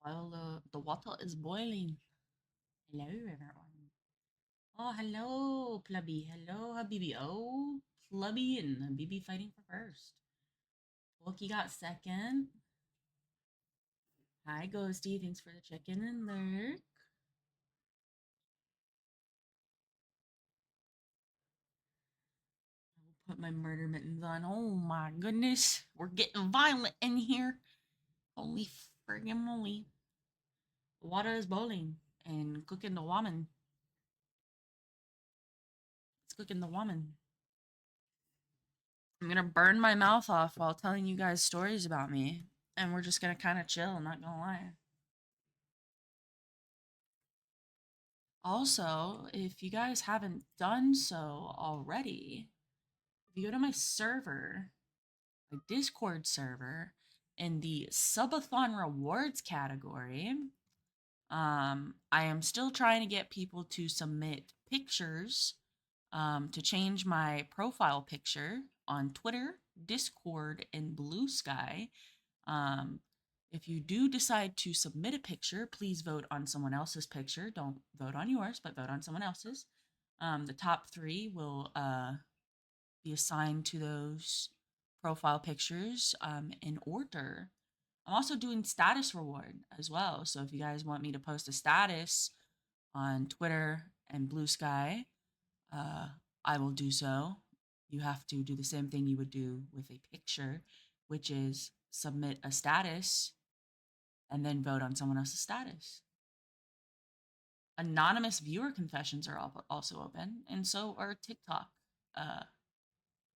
while the water is boiling. Hello, everyone. Oh, hello, Plubby. Hello, Habibi. Oh, Plubby and Habibi fighting for first. Wookie got second. Hi, Ghosty. Thanks for the chicken and lurk. I will put my murder mittens on. Oh my goodness. We're getting violent in here. Holy friggin' moly. The water is boiling and cooking the woman. It's cooking the woman. I'm gonna burn my mouth off while telling you guys stories about me. And we're just gonna kind of chill, I'm not gonna lie. Also, if you guys haven't done so already, if you go to my server, my Discord server, in the Subathon rewards category, I am still trying to get people to submit pictures to change my profile picture on Twitter, Discord, and Blue Sky. Um, if you do decide to submit a picture, please vote on someone else's picture. Don't vote on yours, but vote on someone else's. The top three will be assigned to those profile pictures in order. I'm also doing status reward as well. So if you guys want me to post a status on Twitter and Blue Sky, uh, I will do so. You have to do the same thing you would do with a picture, which is submit a status and then vote on someone else's status. Anonymous viewer confessions are also open, and so are TikTok uh,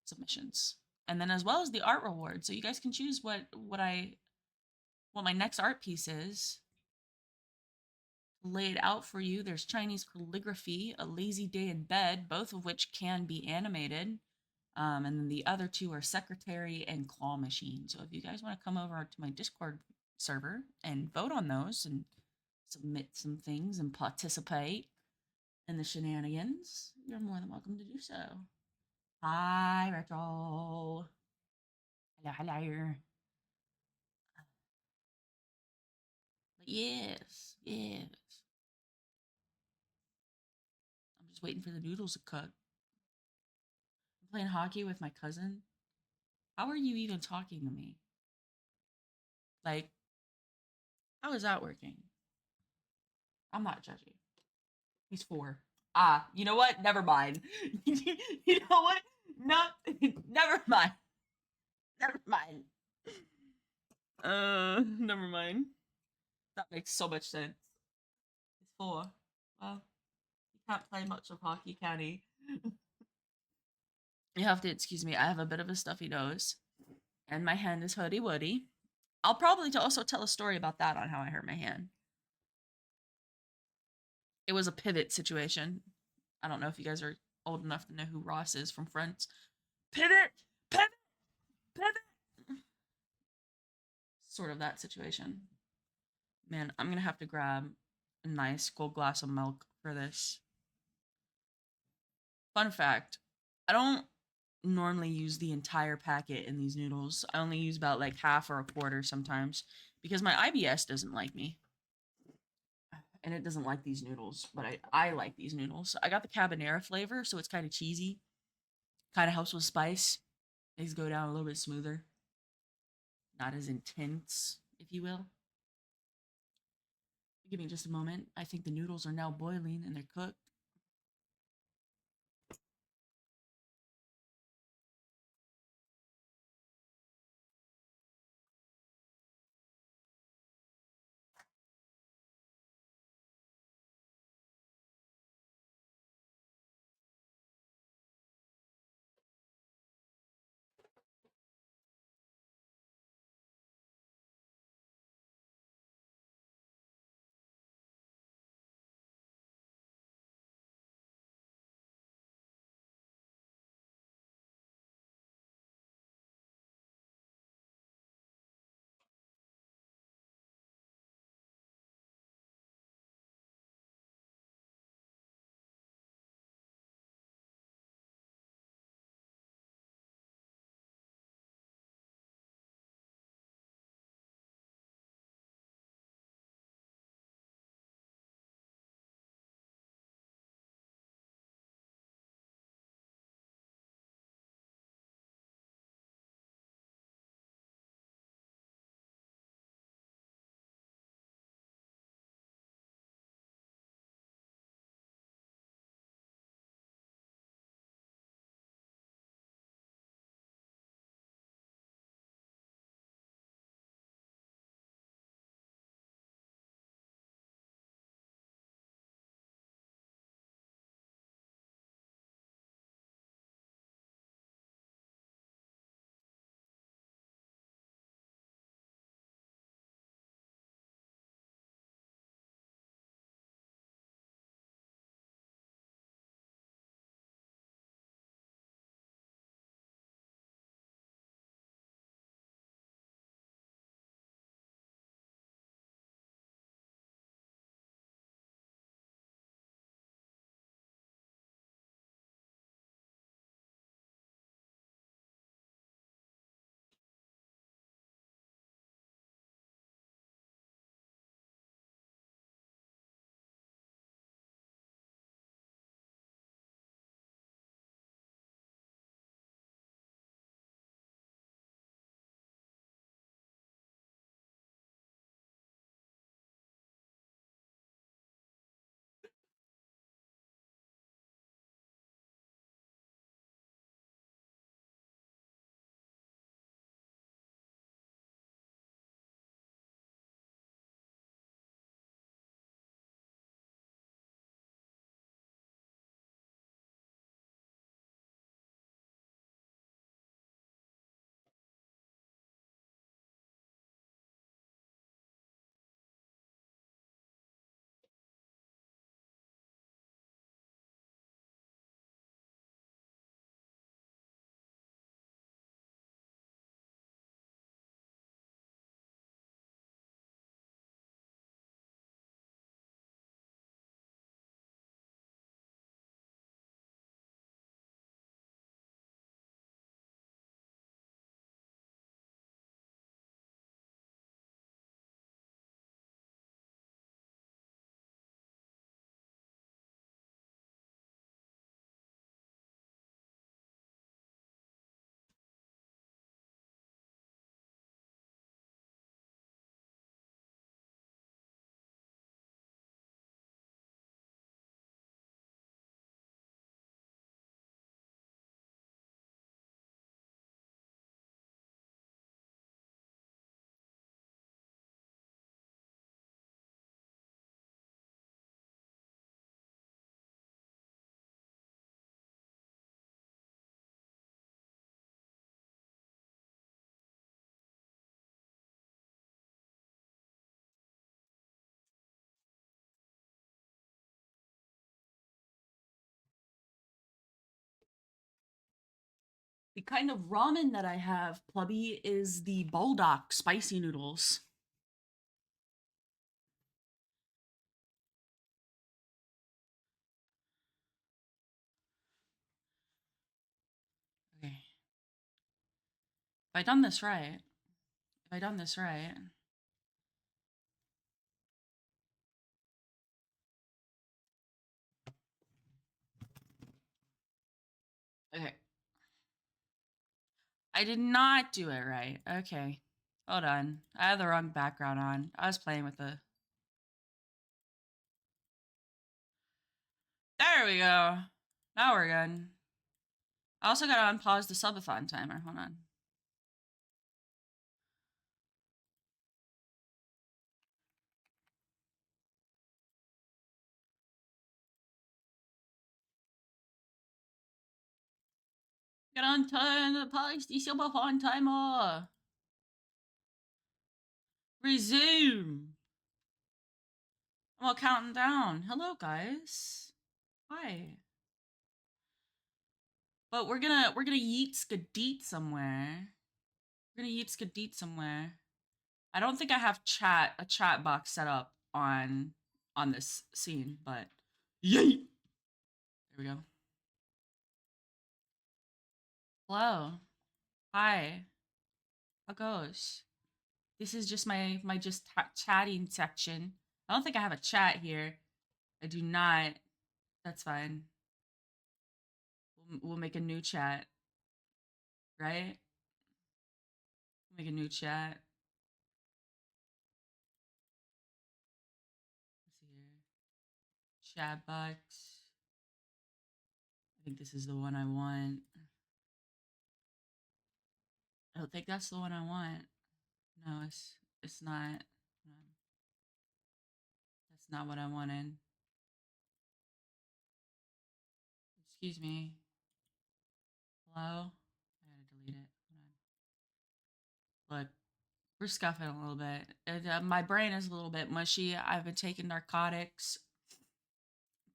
submissions. And then as well as the art reward, so you guys can choose what my next art piece is. Lay it out for you. There's Chinese calligraphy, a lazy day in bed, both of which can be animated. And then the other two are secretary and claw machine. So if you guys want to come over to my Discord server and vote on those and submit some things and participate in the shenanigans, you're more than welcome to do so. Hi, Retro. Hello, hello. Yes, yes. I'm just waiting for the noodles to cook. I'm playing hockey with my cousin. How are you even talking to me? Like, how is that working? I'm not judging. He's 4. Ah, you know what? Never mind. You know what? No, never mind. Never mind. Never mind. That makes so much sense. He's 4. Well, he can't play much of hockey, can he? You have to excuse me. I have a bit of a stuffy nose, and my hand is hoodie woody. I'll probably also tell a story about that on how I hurt my hand. It was a pivot situation. I don't know if you guys are old enough to know who Ross is from Friends. Pivot, pivot, pivot. Sort of that situation. Man, I'm gonna have to grab a nice cold glass of milk for this. Fun fact, I don't normally use the entire packet in these noodles. I only use about like half or a quarter sometimes because my IBS doesn't like me. And it doesn't like these noodles, but I like these noodles. I got the cabanera flavor, so it's kind of cheesy. Kind of helps with spice. Things go down a little bit smoother. Not as intense, if you will. Give me just a moment. I think the noodles are now boiling and they're cooked. kind of ramen that I have, Plubby, is the bulldog spicy noodles. Okay. If I done this right, if I done this right. Okay. I did not do it right. Okay. Hold on. I have the wrong background on. I was playing with the. There we go. Now we're good. I also gotta unpause the subathon timer. Hold on. Get on time. Pause the subathon timer. Resume. I'm all counting down. Hello, guys. Hi. But we're gonna yeet skadeet somewhere. We're gonna yeet skadeet somewhere. I don't think I have a chat box set up on this scene, but yeet. There we go. Hello. Hi. How goes? This is just my just chatting section. I don't think I have a chat here. I do not. That's fine. We'll make a new chat, right? We'll make a new chat. Let's see here. Chat box. I think this is the one I want. I don't think that's the one I want. No, it's not. That's not what I wanted. Excuse me. Hello? I gotta delete it. Look, we're scuffing a little bit. My brain is a little bit mushy. I've been taking narcotics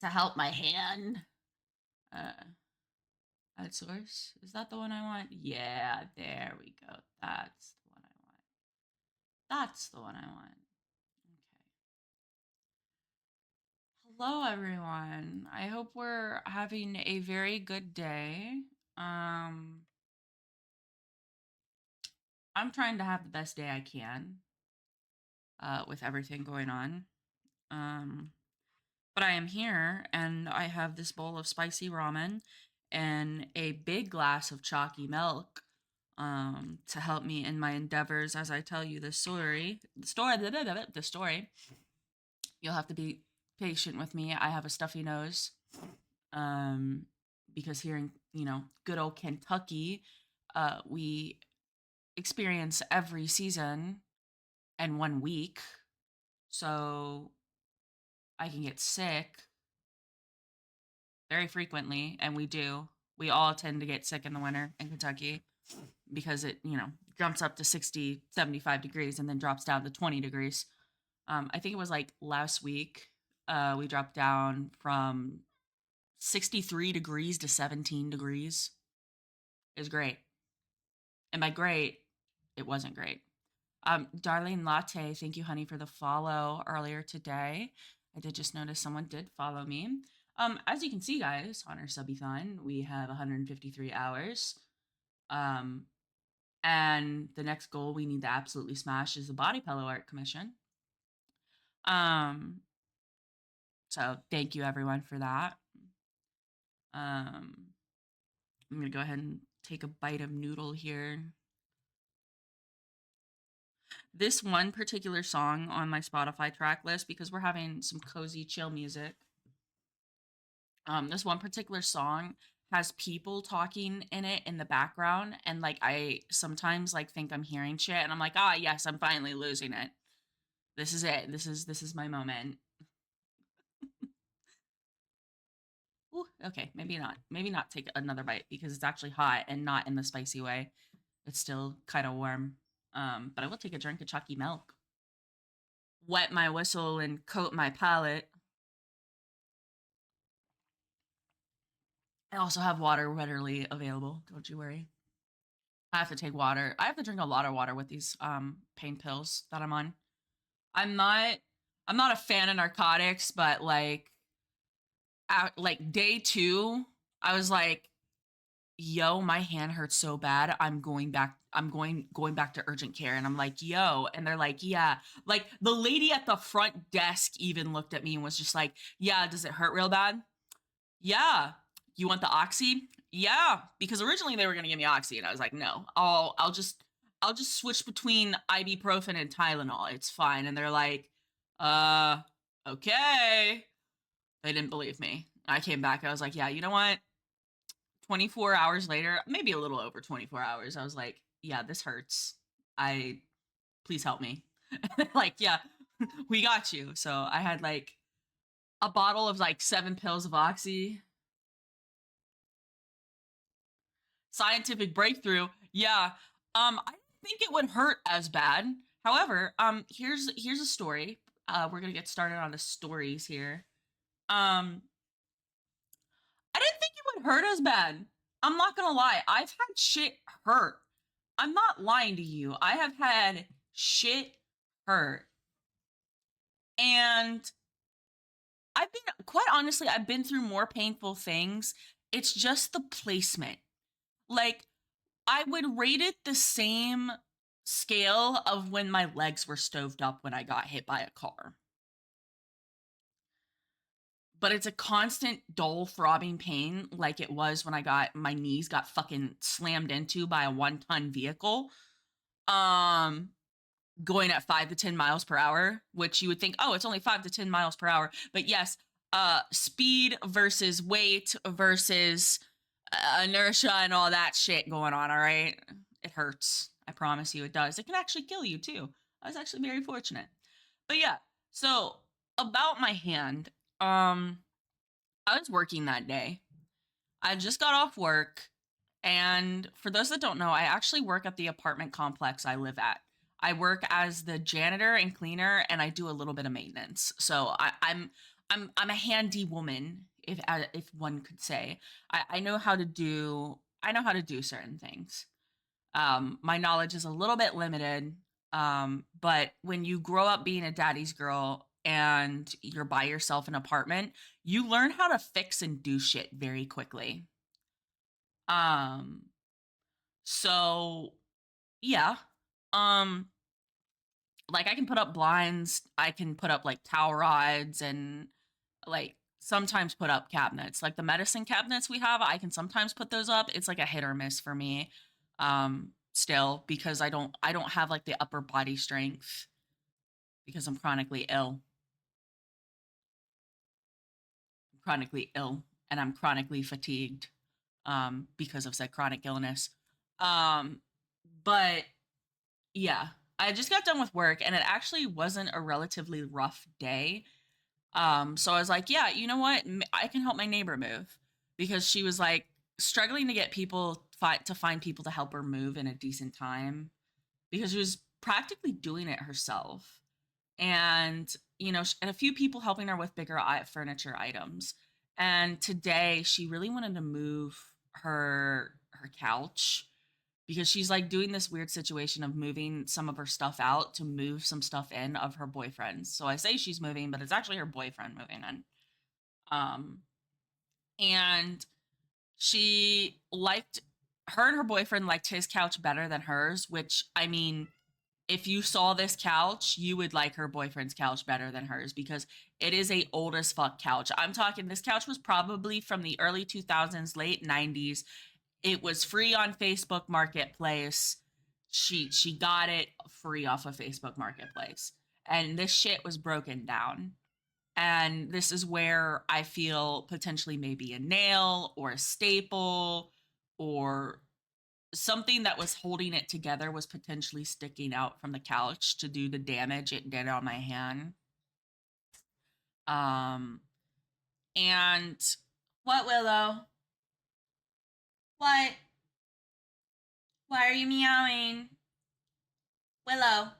to help my hand. Uh, Add source. Is that the one I want? Yeah, there we go. That's the one I want. That's the one I want. Okay. Hello, everyone. I hope we're having a very good day. Um, I'm trying to have the best day I can with everything going on. Um, but I am here and I have this bowl of spicy ramen and a big glass of chalky milk to help me in my endeavors as I tell you the story. The story. You'll have to be patient with me. I have a stuffy nose. Um, because here in, good old Kentucky, we experience every season in 1 week. So I can get sick very frequently, and we do. We all tend to get sick in the winter in Kentucky because it, jumps up to 60, 75 degrees and then drops down to 20 degrees. I think it was like last week, we dropped down from 63 degrees to 17 degrees. It was great. And by great, it wasn't great. Darlene Latte, thank you, honey, for the follow earlier today. I did just notice someone did follow me. As you can see, guys, on our subathon, we have 153 hours. And the next goal we need to absolutely smash is the body pillow art commission. Um, so thank you everyone for that. I'm gonna go ahead and take a bite of noodle here. This one particular song on my Spotify track list, because we're having some cozy chill music. This one particular song has people talking in it in the background, and like I sometimes like think I'm hearing shit, and I'm like, ah, yes, I'm finally losing it. This is it. This is my moment. Ooh, okay, maybe not. Maybe not take another bite because it's actually hot and not in the spicy way. It's still kind of warm. But I will take a drink of chalky milk. Wet my whistle and coat my palate. I also have water readily available. Don't you worry. I have to take water. I have to drink a lot of water with these pain pills that I'm on. I'm not I'm not a fan of narcotics, but like like day 2, I was like, "Yo, my hand hurts so bad. I'm going back to urgent care." And I'm like, "Yo." And they're like, "Yeah." Like the lady at the front desk even looked at me and was just like, "Yeah, does it hurt real bad?" "Yeah." "You want the oxy?" "Yeah." Because originally they were going to give me oxy and I was like, "No. I'll just switch between ibuprofen and Tylenol. It's fine." And they're like, "Uh, okay." They didn't believe me. I came back. I was like, "Yeah, you know what? 24 hours later, maybe a little over 24 hours, I was like, yeah, this hurts. I Please help me." Like, yeah, we got you. So I had like a bottle of like 7 pills of oxy. Scientific breakthrough. Yeah. I didn't think it would hurt as bad. However, here's a story. We're gonna get started on the stories here. Um, I didn't think it would hurt as bad. I'm not gonna lie. I've had shit hurt. I'm not lying to you. I have had shit hurt. And quite honestly, I've been through more painful things. It's just the placement. Like, I would rate it the same scale of when my legs were stoved up when I got hit by a car. But it's a constant dull throbbing pain like it was when I got my knees got fucking slammed into by a 1-ton vehicle. Um Going at 5 to 10 miles per hour, which you would think, oh, it's only 5 to 10 miles per hour. But yes, speed versus weight versus inertia and all that shit going on, all right? It hurts. I promise you it does. It can actually kill you too. I was actually very fortunate. But yeah, so about my hand, I was working that day. I just got off work. And for those that don't know, I actually work at the apartment complex I live at. I work as the janitor and cleaner, and I do a little bit of maintenance. So I'm a handy woman, if one could say. I know how to do certain things. My knowledge is a little bit limited, but when you grow up being a daddy's girl and you're by yourself in an apartment, you learn how to fix and do shit very quickly. Um, so yeah. Um, like I can put up blinds, I can put up like towel rods and like sometimes put up cabinets. Like the medicine cabinets we have, I can sometimes put those up. It's like a hit or miss for me. Still because I don't have like the upper body strength because I'm chronically ill. I'm chronically ill and I'm chronically fatigued because of said chronic illness. Um but Yeah, I just got done with work and it actually wasn't a relatively rough day. So I was like, yeah, you know what? I can help my neighbor move because she was like struggling to get to find people to help her move in a decent time because she was practically doing it herself. And, and a few people helping her with bigger furniture items. And today she really wanted to move her couch because she's like doing this weird situation of moving some of her stuff out to move some stuff in of her boyfriend's. So I say she's moving, but it's actually her boyfriend moving in. Um, and she liked her and her boyfriend liked his couch better than hers, which I mean, if you saw this couch, you would like her boyfriend's couch better than hers because it is a old as fuck couch. I'm talking this couch was probably from the early 2000s, late 90s. It was free on Facebook Marketplace. She got it free off of Facebook Marketplace. And this shit was broken down. And this is where I feel potentially maybe a nail or a staple or something that was holding it together was potentially sticking out from the couch to do the damage it did on my hand. Um and what, Willow? What? Why are you meowing? Willow.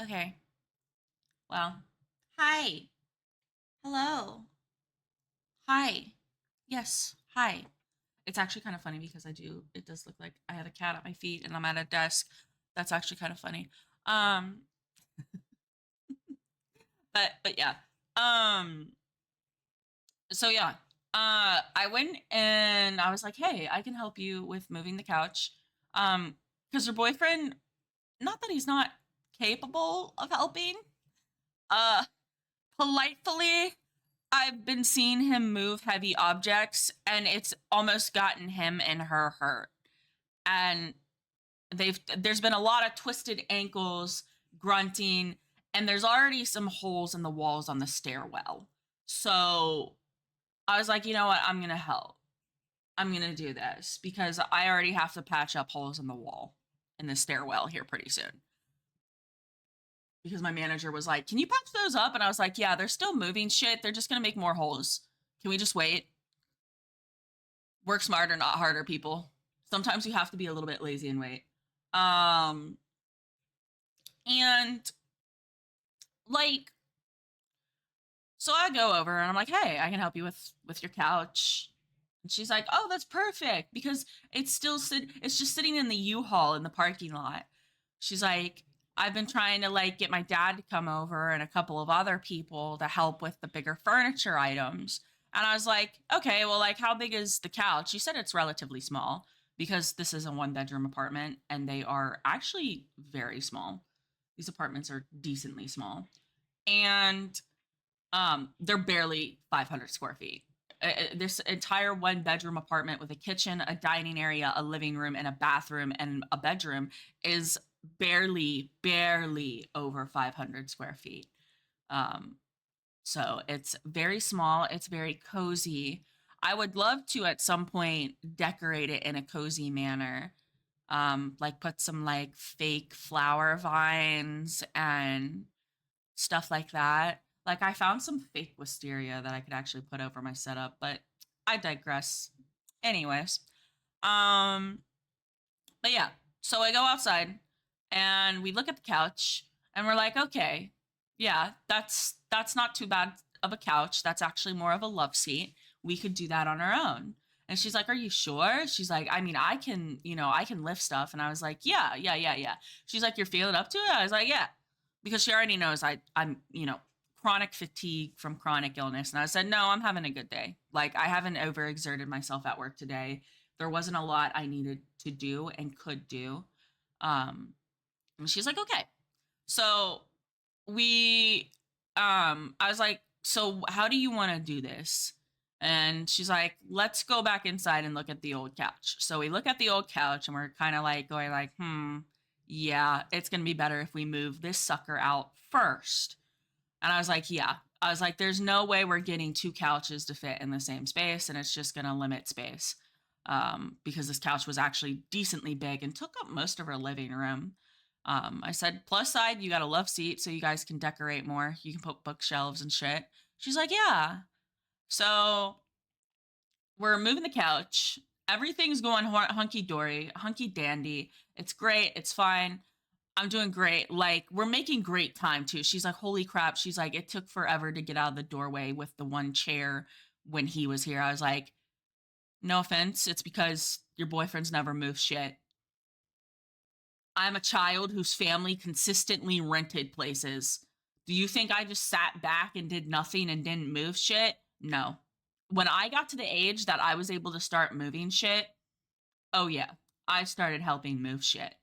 Okay. Well, hi. Hello. Hi. Yes. Hi. It's actually kind of funny because it does look like I have a cat at my feet and I'm at a desk. That's actually kind of funny. Um, but yeah. Um, so yeah. I went and I was like, hey, I can help you with moving the couch. Because her boyfriend, not that he's not capable of helping, uh, politely, I've been seeing him move heavy objects and it's almost gotten him and her hurt. And there's been a lot of twisted ankles, grunting, and there's already some holes in the walls on the stairwell. So I was like, you know what? I'm gonna help. I'm gonna do this because I already have to patch up holes in the wall in the stairwell here pretty soon. Because my manager was like, "Can you patch those up?" And I was like, "Yeah, they're still moving shit. They're just gonna make more holes. Can we just wait? Work smarter, not harder, people. Sometimes you have to be a little bit lazy and wait." Um, and like So I go over and I'm like, "Hey, I can help you with your couch." And she's like, "Oh, that's perfect because it's just sitting in the U-Haul in the parking lot." She's like, "I've been trying to like get my dad to come over and a couple of other people to help with the bigger furniture items." And I was like, "Okay, well like how big is the couch?" She said it's relatively small because this is a one-bedroom apartment and they are actually very small. These apartments are decently small. And they're barely 500 square feet. This entire one bedroom apartment with a kitchen, a dining area, a living room, and a bathroom and a bedroom is barely over 500 square feet. Um, so it's very small. It's very cozy. I would love to at some point decorate it in a cozy manner. Like put some like fake flower vines and stuff like that. Like I found some fake wisteria that I could actually put over my setup, but I digress. Anyways, um, but yeah, so I go outside and we look at the couch and we're like, okay, yeah, that's not too bad of a couch. That's actually more of a love seat. We could do that on our own. And she's like, "Are you sure?" She's like, "I mean, I can, I can lift stuff." And I was like, "Yeah, yeah, yeah, yeah." She's like, "You're feeling up to it?" I was like, "Yeah." Because she already knows I'm, chronic fatigue from chronic illness. And I said, "No, I'm having a good day. Like I haven't overexerted myself at work today. There wasn't a lot I needed to do and could do." Um, and she's like, "Okay." So we, I was like, "So how do you want to do this?" And she's like, "Let's go back inside and look at the old couch." So we look at the old couch and we're kind of like going like, yeah, it's going to be better if we move this sucker out first. And I was like, yeah. I was like, there's no way we're getting two couches to fit in the same space, and it's just going to limit space. Because this couch was actually decently big and took up most of our living room. I said, plus side, you got a love seat so you guys can decorate more. You can put bookshelves and shit. She's like, yeah. So we're moving the couch. Everything's going hunky dory, hunky dandy. It's great. It's fine. I'm doing great. Like, we're making great time too. She's like, holy crap. She's like, it took forever to get out of the doorway with the one chair when he was here. I was like, no offense. It's because your boyfriend's never moved shit. I'm a child whose family consistently rented places. Do you think I just sat back and did nothing and didn't move shit? No. When I got to the age that I was able to start moving shit, oh yeah, I started helping move shit.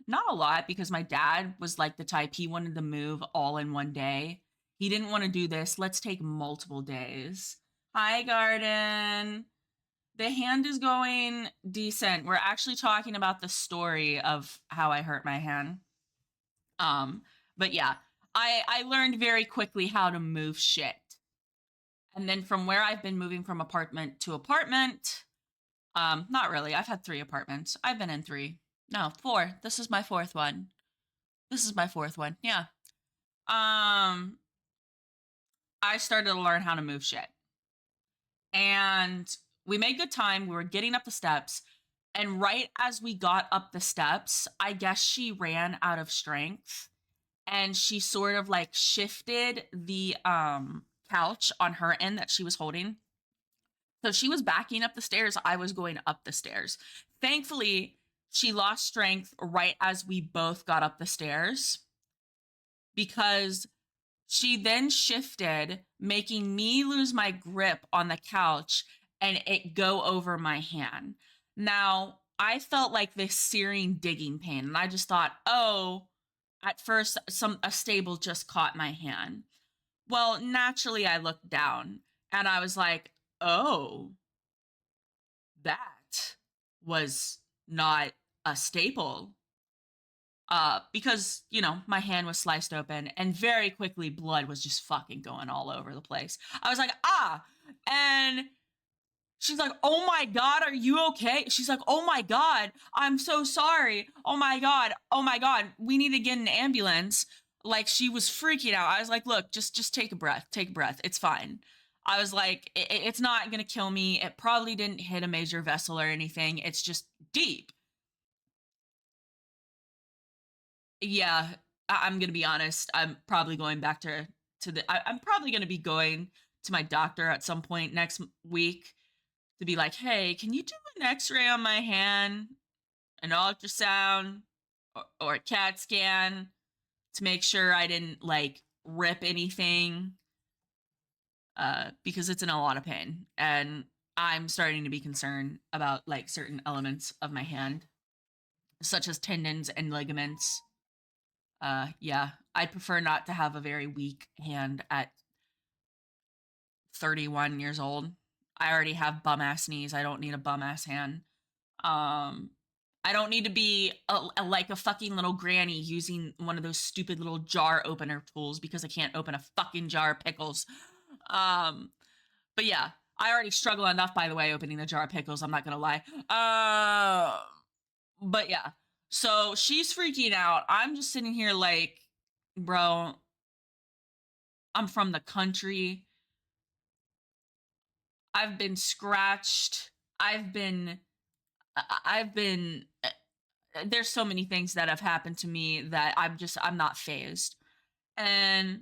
Not a lot because my dad was like the type he wanted to move all in one day. He didn't want to do this. Let's take multiple days. Hi, Garden. The hand is going decent. We're actually talking about the story of how I hurt my hand. Um, but yeah, I learned very quickly how to move shit. And then from where I've been moving from apartment to apartment, not really. I've had 3 apartments. I've been in 3. No, 4. This is my 4th one. This is my 4th one. Yeah. Um, I started to learn how to move shit. And we made good time. We were getting up the steps. And right as we got up the steps, I guess she ran out of strength and she sort of like shifted the couch on her end that she was holding So she was backing up the stairs. I was going up the stairs. Thankfully, she lost strength right as we both got up the stairs because she then shifted, making me lose my grip on the couch and it go over my hand. Now, I felt like this searing digging pain, and I just thought, oh, at first, a stable just caught my hand. Well, naturally, I looked down and I was like, oh, that was not a staple. Because, my hand was sliced open and very quickly blood was just fucking going all over the place. I was like, ah. And she's like, oh my God, are you okay? She's like, oh my God, I'm so sorry. Oh my God. Oh my God. We need to get an ambulance. Like, she was freaking out. I was like, look, just take a breath. Take a breath. It's fine. I was like, it's not going to kill me. It probably didn't hit a major vessel or anything. It's just deep. Yeah, I'm gonna be honest. I'm probably going back to the. I'm probably gonna be going to my doctor at some point next week to be like, hey, can you do an X-ray on my hand, an ultrasound, or a CAT scan to make sure I didn't like rip anything, because it's in a lot of pain and I'm starting to be concerned about like certain elements of my hand, such as tendons and ligaments. Yeah, I'd prefer not to have a very weak hand at 31 years old. I already have bum ass knees. I don't need a bum ass hand. Um, I don't need to be like a fucking little granny using one of those stupid little jar opener tools because I can't open a fucking jar of pickles. Um, but yeah, I already struggle enough, by the way, opening the jar of pickles. I'm not gonna lie. But yeah, so she's freaking out. I'm just sitting here like, bro, I'm from the country. I've been scratched. I've been I've been there's so many things that have happened to me that I'm not phased. And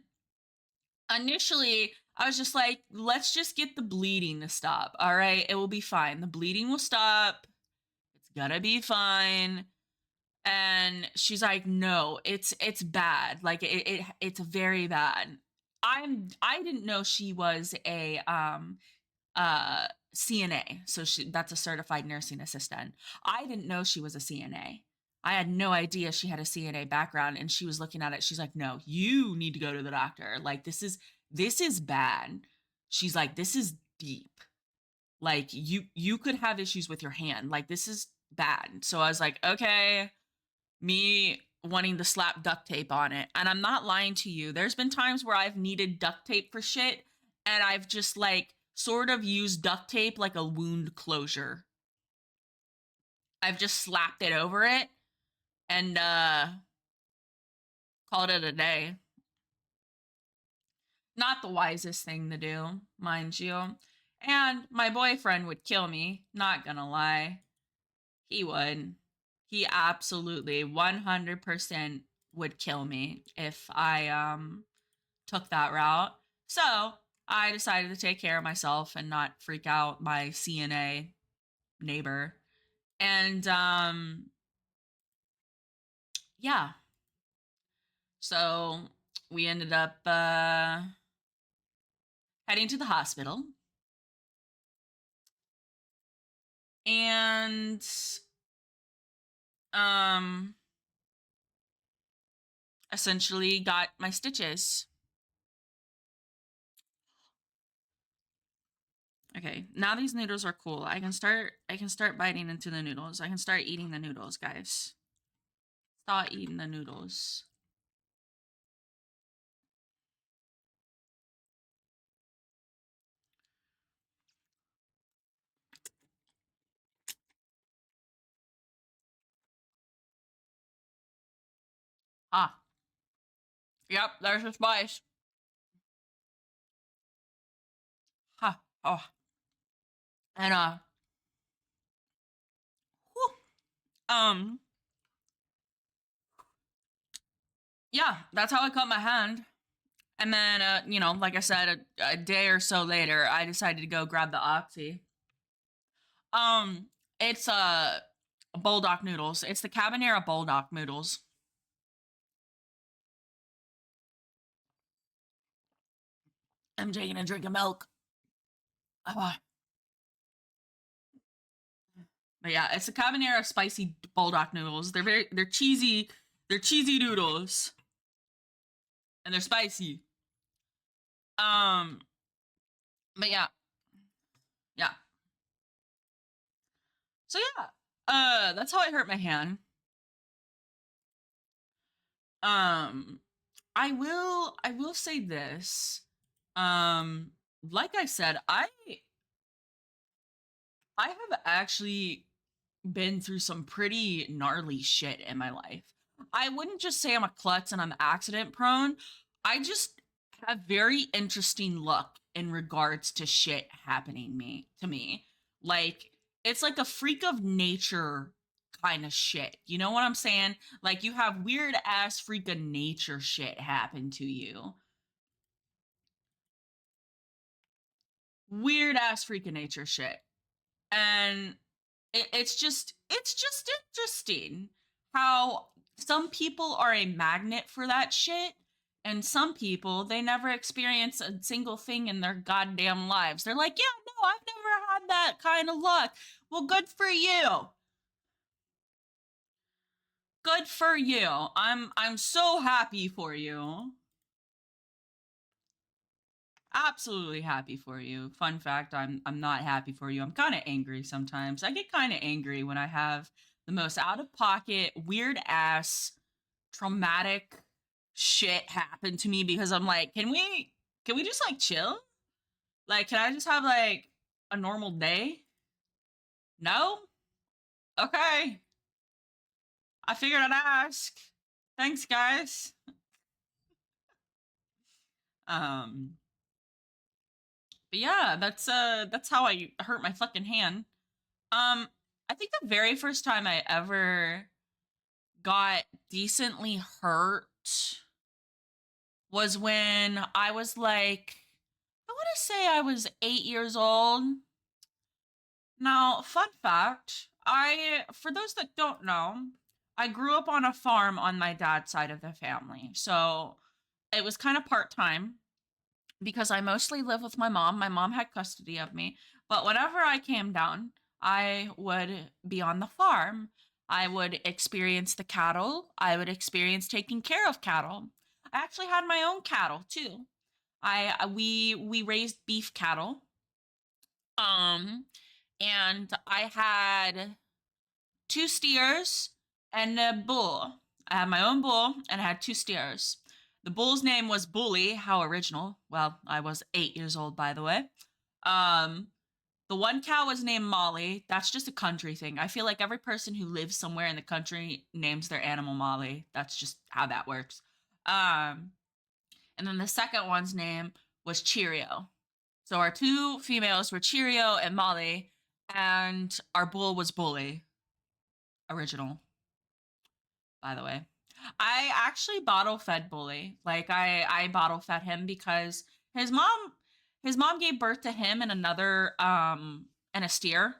initially, I was just like, let's just get the bleeding to stop. All right, it will be fine. The bleeding will stop. It's gonna be fine. And she's like, no, it's bad. Like it's very bad. I didn't know she was a CNA. So that's a certified nursing assistant. I didn't know she was a CNA. I had no idea she had a CNA background, and she was looking at it. She's like, "No, you need to go to the doctor. Like this is bad." She's like, "This is deep. Like you could have issues with your hand. Like this is bad." So I was like, "Okay." Me wanting to slap duct tape on it. And I'm not lying to you. There's been times where I've needed duct tape for shit and I've just like sort of used duct tape like a wound closure. I've just slapped it over it and called it a day. Not the wisest thing to do, mind you. And my boyfriend would kill me, not gonna lie. He would. He absolutely 100% would kill me if I took that route. So I decided to take care of myself and not freak out my CNA neighbor. And yeah, so we ended up heading to the hospital and um essentially got my stitches. Okay, now these noodles are cool. I can start biting into the noodles. I can start eating the noodles, guys. Start eating the noodles. Ah, yep, there's the spice. Ha. Oh. And whew, um yeah, that's how I cut my hand. And then like I said, a day or so later, I decided to go grab the oxy. Um, it's bulldog noodles. It's the Cabanera bulldog noodles. I'm taking a drink of milk. Ah, but yeah, it's a Cabanera spicy bulldog noodles. they're cheesy noodles, and they're spicy. Um, but yeah, yeah. So yeah, that's how I hurt my hand. Um, I will say this. Um, like I said, I have actually been through some pretty gnarly shit in my life. I wouldn't just say I'm a klutz and I'm accident prone. I just have very interesting luck in regards to shit happening me to me. Like it's like a freak of nature kind of shit. You know what I'm saying? Like you have weird ass freak of nature shit happen to you. Weird ass freak of nature shit. And it's just interesting how some people are a magnet for that shit and some people they never experience a single thing in their goddamn lives. They're like, yeah, no, I've never had that kind of luck. Well, good for you. Good for you. I'm so happy for you. Absolutely happy for you. Fun fact, I'm not happy for you. I'm kind of angry sometimes. I get kind of angry when I have the most out of pocket, weird ass, traumatic shit happen to me because I'm like, can we just like chill? Like can I just have like a normal day? No? Okay. I figured I'd ask. Thanks, guys. Um but yeah, that's how I hurt my fucking hand. I think the very first time I ever got decently hurt was when I was like, I want to say I was 8 years old. Now, fun fact, for those that don't know, I grew up on a farm on my dad's side of the family. So it was kind of part time because I mostly live with my mom. My mom had custody of me. But whenever I came down, I would be on the farm. I would experience the cattle. I would experience taking care of cattle. I actually had my own cattle too. We raised beef cattle. Um and I had two steers and a bull. I had my own bull and I had two steers. The bull's name was Bully. How original. Well, I was 8 years old, by the way. Um, the one cow was named Molly. That's just a country thing. I feel like every person who lives somewhere in the country names their animal Molly. That's just how that works. Um, and then the second one's name was Cheerio. So our two females were Cheerio and Molly, and our bull was Bully. Original, by the way. I actually bottle fed Bully. Like I bottle fed him because his mom his mom gave birth to him and another and a steer,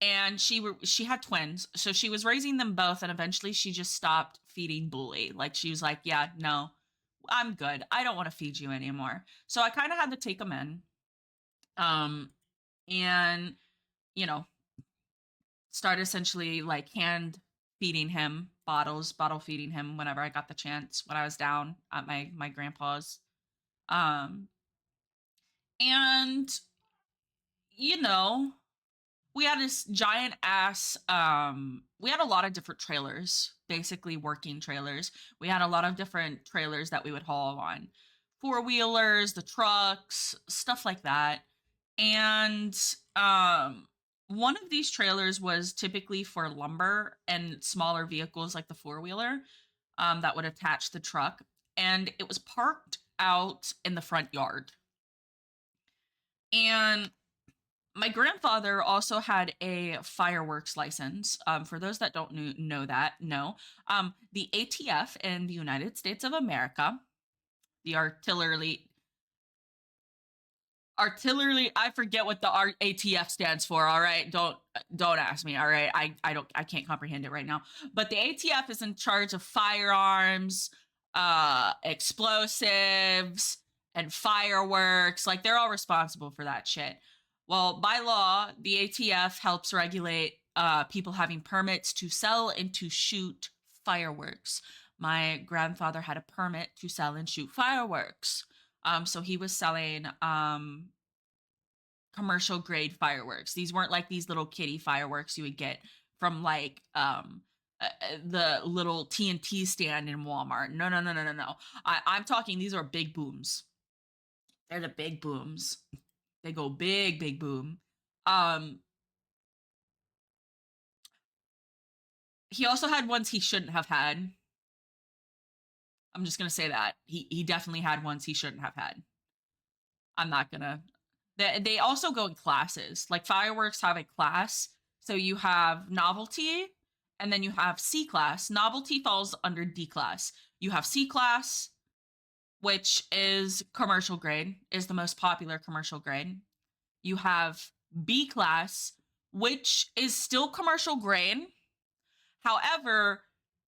and she had twins. So she was raising them both and eventually she just stopped feeding Bully. Like she was like, "Yeah, no. I'm good. I don't want to feed you anymore." So I kind of had to take him in. Um and you know, start essentially like hand feeding him bottle feeding him whenever I got the chance when I was down at my grandpa's. Um and you know, we had this giant ass we had a lot of different trailers, basically working trailers. We had a lot of different trailers that we would haul on. Four-wheelers, the trucks, stuff like that. And one of these trailers was typically for lumber and smaller vehicles like the four-wheeler that would attach the truck, and it was parked out in the front yard. And my grandfather also had a fireworks license. For those that don't know that, no. The ATF in the United States of America, the artillery Artillery, I forget what the ATF stands for. All right, don't ask me. All right, I can't comprehend it right now. But the ATF is in charge of firearms, explosives, and fireworks. Like they're all responsible for that shit. Well, by law, the ATF helps regulate people having permits to sell and to shoot fireworks. My grandfather had a permit to sell and shoot fireworks. So he was selling commercial grade fireworks. These weren't like these little kitty fireworks you would get from like the little TNT stand in Walmart. No, no, no, no, no, no. I'm talking these are big booms. They're the big booms. They go big, big boom. Um, he also had ones he shouldn't have had. I'm just gonna say that he definitely had ones he shouldn't have had. I'm not gonna. They also go in classes. Like fireworks have a class. So you have novelty and then you have C class. Novelty falls under D class. You have C class, which is commercial grade, is the most popular commercial grade. You have B class, which is still commercial grade. However,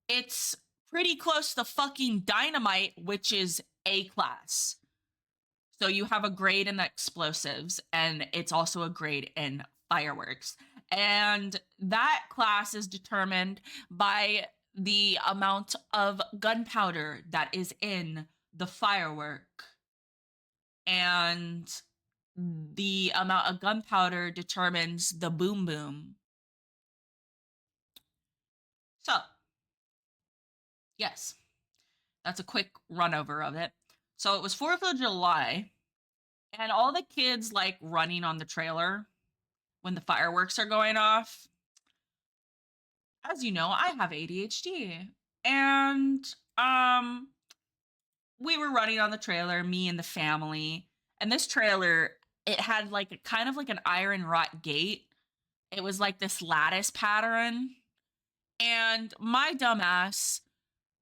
it's pretty close to fucking dynamite, which is A class. So you have a grade in explosives, and it's also a grade in fireworks. And that class is determined by the amount of gunpowder that is in the firework. And the amount of gunpowder determines the boom boom. So, yes, that's a quick run over of it. So it was 4th of July, and all the kids like running on the trailer when the fireworks are going off. As you know, I have ADHD. And we were running on the trailer, me and the family. And this trailer, it had like a kind of like an iron wrought gate. It was like this lattice pattern. And my dumbass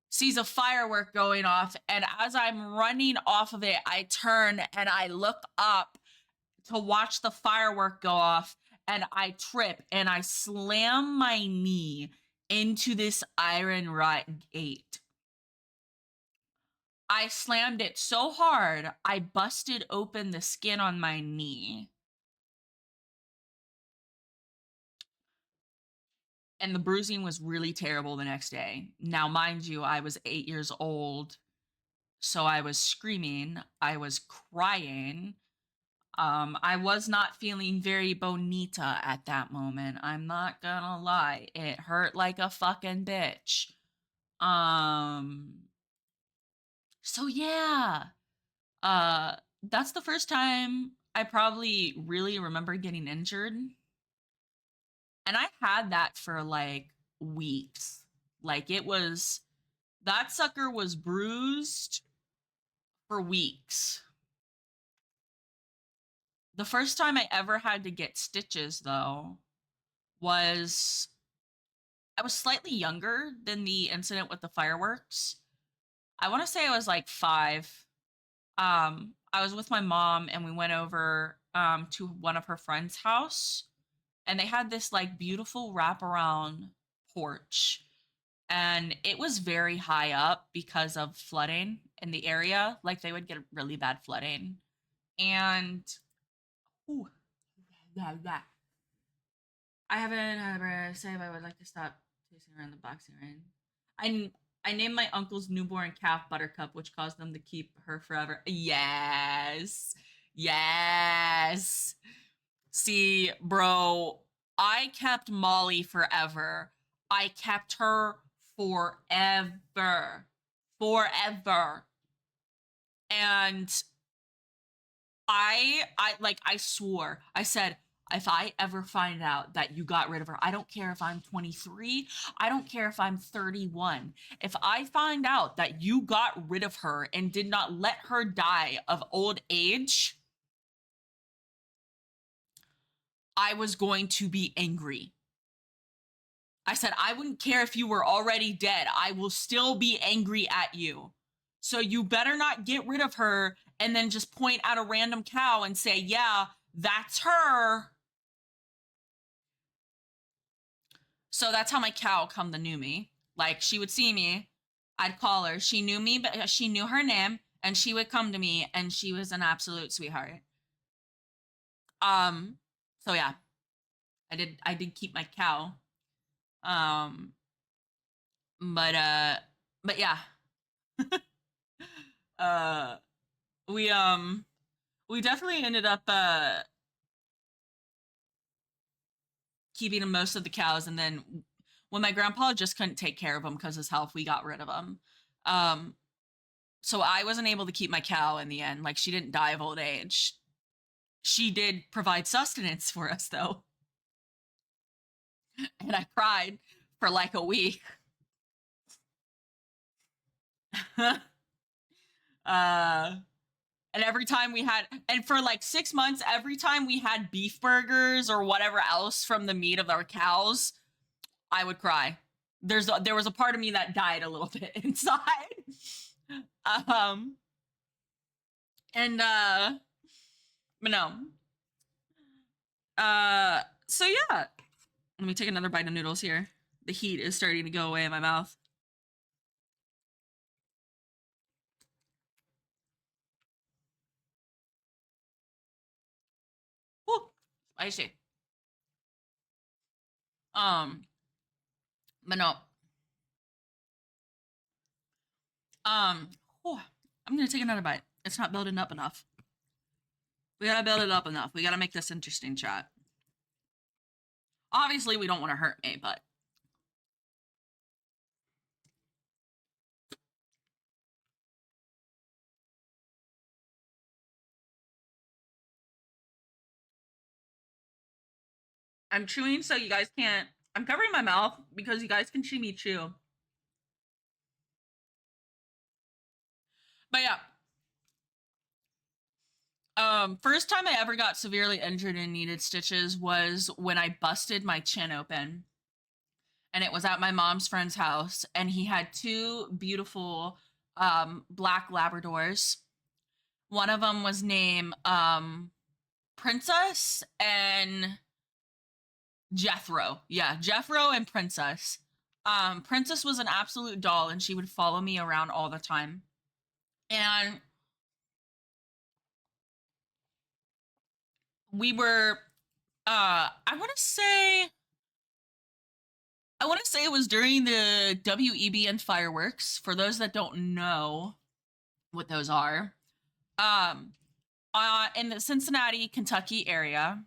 sees a firework going off, and as I'm running off of it, I turn and I look up to watch the firework go off, and I trip and I slam my knee into this iron rod gate. I slammed it so hard, I busted open the skin on my knee. And the bruising was really terrible the next day. Now, mind you, I was 8 years old, so I was screaming, I was crying. I was not feeling very bonita at that moment. I'm not gonna lie. It hurt like a fucking bitch. Um, so yeah. That's the first time I probably really remember getting injured. And I had that for like weeks. Like it was that sucker was bruised for weeks. The first time I ever had to get stitches though was I was slightly younger than the incident with the fireworks. I want to say I was like 5. I was with my mom and we went over to one of her friends' house, and they had this like beautiful wraparound porch, and it was very high up because of flooding in the area. Like they would get really bad flooding, and ooh, blah, blah. I haven't ever say if I would like to stop chasing around the boxing ring. I named my uncle's newborn calf Buttercup, which caused them to keep her forever. Yes. Yes. See, bro, I kept Molly forever. I kept her forever. Forever. And I swore. I said, if I ever find out that you got rid of her, I don't care if I'm 23, I don't care if I'm 31. If I find out that you got rid of her and did not let her die of old age, I was going to be angry. I said, I wouldn't care if you were already dead. I will still be angry at you. So you better not get rid of her and then just point at a random cow and say, yeah, that's her. So that's how my cow come to knew me. Like she would see me, I'd call her. She knew me, but she knew her name, and she would come to me, and she was an absolute sweetheart. Um, so yeah, I did keep my cow. Um, but but yeah, uh, we we definitely ended up keeping most of the cows, and then when my grandpa just couldn't take care of them because of his health, we got rid of them. Um, so I wasn't able to keep my cow in the end. Like she didn't die of old age. She did provide sustenance for us though, and I cried for like a week. uh and every time we had, and for like 6 months, every time we had beef burgers or whatever else from the meat of our cows, I would cry. There was a part of me that died a little bit inside. um and but no. So yeah, let me take another bite of noodles here. The heat is starting to go away in my mouth. Woo, spicy. um but no. um whew, I'm gonna take another bite. It's not building up enough. We gotta build it up enough. We gotta make this interesting, chat. Obviously we don't want to hurt me, but I'm chewing so you guys can't. I'm covering my mouth because you guys can see me chew. But yeah, first time I ever got severely injured and needed stitches was when I busted my chin open, and it was at my mom's friend's house, and he had two beautiful black Labradors. One of them was named Princess and Jethro. Yeah, Jethro and Princess. Princess was an absolute doll, and she would follow me around all the time. And we were I want to say it was during the WEBN fireworks. For those that don't know what those are, um in the Cincinnati, Kentucky area,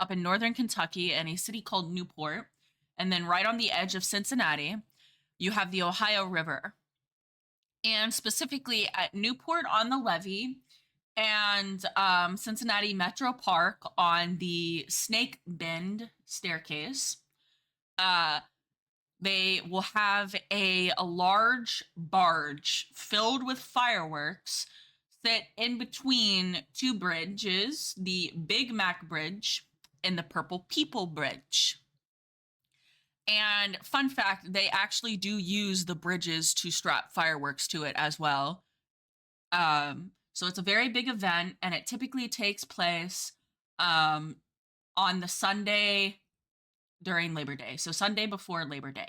up in northern Kentucky, in a city called Newport, and then right on the edge of Cincinnati, you have the Ohio River. And specifically at Newport on the levee and Cincinnati Metro Park on the Snake Bend staircase, uh, they will have a large barge filled with fireworks sit in between two bridges, the Big Mac Bridge and the Purple People Bridge. And fun fact, they actually do use the bridges to strap fireworks to it as well. So it's a very big event, and it typically takes place um, on the Sunday during Labor Day. So Sunday before Labor Day.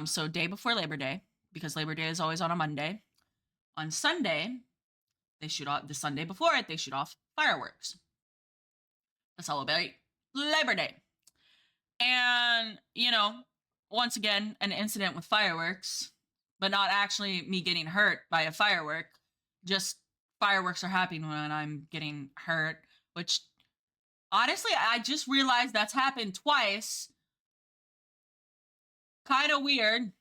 So day before Labor Day, because Labor Day is always on a Monday. On Sunday, they shoot off, the Sunday before it, they shoot off fireworks to celebrate Labor Day. And, once again, an incident with fireworks, but not actually me getting hurt by a firework. Just fireworks are happening when I'm getting hurt, which honestly, I just realized that's happened twice. Kind of weird,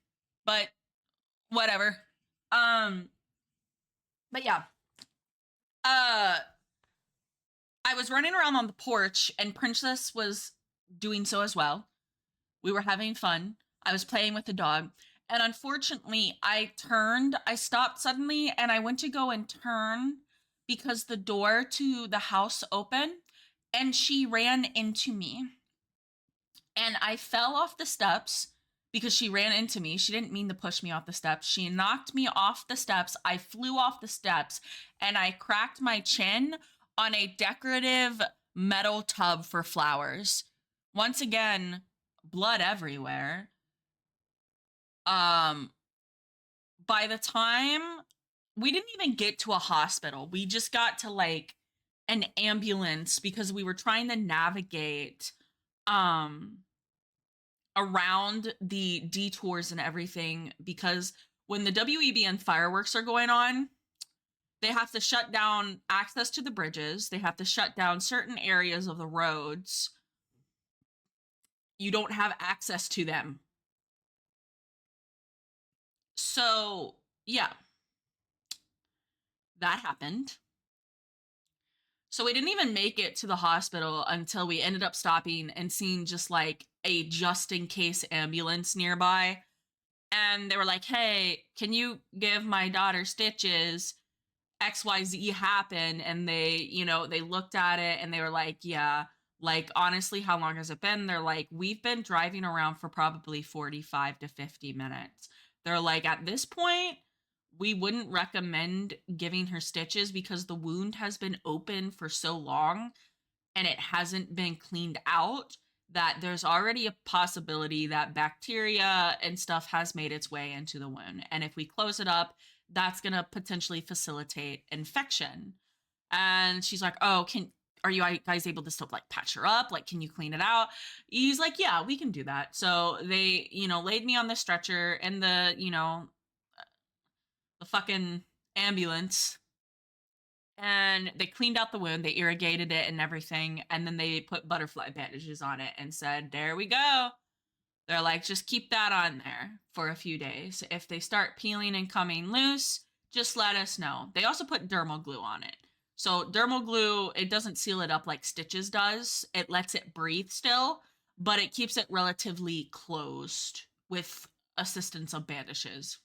but whatever. Um, but yeah. Uh, I was running around on the porch, and Princess was doing so as well. We were having fun. I was playing with the dog. And unfortunately, I stopped suddenly, and I went to go and turn because the door to the house opened, and she ran into me. And I fell off the steps because she ran into me. She didn't mean to push me off the steps. She knocked me off the steps. I flew off the steps and I cracked my chin on a decorative metal tub for flowers. Once again, blood everywhere. Um, by the time we didn't even get to a hospital, we just got to like an ambulance because we were trying to navigate um around the detours and everything, because when the WEBN fireworks are going on, they have to shut down access to the bridges. They have to shut down certain areas of the roads. You don't have access to them. So, yeah, that happened. So we didn't even make it to the hospital until we ended up stopping and seeing just like a just in case ambulance nearby. And they were like, hey, can you give my daughter stitches? XYZ happened. And they looked at it and they were like, yeah, like honestly, how long has it been? They're like, we've been driving around for probably 45 to 50 minutes. They're like, at this point, we wouldn't recommend giving her stitches because the wound has been open for so long and it hasn't been cleaned out that there's already a possibility that bacteria and stuff has made its way into the wound. And if we close it up, that's going to potentially facilitate infection. And she's like, "Oh, are you guys able to still like patch her up? Like, can you clean it out?" He's like, "Yeah, we can do that." So they, laid me on the stretcher in the fucking ambulance, and they cleaned out the wound, they irrigated it and everything, and then they put butterfly bandages on it and said, "There we go." They're like, "Just keep that on there for a few days. If they start peeling and coming loose, just let us know." They also put dermal glue on it. So dermal glue, it doesn't seal it up like stitches does. It lets it breathe still, but it keeps it relatively closed with assistance of bandages.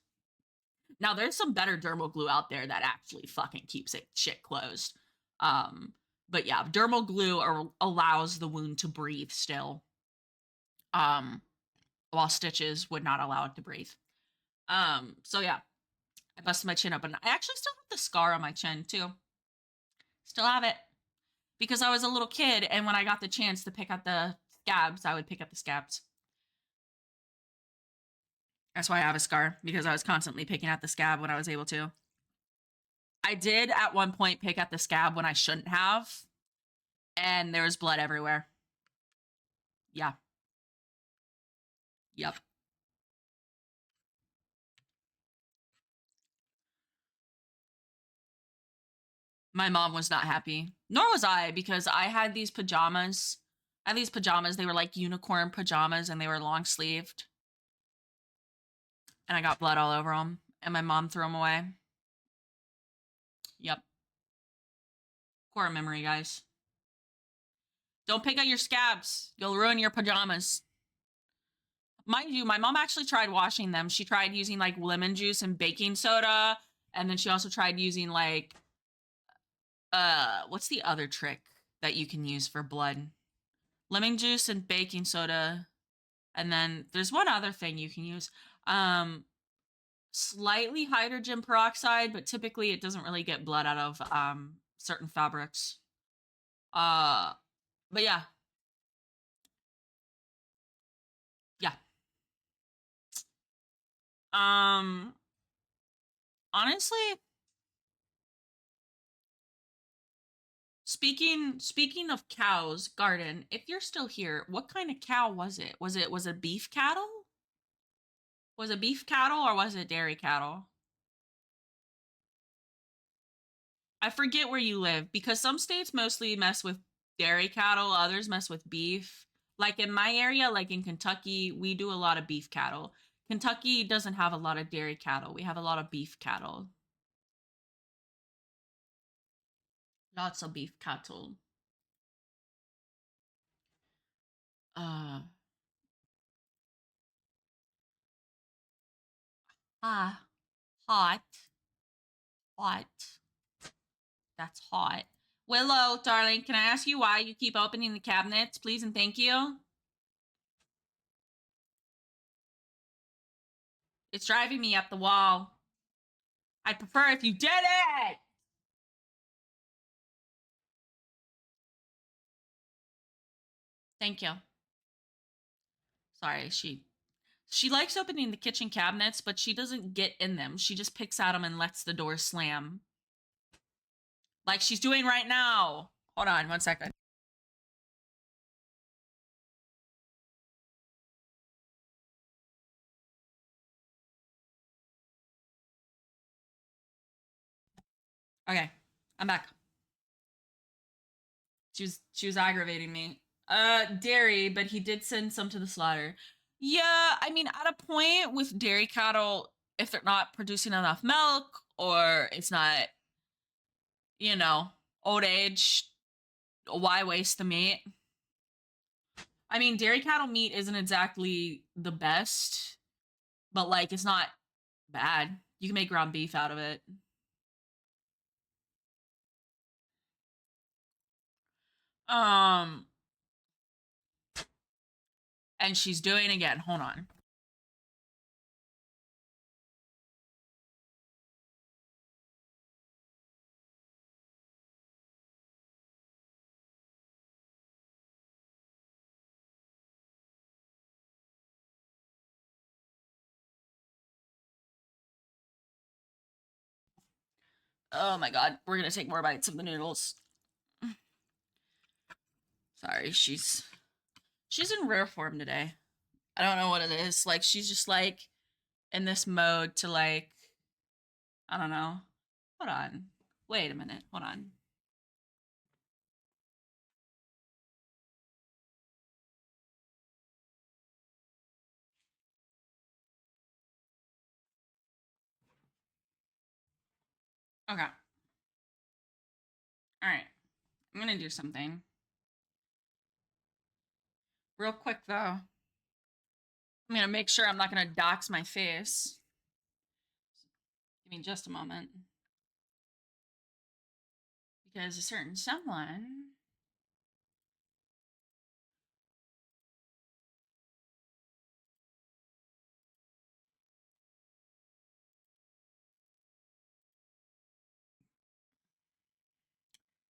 Now there's some better dermal glue out there that actually fucking keeps it shit closed. Um, but yeah, dermal glue allows the wound to breathe still. Um, while stitches would not allow it to breathe. So yeah, I busted my chin open. I actually still have the scar on my chin too. Still have it because I was a little kid, and when I got the chance to pick up the scabs, I would pick up the scabs. That's why I have a scar, because I was constantly picking at the scab when I was able to. I did at one point pick at the scab when I shouldn't have, and there was blood everywhere. Yeah. Yep. My mom was not happy. Nor was I, because I had these pajamas. They were like unicorn pajamas and they were long sleeved. And I got blood all over them. And my mom threw them away. Yep. Core memory, guys. Don't pick at your scabs. You'll ruin your pajamas. Mind you, my mom actually tried washing them. She tried using like lemon juice and baking soda. And then she also tried using like, what's the other trick that you can use for blood? Lemon juice and baking soda. And then there's one other thing you can use. Slightly hydrogen peroxide, but typically it doesn't really get blood out of certain fabrics. Uh but yeah. Yeah. Um Honestly, speaking of cows, Garden, if you're still here, what kind of cow was it? Was it beef cattle? Was it beef cattle or was it dairy cattle? I forget where you live, because some states mostly mess with dairy cattle, others mess with beef. Like in my area, like in Kentucky, we do a lot of beef cattle. Kentucky doesn't have a lot of dairy cattle. We have a lot of beef cattle. Lots of beef cattle. Uh ah, hot. Hot. That's hot. Willow, darling, can I ask you why you keep opening the cabinets, please and thank you? It's driving me up the wall. I'd prefer if you did it! Thank you. Sorry, she likes opening the kitchen cabinets, but she doesn't get in them. She just picks at them and lets the door slam. Like she's doing right now. Hold on 1 second. Okay, I'm back. She was aggravating me. Dairy, but he did send some to the slaughter. Yeah, I mean, at a point with dairy cattle, if they're not producing enough milk or it's not, you know, old age, why waste the meat? I mean, dairy cattle meat isn't exactly the best, but like it's not bad. You can make ground beef out of it. Um, and she's doing again. Hold on. Oh my god, we're gonna take more bites of the noodles. Sorry, she's in rare form today. I don't know what it is. Like she's just like in this mode to like I don't know. Hold on. Wait a minute. Hold on. Okay. All right. I'm going to do something. Real quick though. I'm going to make sure I'm not going to dox my face. Give me just a moment. Because a certain someone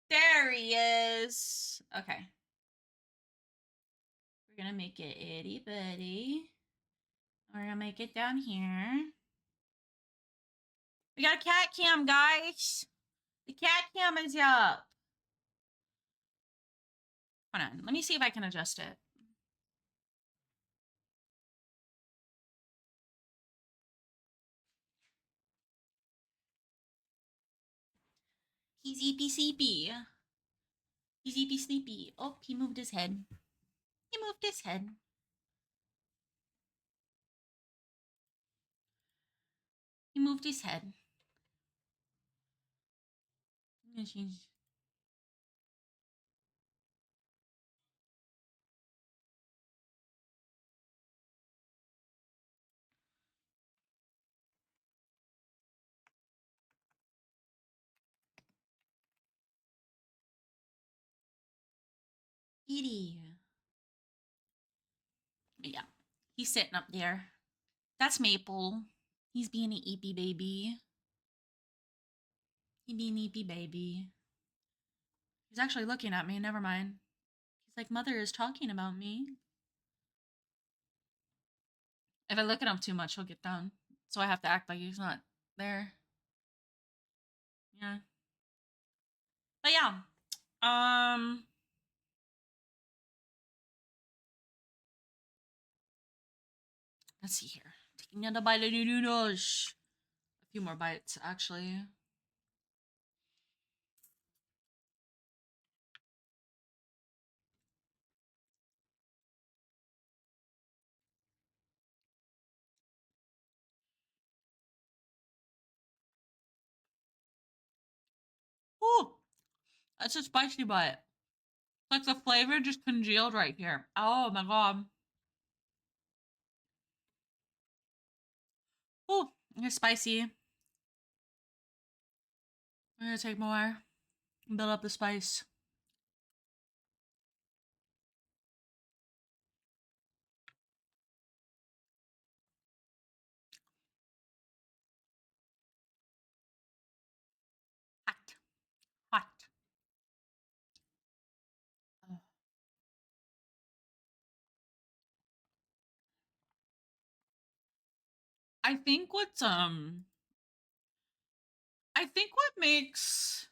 there he is. Okay. We're going to make it itty bitty. We're going to make it down here. We got a cat cam, guys. The cat cam is up. Hold on. Let me see if I can adjust it. He's eepy sleepy. He's eepy sleepy. Oh, he moved his head. He moved his head. He moved his head. I'm gonna change. Edie. Yeah. He's sitting up there. That's Maple. He's being an eepy baby. He being an eepy baby. He's actually looking at me. Never mind. He's like, Mother is talking about me. If I look at him too much, he'll get down. So I have to act like he's not there. Yeah. But yeah. Let's see here. Taking another bite of noodles. A few more bites, actually. Ooh, that's a spicy bite. Like the flavor just congealed right here. Oh my god. Ooh, it's spicy. I'm gonna take more. Build up the spice. I think what's I think what makes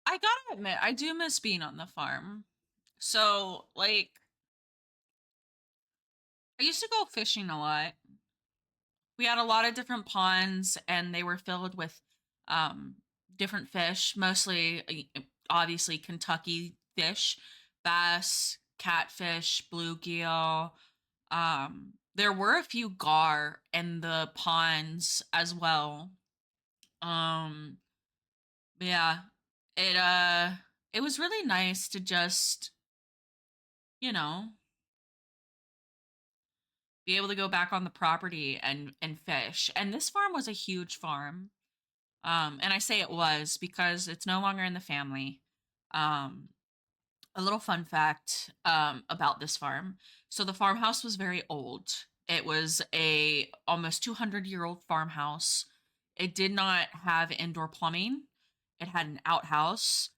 I gotta admit, I do miss being on the farm. So, like, I used to go fishing a lot. We had a lot of different ponds, and they were filled with um, different fish, mostly, obviously, Kentucky fish, bass, catfish, bluegill. There were a few gar in the ponds as well. Um, yeah, it uh, it was really nice to just, you know, be able to go back on the property and fish. And this farm was a huge farm. And I say it was because it's no longer in the family. Um, a little fun fact about this farm. So the farmhouse was very old. It was a almost 200-year-old farmhouse. It did not have indoor plumbing. It had an outhouse.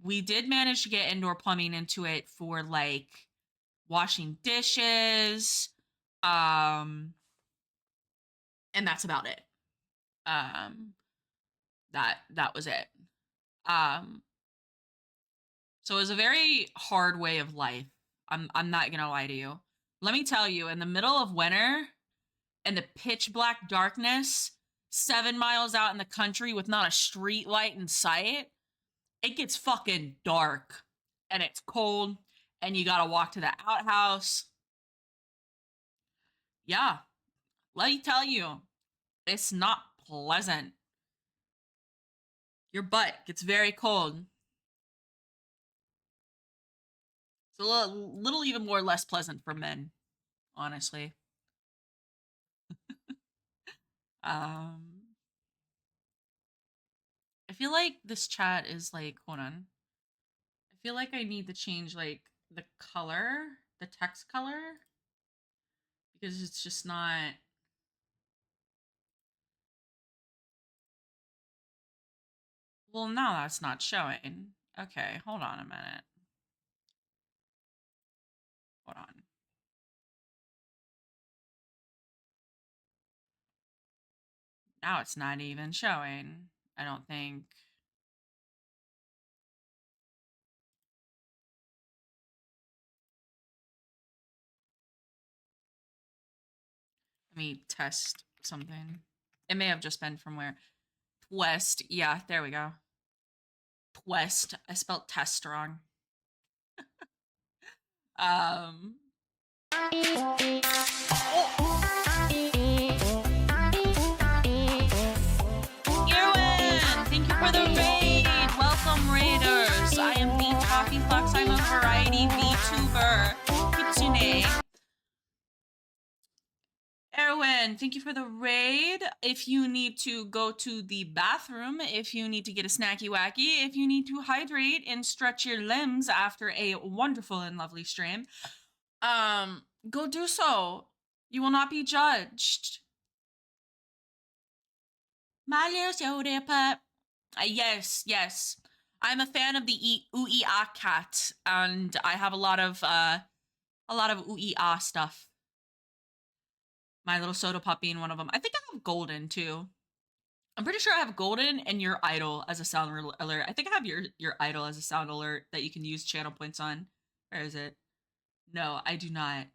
We did manage to get indoor plumbing into it for like washing dishes, um, and that's about it. Um, that was it. Um, so it was a very hard way of life. I'm not gonna lie to you. Let me tell you, in the middle of winter and the pitch black darkness, 7 miles out in the country with not a street light in sight, it gets fucking dark and it's cold and you gotta walk to the outhouse. Yeah, let me tell you, it's not pleasant. Your butt gets very cold. It's a little even more less pleasant for men, honestly. Um, I feel like this chat is like, hold on. I feel like I need to change like the color, the text color, because it's just not. Well, now that's not showing. Okay, hold on a minute. Hold on. Now it's not even showing. I don't think. Let me test something. It may have just been from where. West. Yeah, there we go. West. I spelled test wrong. Um. Oh, Irwin, thank you for the raid. Welcome, raiders. I am the Coffee Fox. I'm a variety VTuber. Kitsune. Erwin, thank you for the raid. If you need to go to the bathroom, if you need to get a snacky wacky, if you need to hydrate and stretch your limbs after a wonderful and lovely stream, go do so. You will not be judged. My little soda pup. Yes, yes. I'm a fan of the ooey ah cat, and I have a lot of ooey ah stuff. My little soda pup being one of them. I think I have golden too. I'm pretty sure I have golden and your idol as a sound alert. I think I have your idol as a sound alert that you can use channel points on. Where is it? No, I do not.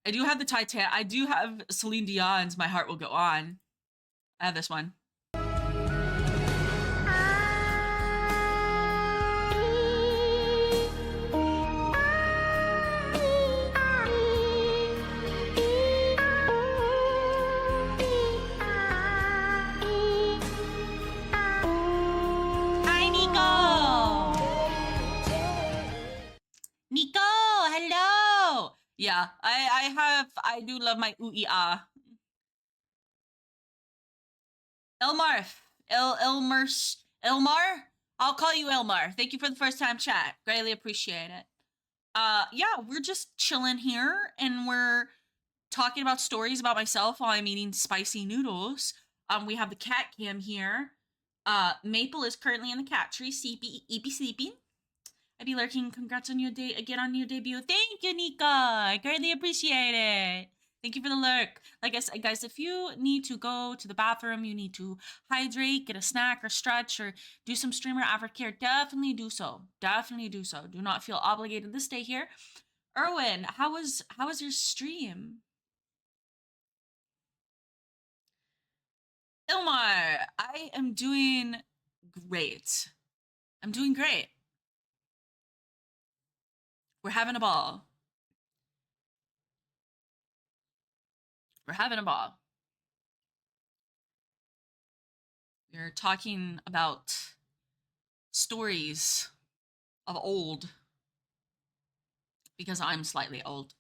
I do have the Titan. I do have Celine Dion's "My Heart Will Go On." I have this one. Hi, Nico. Nico, hello. Yeah, I do love my ooey ah. Elmar, Elmar. I'll call you Elmar. Thank you for the first time chat. Greatly appreciate it. Yeah, we're just chilling here and we're talking about stories about myself while I'm eating spicy noodles. We have the cat cam here. Maple is currently in the cat tree, sleepy, sleeping. Eddie Lurking, congrats on your day again on your debut. Thank you, Nika. I greatly appreciate it. Thank you for the lurk. Like I said, guys, if you need to go to the bathroom, you need to hydrate, get a snack or stretch, or do some streamer aftercare, definitely do so. Definitely do so. Do not feel obligated to stay here. Erwin, how was your stream? Ilmar, I am doing great. I'm doing great. We're having a ball. We're having a ball. We're talking about stories of old because I'm slightly old.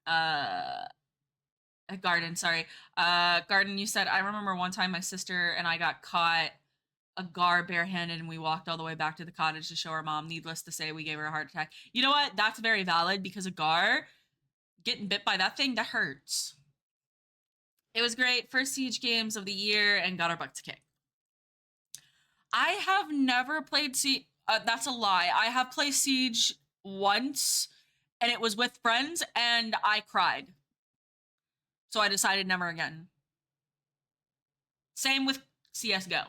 uh Garden, sorry. Garden, you said I remember one time my sister and I got caught a gar barehanded and we walked all the way back to the cottage to show her mom. Needless to say, we gave her a heart attack. You know what? That's very valid because a gar getting bit by that thing that hurts. It was great. First Siege games of the year and got our butts kicked. I have never played Siege. That's a lie. I have played Siege once, and it was with friends, and I cried. So I decided never again. Same with CS:GO.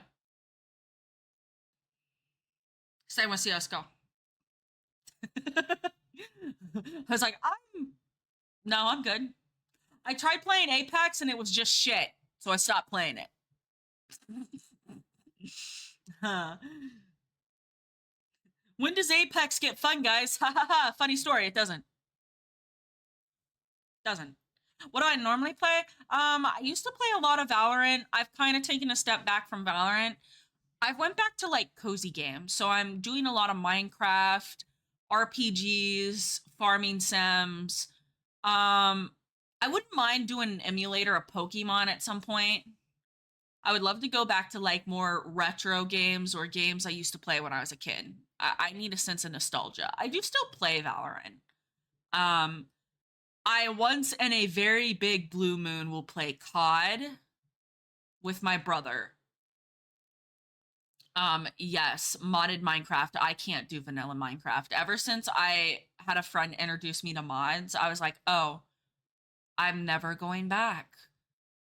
Same with CS:GO. I was like, I'm good. I tried playing Apex, and it was just shit. So I stopped playing it. Huh. When does Apex get fun, guys? Ha ha ha. Funny story. It doesn't. Doesn't. What do I normally play? I used to play a lot of Valorant. I've kind of taken a step back from Valorant. I've went back to like cozy games. So I'm doing a lot of Minecraft, RPGs, farming sims. I wouldn't mind doing an emulator of Pokemon at some point. I would love to go back to like more retro games or games I used to play when I was a kid. I need a sense of nostalgia. I do still play Valorant. Um, I once in a very big blue moon will play COD with my brother. Yes, modded Minecraft. I can't do vanilla Minecraft. Ever since I had a friend introduce me to mods, I was like, "Oh, I'm never going back.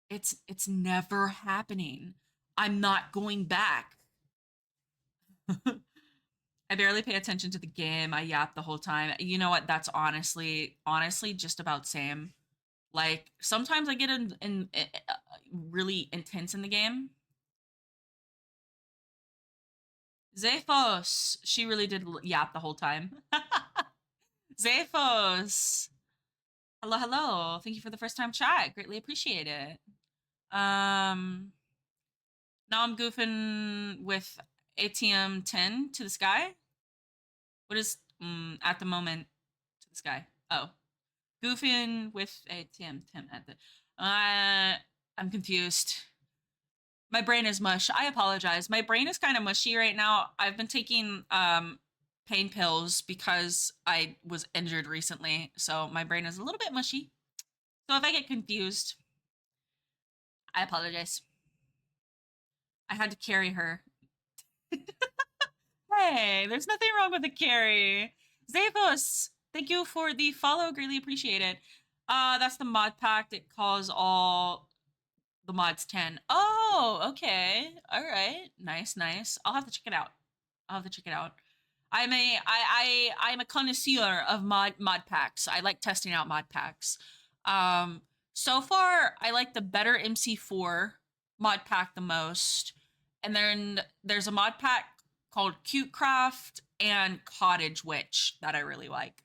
It's never happening. I'm not going back." I barely pay attention to the game. I yap the whole time. You know what? That's honestly just about same. Like sometimes I get in really intense in the game. Zephos, she really did yap the whole time. Zephos, hello, hello. Thank you for the first time chat. Greatly appreciate it. Um, Now I'm goofing with ATM 10 to the sky. What is at the moment to the sky? Oh, goofing with ATM 10 at the. I'm confused. My brain is mush. I apologize. My brain is kind of mushy right now. I've been taking pain pills because I was injured recently, so my brain is a little bit mushy. So if I get confused, I apologize. I had to carry her. Hey, there's nothing wrong with a carry. Zavos, thank you for the follow. Greatly appreciate it. That's the mod pack that calls all the mods 10. Oh, okay. All right. Nice, nice. I'll have to check it out. I'll have to check it out. I'm a connoisseur of mod packs. I like testing out mod packs. Um, so far I like the better MC4 mod pack the most. And then there's a mod pack called Cute Craft and Cottage Witch that I really like.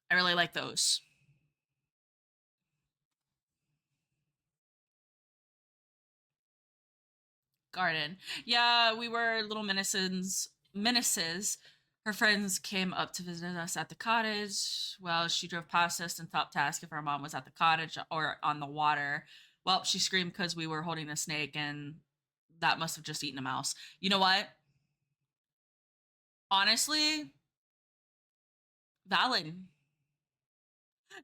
I really like those. Garden. Yeah, we were little menaces. Menaces. Her friends came up to visit us at the cottage. Well, she drove past us and thought to ask if our mom was at the cottage or on the water. Well, she screamed because we were holding a snake, and that must have just eaten a mouse. You know what? Honestly, valid.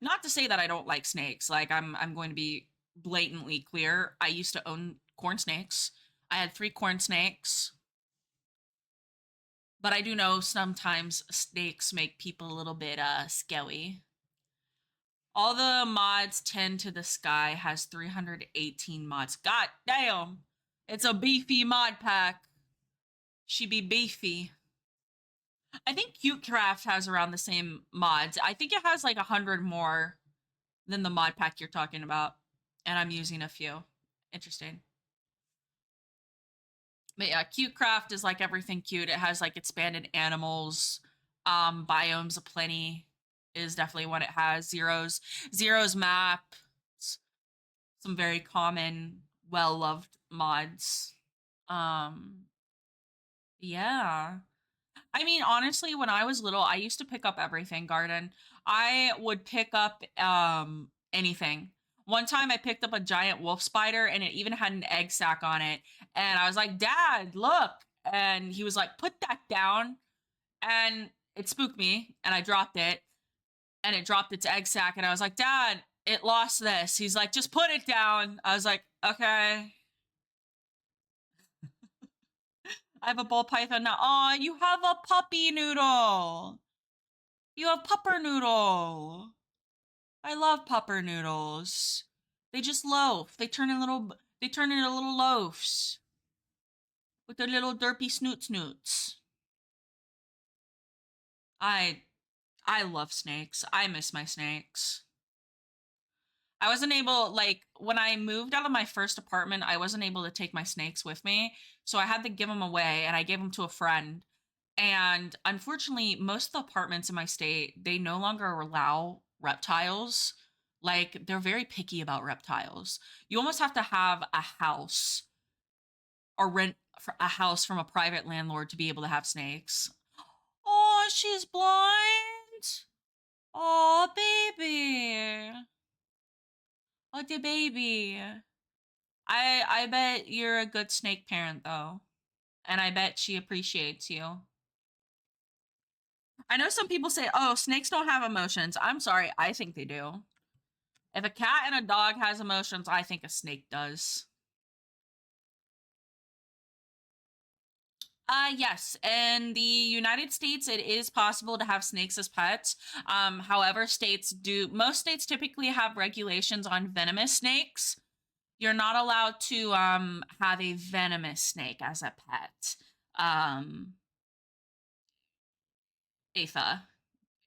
Not to say that I don't like snakes. Like I'm going to be blatantly clear. I used to own corn snakes. I had 3 corn snakes. But I do know sometimes snakes make people a little bit scary. All the mods 10 to the sky has 318 mods. God damn. It's a beefy mod pack. She be beefy. I think CuteCraft has around the same mods. I think it has like 100 more than the mod pack you're talking about. And I'm using a few. Interesting. But yeah, CuteCraft is like everything cute. It has like expanded animals, biomes aplenty is definitely what it has. Zero's map, some very common, well-loved mods. Um, yeah. I mean, honestly, when I was little, I used to pick up everything garden. I would pick up anything. One time I picked up a giant wolf spider and it even had an egg sac on it. And I was like, "Dad, look." And he was like, "Put that down." And it spooked me and I dropped it and it dropped its egg sac and I was like, "Dad, it lost this." He's like, "Just put it down." I was like, "Okay." I have a ball python now. Aw, you have a puppy noodle. You have pupper noodle. I love pupper noodles. They just loaf. They turn into little loaves with their little derpy snoots. I I love snakes. I miss my snakes. I wasn't able, like, when I moved out of my first apartment, I wasn't able to take my snakes with me. So I had to give them away and I gave them to a friend. And unfortunately, most of the apartments in my state, they no longer allow reptiles. Like, they're very picky about reptiles. You almost have to have a house or rent a house from a private landlord to be able to have snakes. Oh, she's blind. Oh, baby. Oh, the baby. I bet you're a good snake parent though. And I bet she appreciates you. I know some people say, "Oh, snakes don't have emotions." I'm sorry, I think they do. If a cat and a dog has emotions, I think a snake does. Yes. In the United States, it is possible to have snakes as pets. However, most states typically have regulations on venomous snakes. You're not allowed to have a venomous snake as a pet. Um, Atha,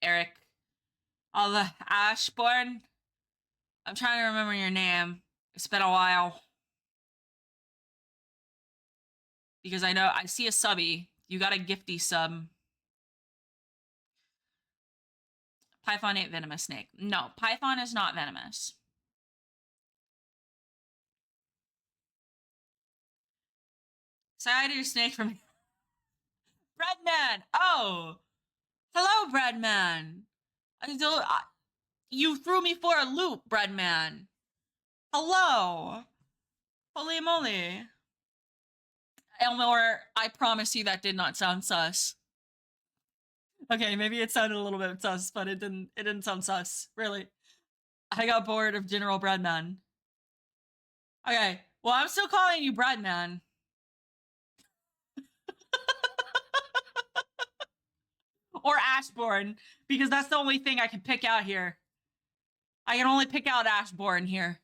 Eric, all the Ashbourne. I'm trying to remember your name. It's been a while because I know I see a subby. You got a gifty sub. Python ain't venomous snake. No, Python is not venomous. Side your snake from Breadman. Oh, hello, Breadman. You threw me for a loop, Breadman. Hello. Holy moly. Elmore, I promise you that did not sound sus. Okay, maybe it sounded a little bit sus, but it didn't sound sus. Really. I got bored of General Breadman. Okay. Well, I'm still calling you Breadman. Or Ashbourne, because that's the only thing I can pick out here. I can only pick out Ashbourne here.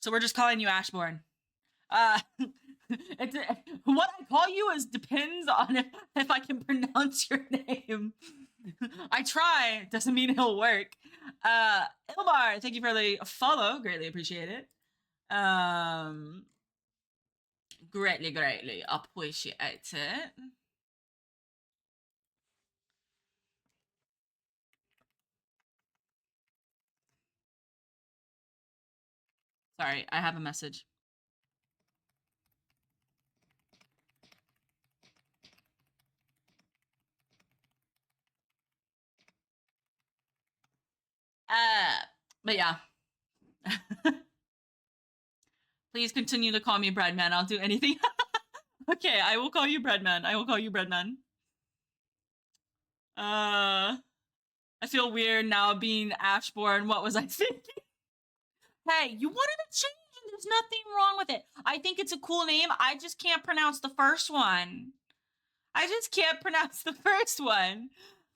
So we're just calling you Ashbourne. Uh, what I call you is depends on if I can pronounce your name. I try, doesn't mean it'll work. Ilmar, thank you for the follow, greatly appreciate it. Greatly appreciate it. Sorry, I have a message. But yeah. Please continue to call me Breadman. I'll do anything. Okay, I will call you Breadman. I will call you Breadman. I feel weird now being Ashbourne. What was I thinking? Hey, you wanted to change There's nothing wrong with it. I think it's a cool name. I just can't pronounce the first one. I just can't pronounce the first one.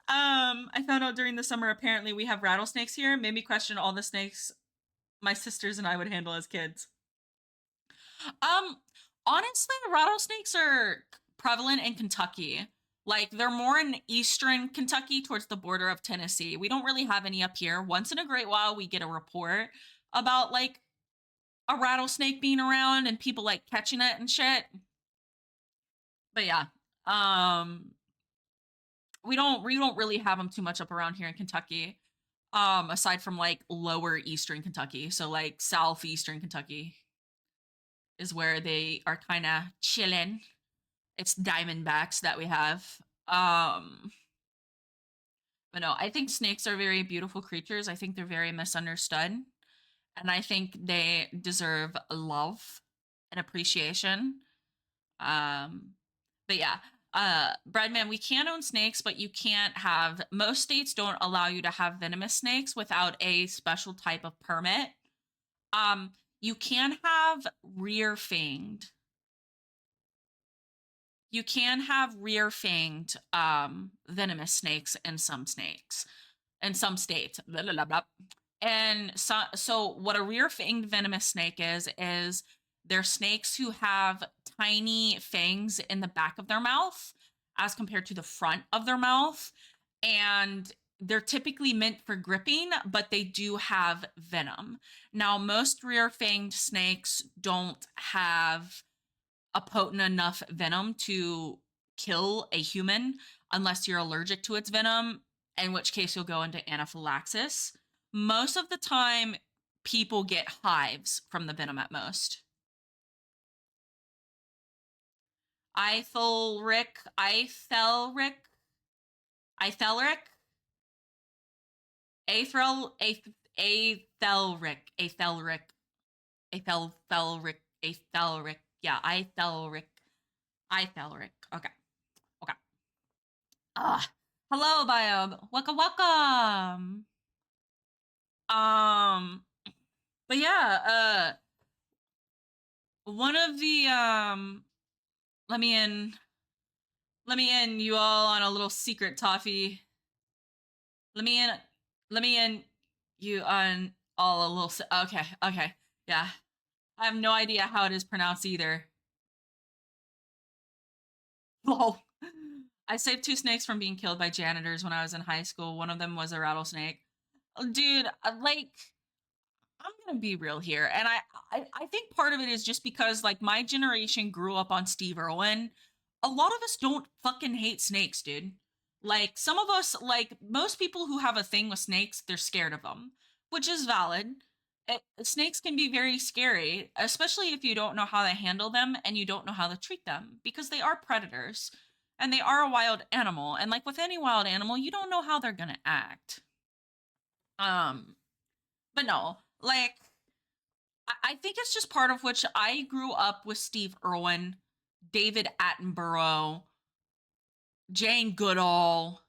I found out during the summer apparently we have rattlesnakes here. Made me question all the snakes my sisters and I would handle as kids. Um, Honestly, rattlesnakes are prevalent in Kentucky. Like they're more in eastern Kentucky towards the border of Tennessee. We don't really have any up here. Once in a great while we get a report about like a rattlesnake being around and people like catching it and shit. But yeah, um we don't really have them too much up around here in Kentucky. Aside from like lower eastern Kentucky, so like southeastern Kentucky is where they are kind of chilling. It's diamondbacks that we have. Um but no, I think snakes are very beautiful creatures. I think they're very misunderstood, and I think they deserve love and appreciation. Um but yeah, Breadman, we can own snakes, but you can't have, most states don't allow you to have venomous snakes without a special type of permit. Um, you can have rear fanged. You can have rear fanged venomous snakes in some snakes, in some states. Blah, blah, blah, blah. And so what a rear fanged venomous snake is they're snakes who have tiny fangs in the back of their mouth as compared to the front of their mouth. And they're typically meant for gripping, but they do have venom. Now, most rear fanged snakes don't have a potent enough venom to kill a human unless you're allergic to its venom, in which case you'll go into anaphylaxis. Most of the time, people get hives from the venom at most. Ithelric, Athrel, Athelric. Yeah, Ithelric. Okay, okay. Ah, hello, Biob. Welcome, welcome. Um, but yeah, one of the let me in, let me in, you all on a little secret toffee. Let me in, let me in, you on all a little. Okay, okay, yeah. I have no idea how it is pronounced either. Lol. I saved two snakes from being killed by janitors when I was in high school. One of them was a rattlesnake. Dude, like I'm gonna be real here, and I think part of it is just because like my generation grew up on Steve Irwin. A lot of us don't fucking hate snakes, dude. Like some of us, like most people who have a thing with snakes, they're scared of them, which is valid. Snakes can be very scary, especially if you don't know how to handle them and you don't know how to treat them, because they are predators and they are a wild animal. And like with any wild animal, you don't know how they're gonna act. Um, but no, like I think it's just part of which I grew up with Steve Irwin, David Attenborough, Jane Goodall.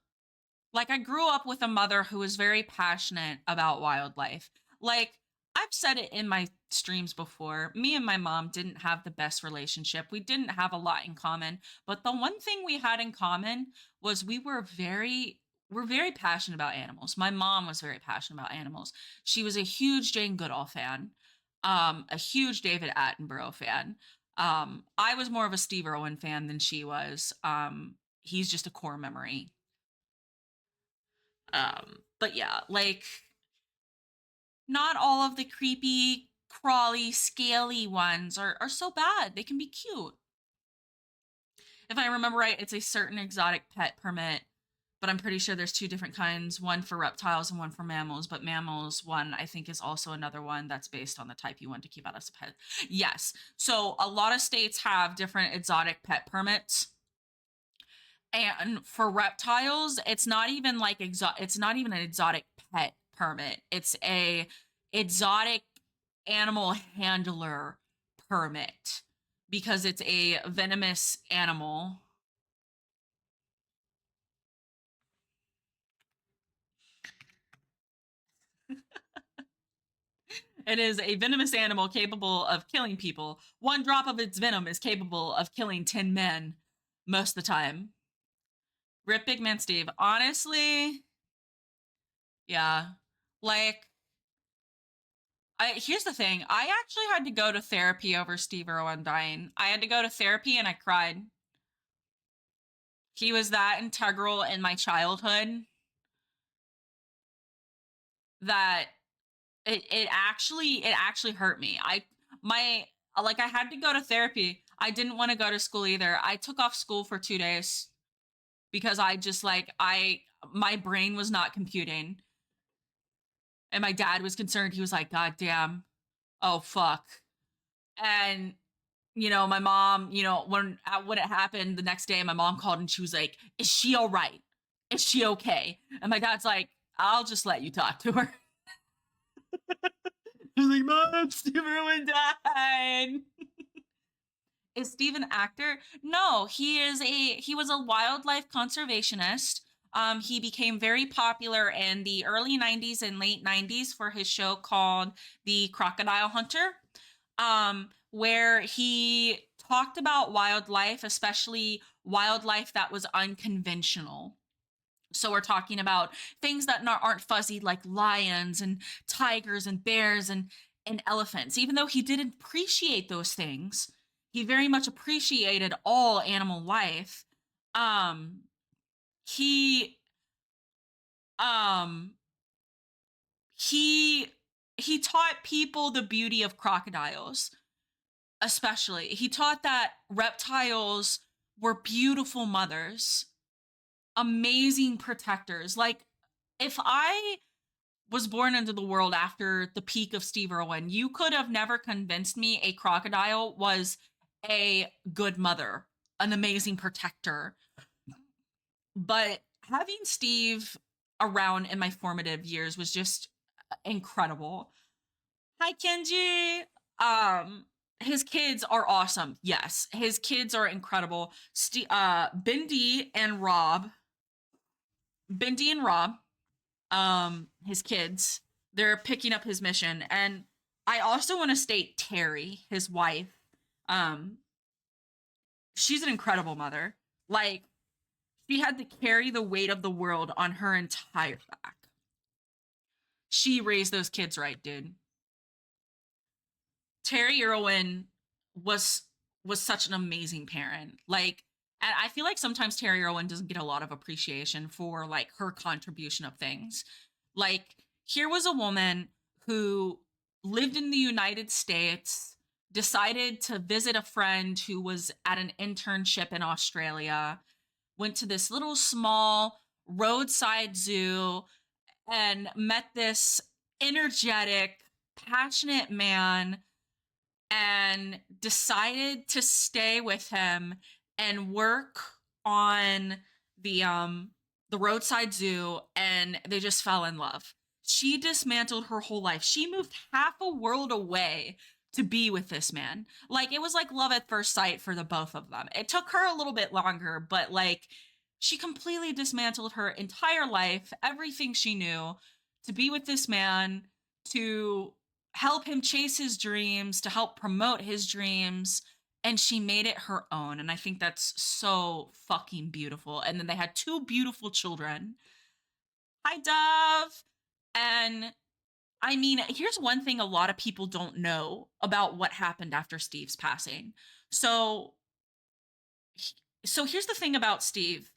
Like I grew up with a mother who was very passionate about wildlife. Like I've said it in my streams before, me and my mom didn't have the best relationship. We didn't have a lot in common, but the one thing we had in common was we're very passionate about animals. My mom was very passionate about animals. She was a huge Jane Goodall fan, a huge David Attenborough fan. I was more of a Steve Irwin fan than she was. He's just a core memory. But yeah, like not all of the creepy, crawly, scaly ones are so bad. They can be cute. If I remember right, it's a certain exotic pet permit, but I'm pretty sure there's two different kinds, one for reptiles and one for mammals. But mammals one, I think, is also another one that's based on the type you want to keep out as a pet. Yes. So a lot of states have different exotic pet permits. And for reptiles, it's not even like it's not even an exotic pet permit. It's a exotic animal handler permit because it's a venomous animal. It is a venomous animal capable of killing people. One drop of its venom is capable of killing 10 men most of the time. Rip Big Man Steve. Honestly, yeah. Like, here's the thing. I actually had to go to therapy over Steve Irwin dying. I had to go to therapy and I cried. He was that integral in my childhood that it actually hurt me. My like I had to go to therapy. I didn't want to go to school either. I took off school for 2 days because I just like I my brain was not computing. And my dad was concerned. He was like, "God damn. Oh fuck." And my mom, when it happened the next day, my mom called and she was like, "Is she all right? Is she okay?" And my dad's like, "I'll just let you talk to her." I was like, "Mom, Steve Irwin died." Is Steve an actor? No, he was a wildlife conservationist. He became very popular in the early 90s and late 90s for his show called The Crocodile Hunter, where he talked about wildlife, especially wildlife that was unconventional. So we're talking about things that aren't fuzzy, like lions and tigers and bears and elephants. Even though he didn't appreciate those things, he very much appreciated all animal life. Um, he um he he taught people the beauty of crocodiles, especially. He taught that reptiles were beautiful mothers, amazing protectors. Like, if I was born into the world after the peak of Steve Irwin, you could have never convinced me a crocodile was a good mother, an amazing protector. But having Steve around in my formative years was just incredible. Hi, Kenji. His kids are awesome. Yes, his kids are incredible. Bindi and Rob. Bindi and Rob, his kids, they're picking up his mission. And I also want to state Terry, his wife. Um, she's an incredible mother. Like, she had to carry the weight of the world on her entire back. She raised those kids right, dude. Terry Irwin was was such an amazing parent. Like, and I feel like sometimes Terry Irwin doesn't get a lot of appreciation for like her contribution of things. Like, here was a woman who lived in the United States, decided to visit a friend who was at an internship in Australia, went to this little small roadside zoo and met this energetic, passionate man and decided to stay with him and work on the roadside zoo, and they just fell in love. She dismantled her whole life. She moved half a world away to be with this man. Like, it was like love at first sight for the both of them. It took her a little bit longer, but like, she completely dismantled her entire life, everything she knew, to be with this man, to help him chase his dreams, to help promote his dreams. And she made it her own. And I think that's so fucking beautiful. And then they had two beautiful children. Hi, Dove. And I mean, here's one thing a lot of people don't know about what happened after Steve's passing. So, so here's the thing about Steve.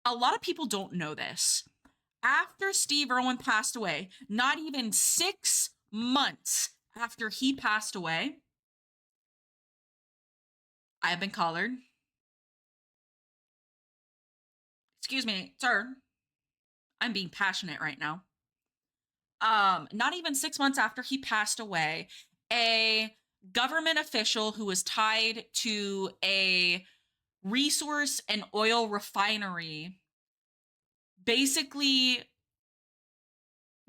A lot of people don't know this. After Steve Irwin passed away, not even 6 months after he passed away, I have been collared. Excuse me, sir. I'm being passionate right now. Not even 6 months after he passed away, a government official who was tied to a resource and oil refinery basically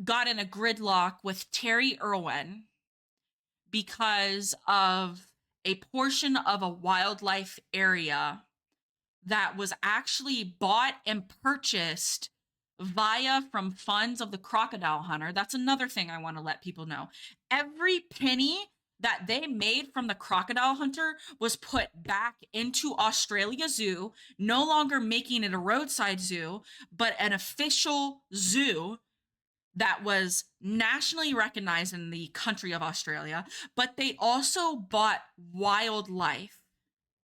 got in a gridlock with Terry Irwin because of a portion of a wildlife area that was actually bought and purchased via from funds of the crocodile hunter. That's another thing I want to let people know. every penny that they made from the crocodile hunter was put back into Australia Zoo, no longer making it a roadside zoo, but an official zoo that was nationally recognized in the country of Australia. But they also bought wildlife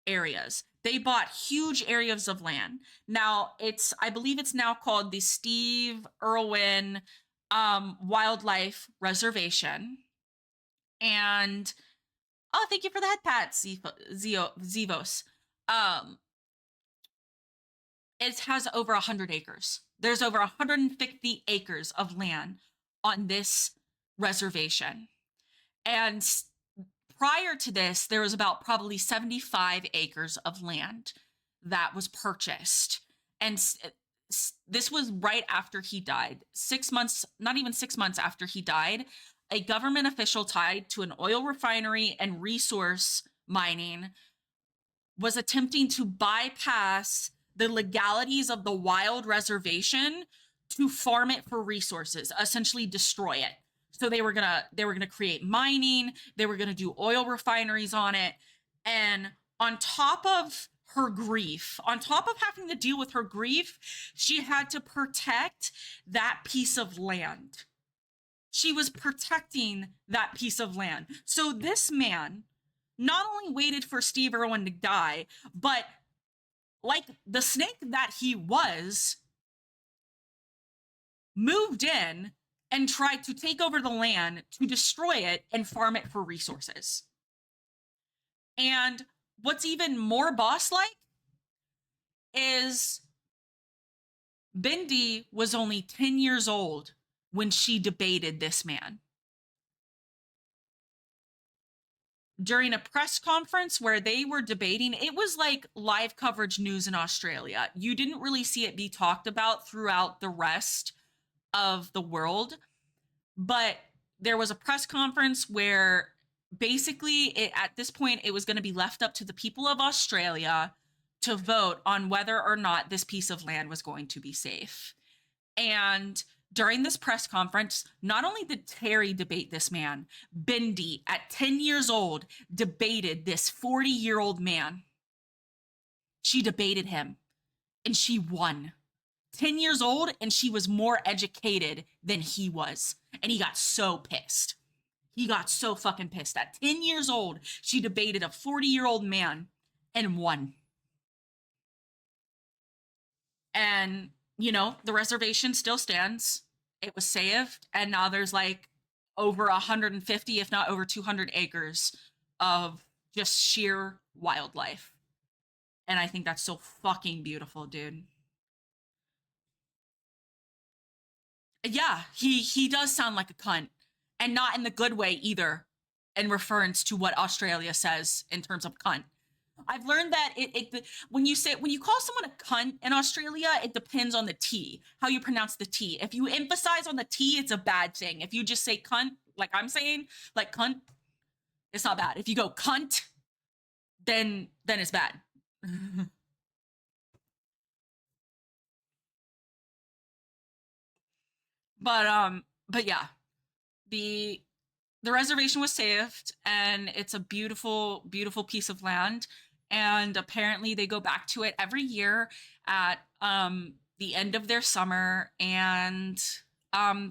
areas. They bought huge areas of land. Now I believe it's now called the Steve Irwin Wildlife Reservation. And oh, thank you for the head pat, Zevos. Um, it has over 100 acres. There's over 150 acres of land on this reservation. And prior to this, there was about probably 75 acres of land that was purchased. And this was right after he died. 6 months, not even 6 months after he died, a government official tied to an oil refinery and resource mining was attempting to bypass the legalities of the wild reservation to farm it for resources, essentially destroy it. So they were gonna create mining, they were gonna do oil refineries on it, and on top of her grief, on top of having to deal with her grief, she had to protect that piece of land. She was protecting that piece of land. So this man not only waited for Steve Irwin to die, but like the snake that he was, moved in and tried to take over the land to destroy it and farm it for resources. And what's even more boss like is Bindi was only 10 years old when she debated this man. During a press conference where they were debating, it was like live coverage news in Australia. You didn't really see it be talked about throughout the rest of the world, but there was a press conference where basically at this point it was going to be left up to the people of Australia to vote on whether or not this piece of land was going to be safe. And during this press conference, not only did Terry debate this man, Bindi, at 10 years old, debated this 40-year-old man. She debated him and she won. 10 years old, and she was more educated than he was. And he got so pissed. He got so fucking pissed. At 10 years old, she debated a 40-year-old man and won. And, the reservation still stands. It was saved. And now there's like over 150, if not over 200 acres of just sheer wildlife. And I think that's so fucking beautiful, dude. Yeah, he does sound like a cunt, and not in the good way either, in reference to what Australia says in terms of cunt. I've learned that when you call someone a cunt in Australia, it depends on the T, how you pronounce the T. If you emphasize on the T, it's a bad thing. If you just say cunt, like I'm saying, like cunt, it's not bad. If you go cunt, then it's bad. But yeah, the the reservation was saved, and it's a beautiful, beautiful piece of land. And apparently they go back to it every year at the end of their summer, and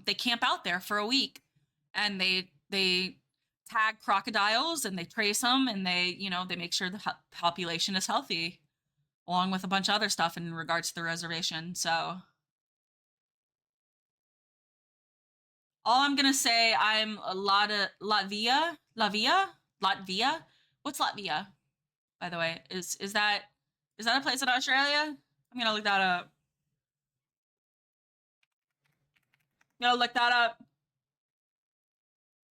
they camp out there for a week, and they tag crocodiles and they trace them, and they make sure the population is healthy, along with a bunch of other stuff in regards to the reservation. So all I'm gonna say, I'm a lot of Latvia. What's Latvia, by the way? Is that a place in Australia? I'm gonna look that up. I'm gonna look that up.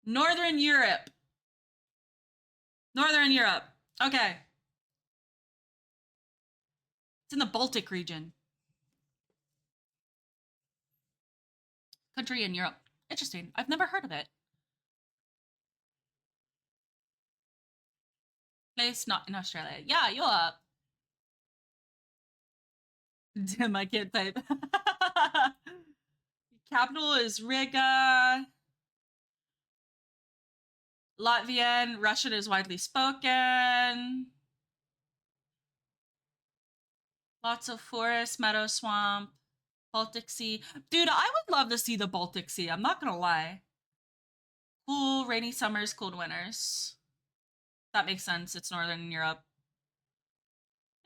Northern Europe. Northern Europe. Okay, it's in the Baltic region. Country in Europe. Interesting. I've never heard of it. Place not in Australia. Yeah, Europe. Damn, I can't type. Capital is Riga. Latvian, Russian is widely spoken. Lots of forest, meadow, swamp, Baltic Sea. Dude, I would love to see the Baltic Sea. I'm not gonna lie. Cool rainy summers, cold winters. That makes sense. It's Northern Europe.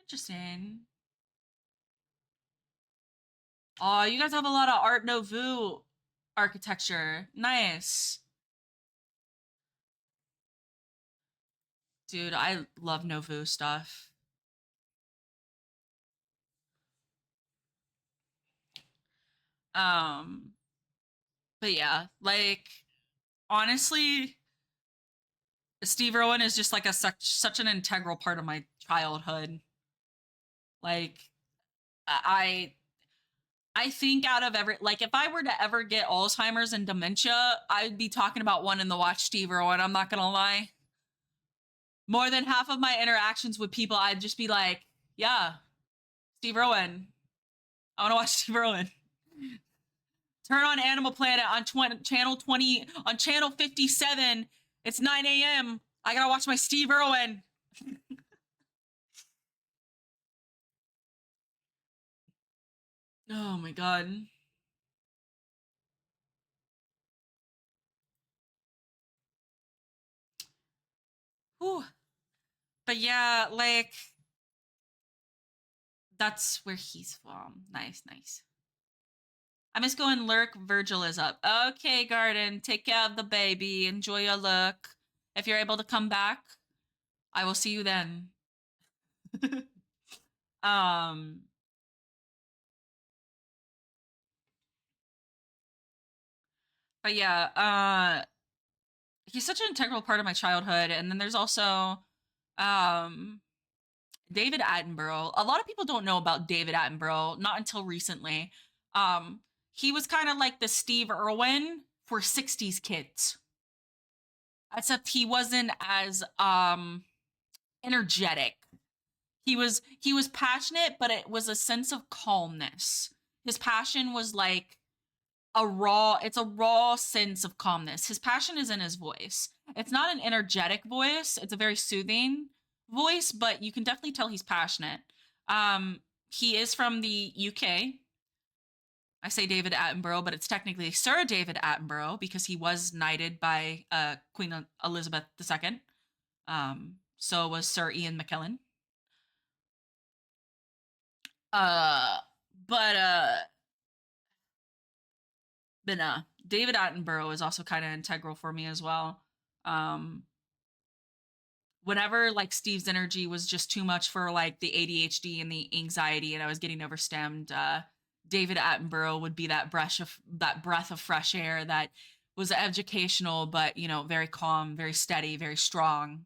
Interesting. Oh, you guys have a lot of Art Nouveau architecture. Nice. Dude, I love Nouveau stuff. Um, but yeah, like honestly, Steve Irwin is just like a such an integral part of my childhood. Like I I think out of every like if I were to ever get Alzheimer's and dementia, I'd be talking about one in the watch Steve Irwin. I'm not gonna lie. More than half of my interactions with people, I'd just be like, "Yeah, Steve Irwin. I want to watch Steve Irwin." Turn on Animal Planet on channel 20 on channel 57. It's 9 a.m. I gotta watch my Steve Irwin. Oh my god. Whew. But yeah, like that's where he's from. Nice, nice. I miss going lurk. Virgil is up. Okay, Garden. Take care of the baby. Enjoy your lurk. If you're able to come back, I will see you then. um, but yeah, he's such an integral part of my childhood. And then there's also um David Attenborough. A lot of people don't know about David Attenborough, not until recently. Um, he was kind of like the Steve Irwin for 60s kids. Except he wasn't as energetic. He was passionate, but it was a sense of calmness. His passion was like it's a raw sense of calmness. His passion is in his voice. It's not an energetic voice. It's a very soothing voice, but you can definitely tell he's passionate. Um, he is from the UK. I say David Attenborough, but it's technically Sir David Attenborough because he was knighted by Queen Elizabeth II. So was Sir Ian McKellen. Uh, but David Attenborough is also kind of integral for me as well. Um, Whenever like Steve's energy was just too much for like the ADHD and the anxiety, and I was getting overstemmed, David Attenborough would be that breath of fresh air that was educational, but very calm, very steady, very strong.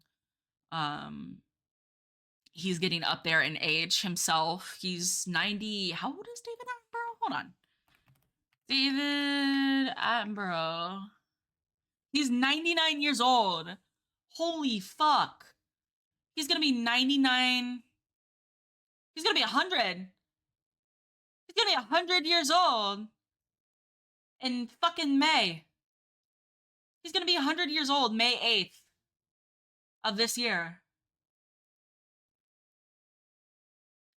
Um, he's getting up there in age himself. He's 90. How old is David Attenborough? Hold on. David Attenborough. He's 99 years old. Holy fuck. He's gonna be 99. He's gonna be 100. He's gonna be 100 years old in fucking May. He's gonna be 100 years old May 8th of this year.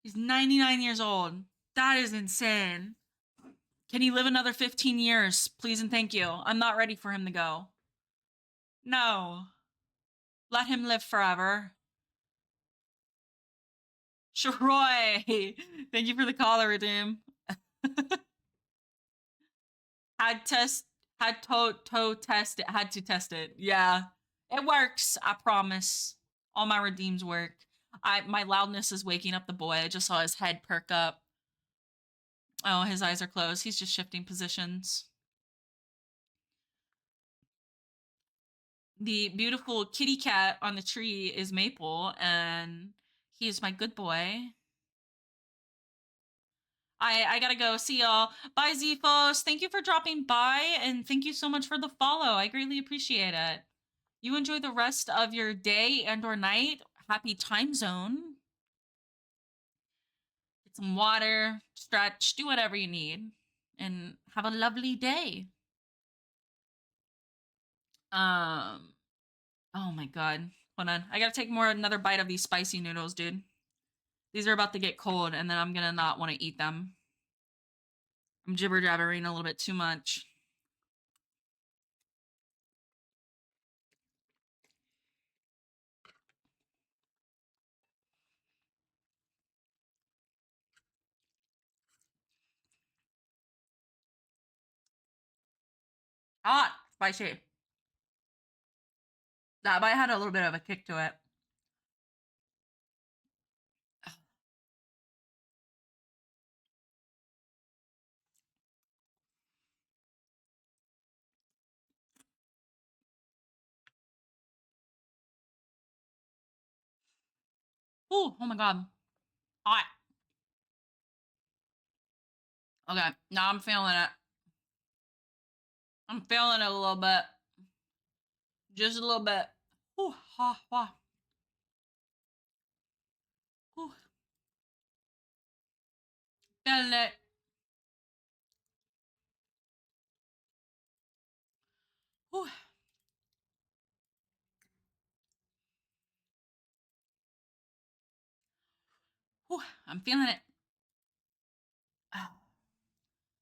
He's 99 years old. That is insane. Can he live another 15 years? Please and thank you. I'm not ready for him to go. No. Let him live forever. Troy! Thank you for the caller, Redeem. had test had to test it. Had to test it. Yeah. It works, I promise. All my redeems work. My loudness is waking up the boy. I just saw his head perk up. Oh, his eyes are closed. He's just shifting positions. The beautiful kitty cat on the tree is Maple, and he is my good boy. I gotta go. See y'all. Bye, Zephos. Thank you for dropping by, and thank you so much for the follow. I greatly appreciate it. You enjoy the rest of your day and or night. Happy time zone. Get some water, stretch, do whatever you need, and have a lovely day. Um, Oh my god. Hold on. I gotta take another bite of these spicy noodles, dude. These are about to get cold, and then I'm gonna not want to eat them. I'm jibber jabbering a little bit too much. Hot, spicy. That bite had a little bit of a kick to it. Ooh, oh my god. Hot. Okay, now I'm feeling it. I'm feeling it a little bit. Just a little bit. Ooh, ha, ha. Ooh, feeling it. Ooh, ooh, I'm feeling it.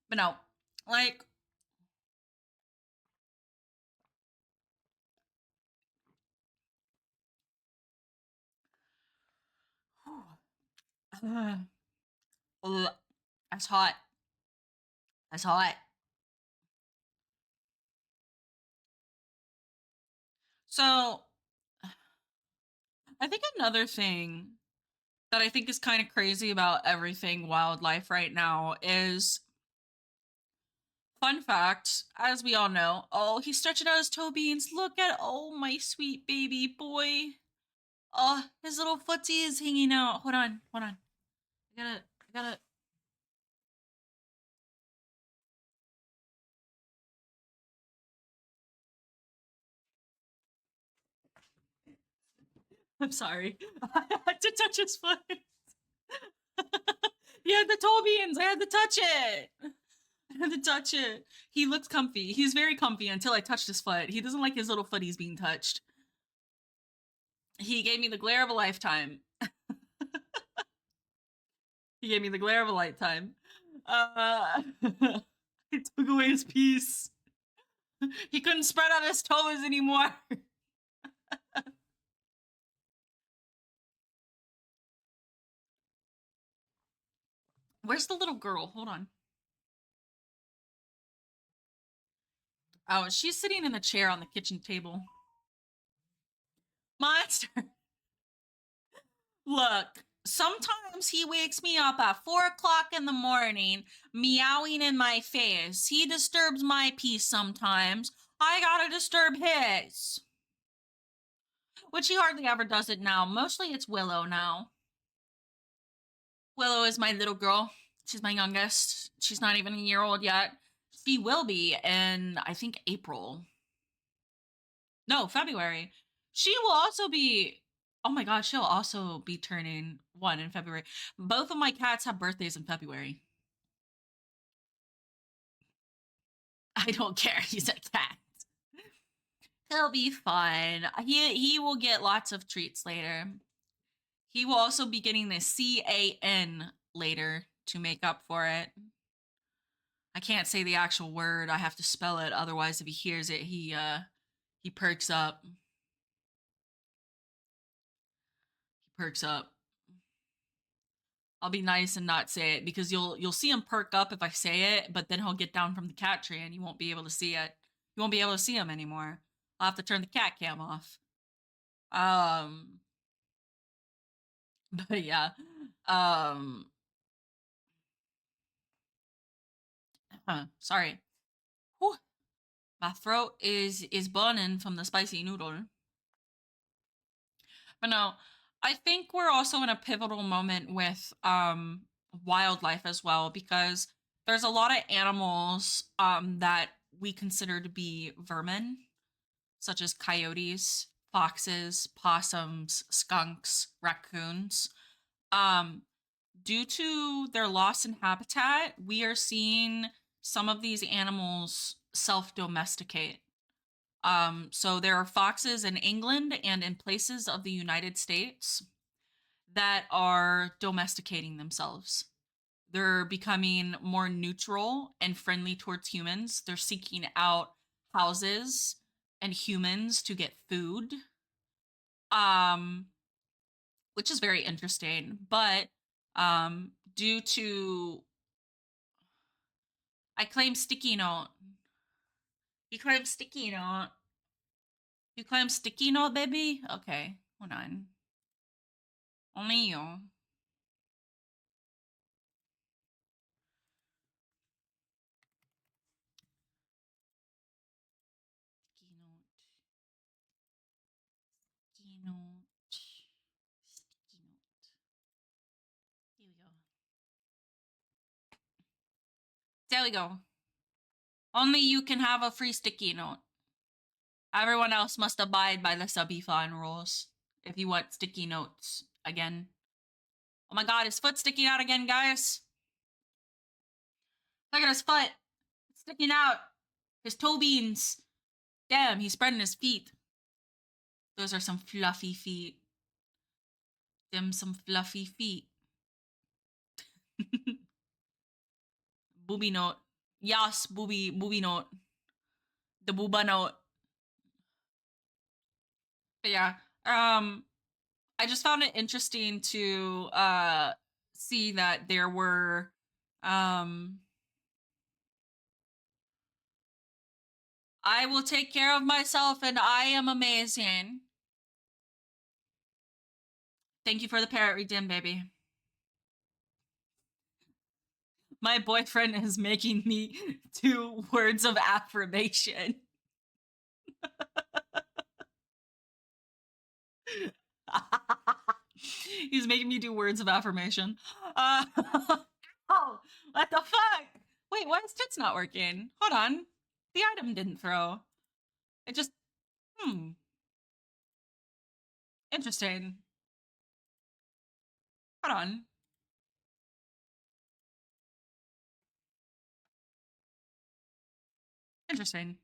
But no, like, uh, that's hot. That's hot. So, I think another thing that I think is kind of crazy about everything wildlife right now is fun fact, as we all know. Oh, he's stretching out his toe beans. Look at oh my sweet baby boy. Oh, his little footsie is hanging out. Hold on, hold on. I gotta. I'm sorry. I had to touch his foot. He had the toe beans. I had to touch it. I had to touch it. He looks comfy. He's very comfy until I touched his foot. He doesn't like his little footies being touched. He gave me the glare of a lifetime. He gave me the glare of a lifetime. I took away his piece. He couldn't spread out his toes anymore. Where's the little girl? Hold on. Oh, she's sitting in the chair on the kitchen table. Monster. Look, sometimes he wakes me up at 4 o'clock in the morning, meowing in my face. He disturbs my peace sometimes. I gotta disturb his. Which he hardly ever does it now. Mostly it's Willow now. Willow is my little girl. She's my youngest. She's not even a year old yet. She will be in, I think, April. No, February. She will also be. Oh my gosh, she'll also be turning 1 in February. Both of my cats have birthdays in February. I don't care. He's a cat. He'll be fine. He will get lots of treats later. He will also be getting the CAN later to make up for it. I can't say the actual word. I have to spell it. Otherwise, if he hears it, he perks up. He perks up. I'll be nice and not say it because you'll see him perk up if I say it, but then he'll get down from the cat tree and you won't be able to see it. You won't be able to see him anymore. I'll have to turn the cat cam off. Um, but yeah. Um, sorry. Whew, my throat is burning from the spicy noodle. But no, I think we're also in a pivotal moment with wildlife as well because there's a lot of animals that we consider to be vermin, such as coyotes, foxes, possums, skunks, raccoons. Um, Due to their loss in habitat, we are seeing some of these animals self domesticate. So there are foxes in England and in places of the United States that are domesticating themselves. They're becoming more neutral and friendly towards humans. They're seeking out houses and humans to get food. Um, which is very interesting, but due to I claim sticky note. You claim sticky note. You claim sticky note, baby? Okay, hold on. Only you. Sticky note. Sticky note. Sticky note. Here we go. There we go. Only you can have a free sticky note. Everyone else must abide by the subathon rules if you want sticky notes again. Oh my god, his foot's sticking out again, guys. Look at his foot. It's sticking out. His toe beans. Damn, he's spreading his feet. Those are some fluffy feet. Them some fluffy feet. Booby note. Yes, booby note. The booba note. But yeah. I just found it interesting to see that there were I will take care of myself and I am amazing. Thank you for the parrot redeem, baby. My boyfriend is making me do words of affirmation. He's making me do words of affirmation. Oh, what the fuck? Wait, why is tits not working? Hold on. The item didn't throw. It just, interesting. Hold on. Interesting.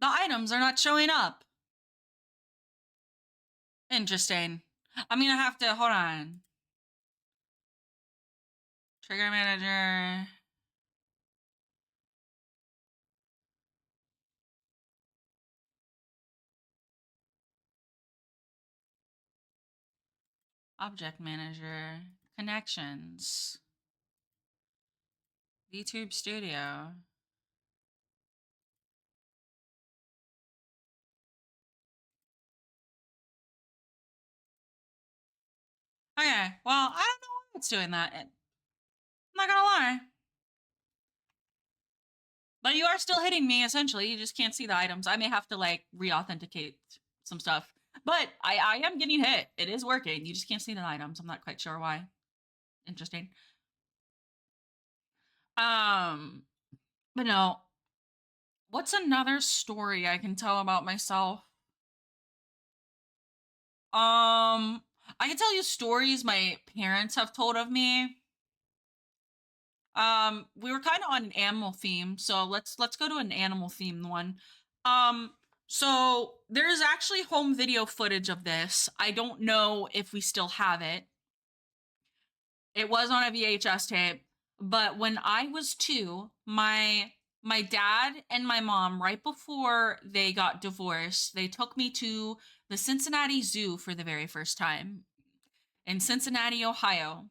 The items are not showing up. Interesting. I'm gonna have to, hold on. Trigger manager. Object manager. Connections. VTube Studio. Okay, well, I don't know why it's doing that. I'm not gonna lie. But you are still hitting me, essentially. You just can't see the items. I may have to, like, re-authenticate some stuff. But I am getting hit. It is working. You just can't see the items. I'm not quite sure why. Interesting. But no. What's another story I can tell about myself? I can tell you stories my parents have told of me. We were kind of on an animal theme, so let's go to an animal themed one. Um, so there's actually home video footage of this. I don't know if we still have it. It was on a VHS tape, but when I was 2, my dad and my mom, right before they got divorced, they took me to the Cincinnati Zoo for the very first time in Cincinnati, Ohio.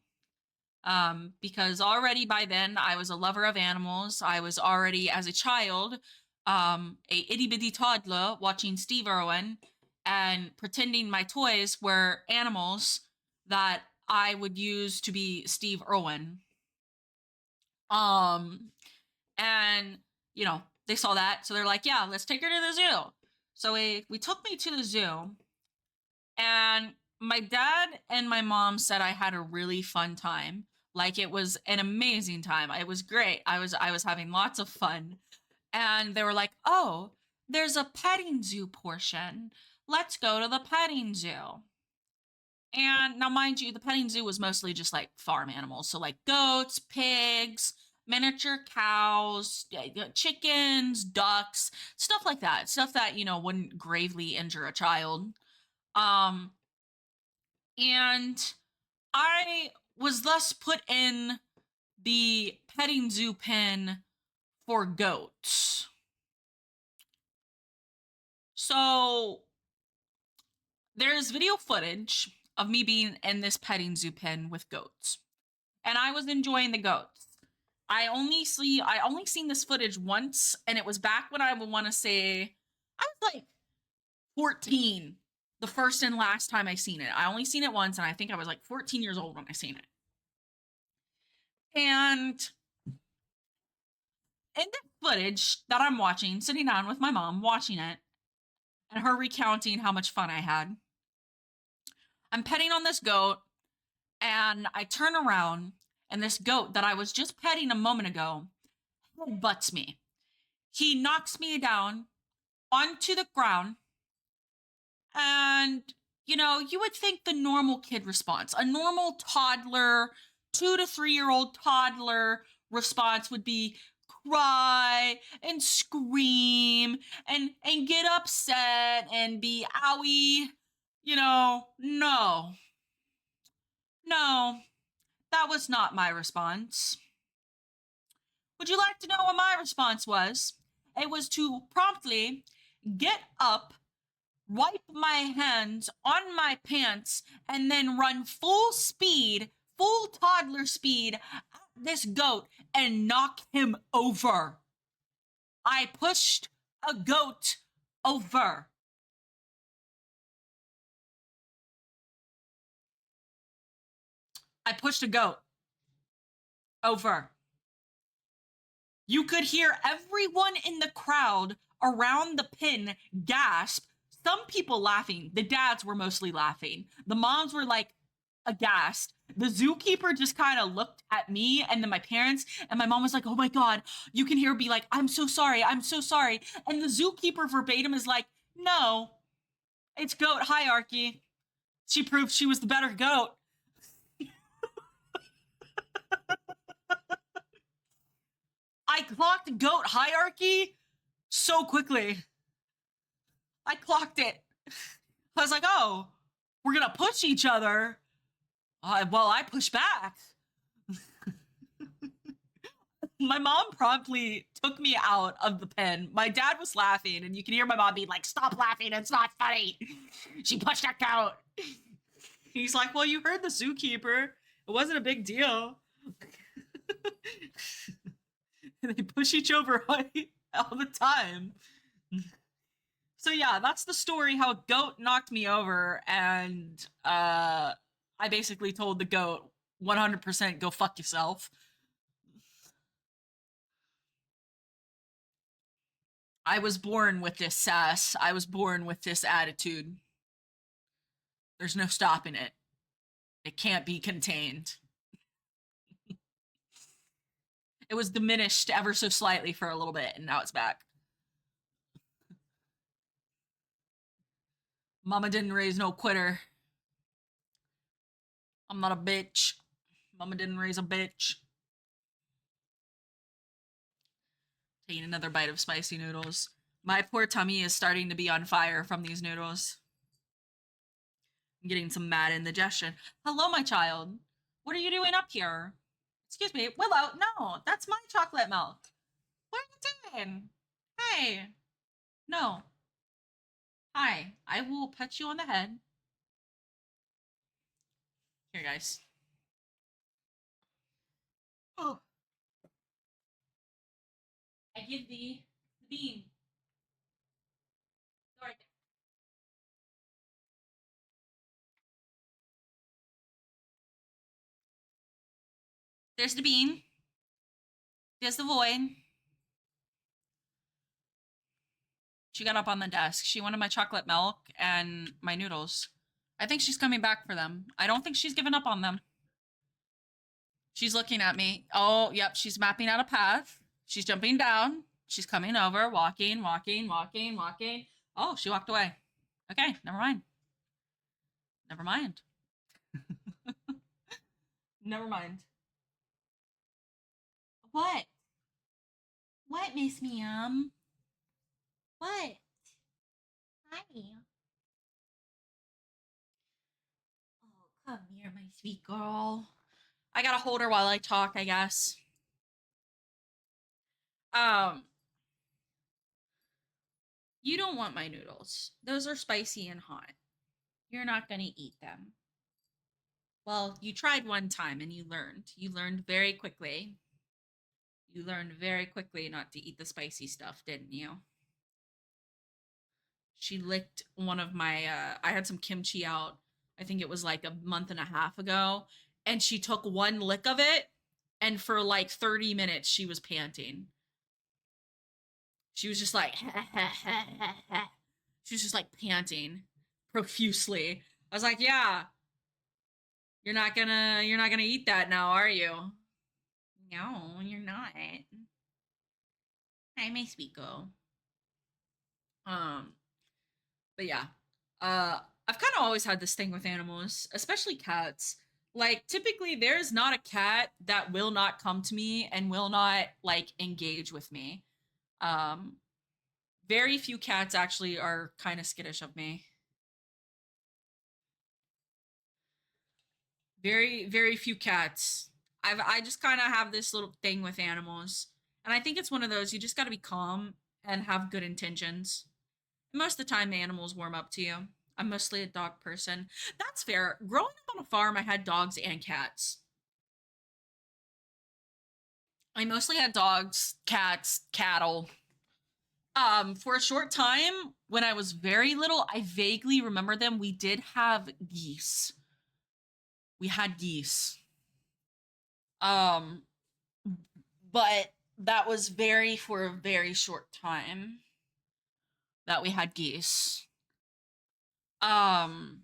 Because already by then I was a lover of animals. I was already, as a child, a itty bitty toddler watching Steve Irwin and pretending my toys were animals that I would use to be Steve Irwin. Um, and they saw that, so they're like, "Yeah, let's take her to the zoo." So we took me to the zoo, and my dad and my mom said I had a really fun time. Like, it was an amazing time. It was great. I was having lots of fun. And they were like, "Oh, there's a petting zoo portion. Let's go to the petting zoo." And now, mind you, the petting zoo was mostly just like farm animals. So, like goats, pigs, miniature cows, chickens, ducks, stuff like that. Stuff that, wouldn't gravely injure a child. Um, and I was thus put in the petting zoo pen for goats. So there's video footage of me being in this petting zoo pen with goats, and I was enjoying the goats. I only seen this footage once, and it was back when I would want to say I was like 14, the first and last time I seen it. I only seen it once, and I think I was like 14 years old when I seen it. And in the footage that I'm watching, sitting down with my mom watching it, and her recounting how much fun I had, I'm petting on this goat, and I turn around, and this goat that I was just petting a moment ago butts me. He knocks me down onto the ground, and you would think the normal kid response, a normal toddler, 2 to 3 year old toddler response would be cry and scream and get upset and be owie. No, that was not my response. Would you like to know what my response was? It was to promptly get up, wipe my hands on my pants, and then run full speed, full toddler speed at this goat and knock him over. I pushed a goat over. I pushed a goat over. You could hear everyone in the crowd around the pin gasp. Some people laughing. The dads were mostly laughing. The moms were like aghast. The zookeeper just kind of looked at me and then my parents, and my mom was like, oh my God. You can hear her be like, I'm so sorry. I'm so sorry. And the zookeeper verbatim is like, no, it's goat hierarchy. She proved she was the better goat. I clocked goat hierarchy so quickly. I clocked it. I was like, oh, we're gonna push each other. Well, I push back. My mom promptly took me out of the pen. My dad was laughing, and you can hear my mom being like, stop laughing, it's not funny. She pushed that out. He's like, well, you heard the zookeeper. It wasn't a big deal. They push each other all the time. So yeah, that's the story how a goat knocked me over, and I basically told the goat 100% go fuck yourself. I was born with this sass. I was born with this attitude. There's no stopping it. It can't be contained. It was diminished ever so slightly for a little bit, and now it's back. Mama didn't raise no quitter. I'm not a bitch. Mama didn't raise a bitch. Taking another bite of spicy noodles. My poor tummy is starting to be on fire from these noodles. I'm getting some mad indigestion. Hello, my child. What are you doing up here? Excuse me, Willow. No, that's my chocolate milk. What are you doing? Hey. No. Hi. I will pet you on the head. Here, guys. Oh. I give thee the bean. Go right there. There's the bean. There's the void. She got up on the desk. She wanted my chocolate milk and my noodles. I think she's coming back for them. I don't think she's given up on them. She's looking at me. Oh, yep, she's mapping out a path. She's jumping down. She's coming over, walking, walking, walking, walking. Oh, she walked away. Okay, never mind. Never mind. Never mind. What? What, Miss Ma'am? What? Hi. Oh, come here, my sweet girl. I gotta hold her while I talk, I guess. Um, you don't want my noodles. Those are spicy and hot. You're not gonna eat them. Well, you tried one time and you learned. You learned very quickly. You learned very quickly not to eat the spicy stuff, didn't you? She licked one of my I had some kimchi out. I think it was like a month and a half ago, and she took one lick of it, and for like 30 minutes she was panting. She was just like she was just like panting profusely. I was like, "Yeah, you're not gonna eat that now, are you?" No, you're not. Hi, my sweet girl. Um, but yeah, I've kind of always had this thing with animals, especially cats. Like, typically, there's not a cat that will not come to me and will not like engage with me. Um, Very few cats actually are kind of skittish of me. Very few cats. I just kind of have this little thing with animals, and I think it's one of those you just got to be calm and have good intentions. Most of the time, the animals warm up to you. I'm mostly a dog person. That's fair. Growing up on a farm, I had dogs and cats. I mostly had dogs, cats, cattle. For a short time, when I was very little, I vaguely remember them. We did have geese. We had geese. Um, but that was very for a very short time that we had geese. Um,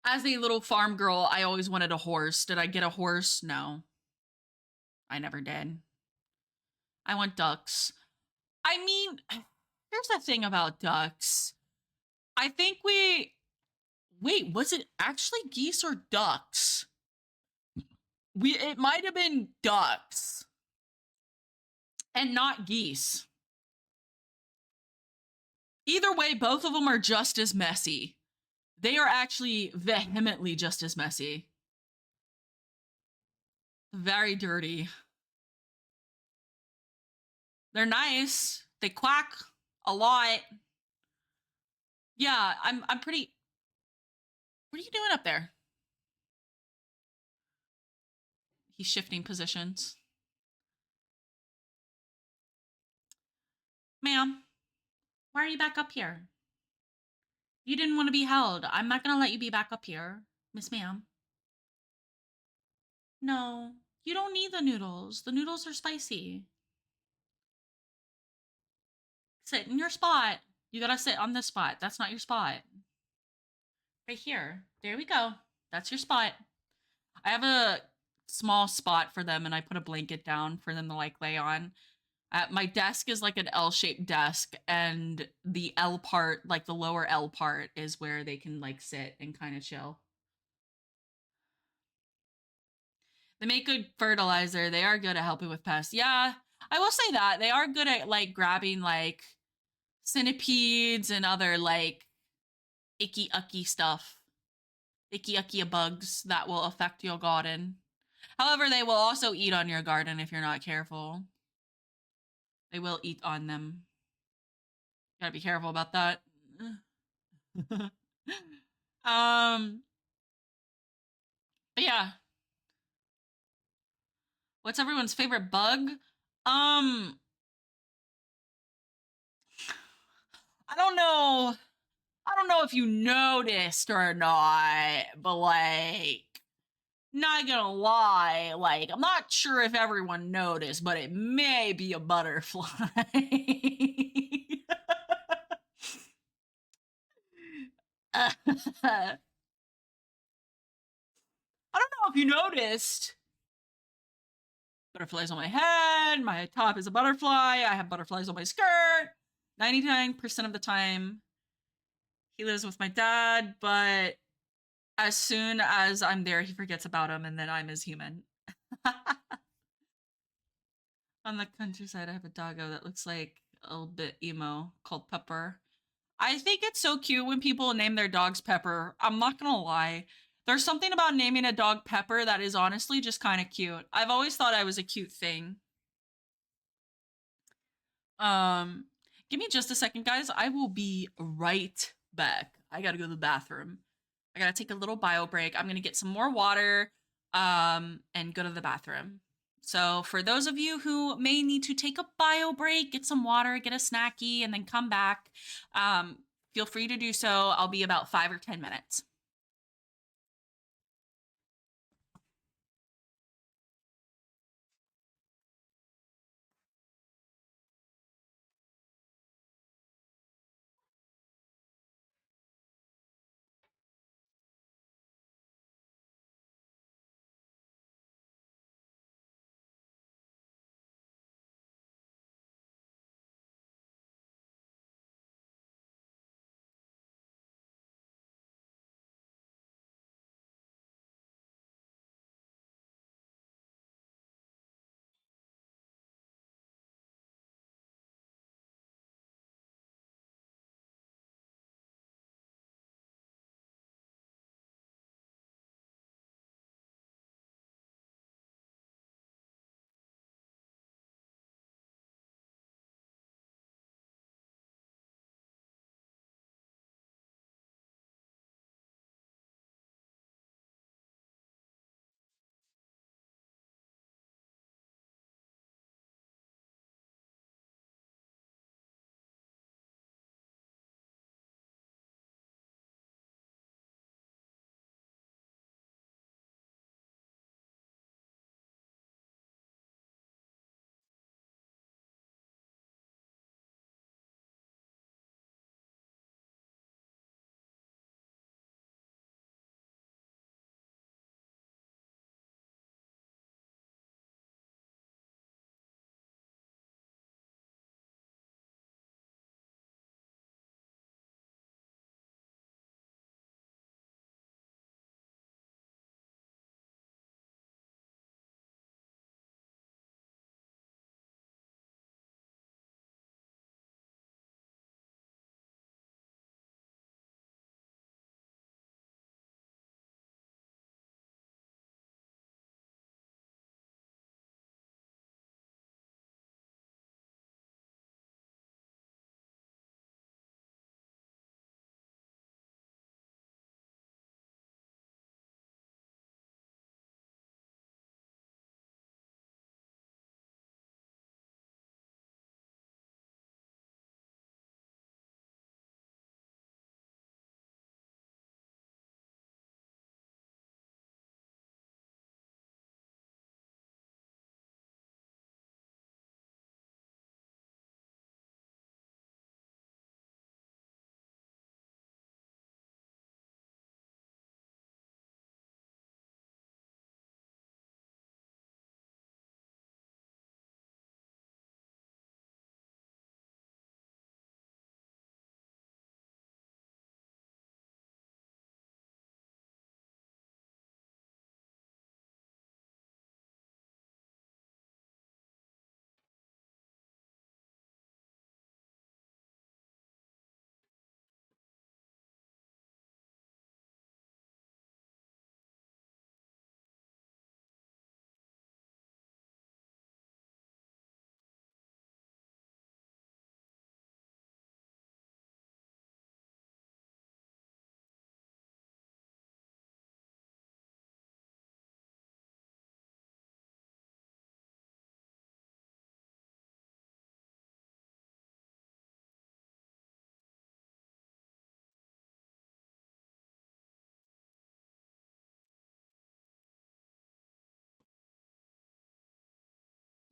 as a little farm girl, I always wanted a horse. Did I get a horse? No, I never did. I want ducks. I mean, here's the thing about ducks. I think we wait, was it actually geese or ducks? We it might have been ducks and not geese. Either way, both of them are just as messy. They are actually vehemently just as messy. Very dirty. They're nice. They quack a lot. Yeah, I'm pretty. What are you doing up there? He's shifting positions. Ma'am, why are you back up here? You didn't want to be held. I'm not gonna let you be back up here, Miss Ma'am. No, you don't need the noodles. The noodles are spicy. Sit in your spot. You gotta sit on this spot. That's not your spot. Right here. There we go. That's your spot. I have a small spot for them and I put a blanket down for them to like lay on. My desk is like an L-shaped desk, and the L part, like the lower L part, is where they can like sit and kind of chill. They make good fertilizer. They are good at helping with pests. Yeah, I will say that they are good at like grabbing like centipedes and other like icky ucky stuff, icky ucky bugs that will affect your garden. However, they will also eat on your garden if you're not careful. They will eat on them. Gotta be careful about that. um, but yeah, what's everyone's favorite bug? Um, I don't know. I don't know if you noticed or not, but like, not gonna lie, like, I'm not sure if everyone noticed, but it may be a butterfly. I don't know if you noticed. Butterflies on my head, my top is a butterfly, I have butterflies on my skirt. 99% of the time, he lives with my dad, but as soon as I'm there, he forgets about him, and then I'm his human. On the countryside, I have a doggo that looks like a little bit emo called Pepper. I think it's so cute when people name their dogs Pepper. I'm not gonna lie. There's something about naming a dog Pepper that is honestly just kind of cute. I've always thought I was a cute thing. Um, Give me just a second, guys. I will be right back. I gotta go to the bathroom. I gotta take a little bio break. I'm gonna get some more water, and go to the bathroom. So for those of you who may need to take a bio break, get some water, get a snacky, and then come back, um, feel free to do so. I'll be about 5 or 10 minutes.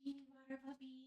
Need water, puppy.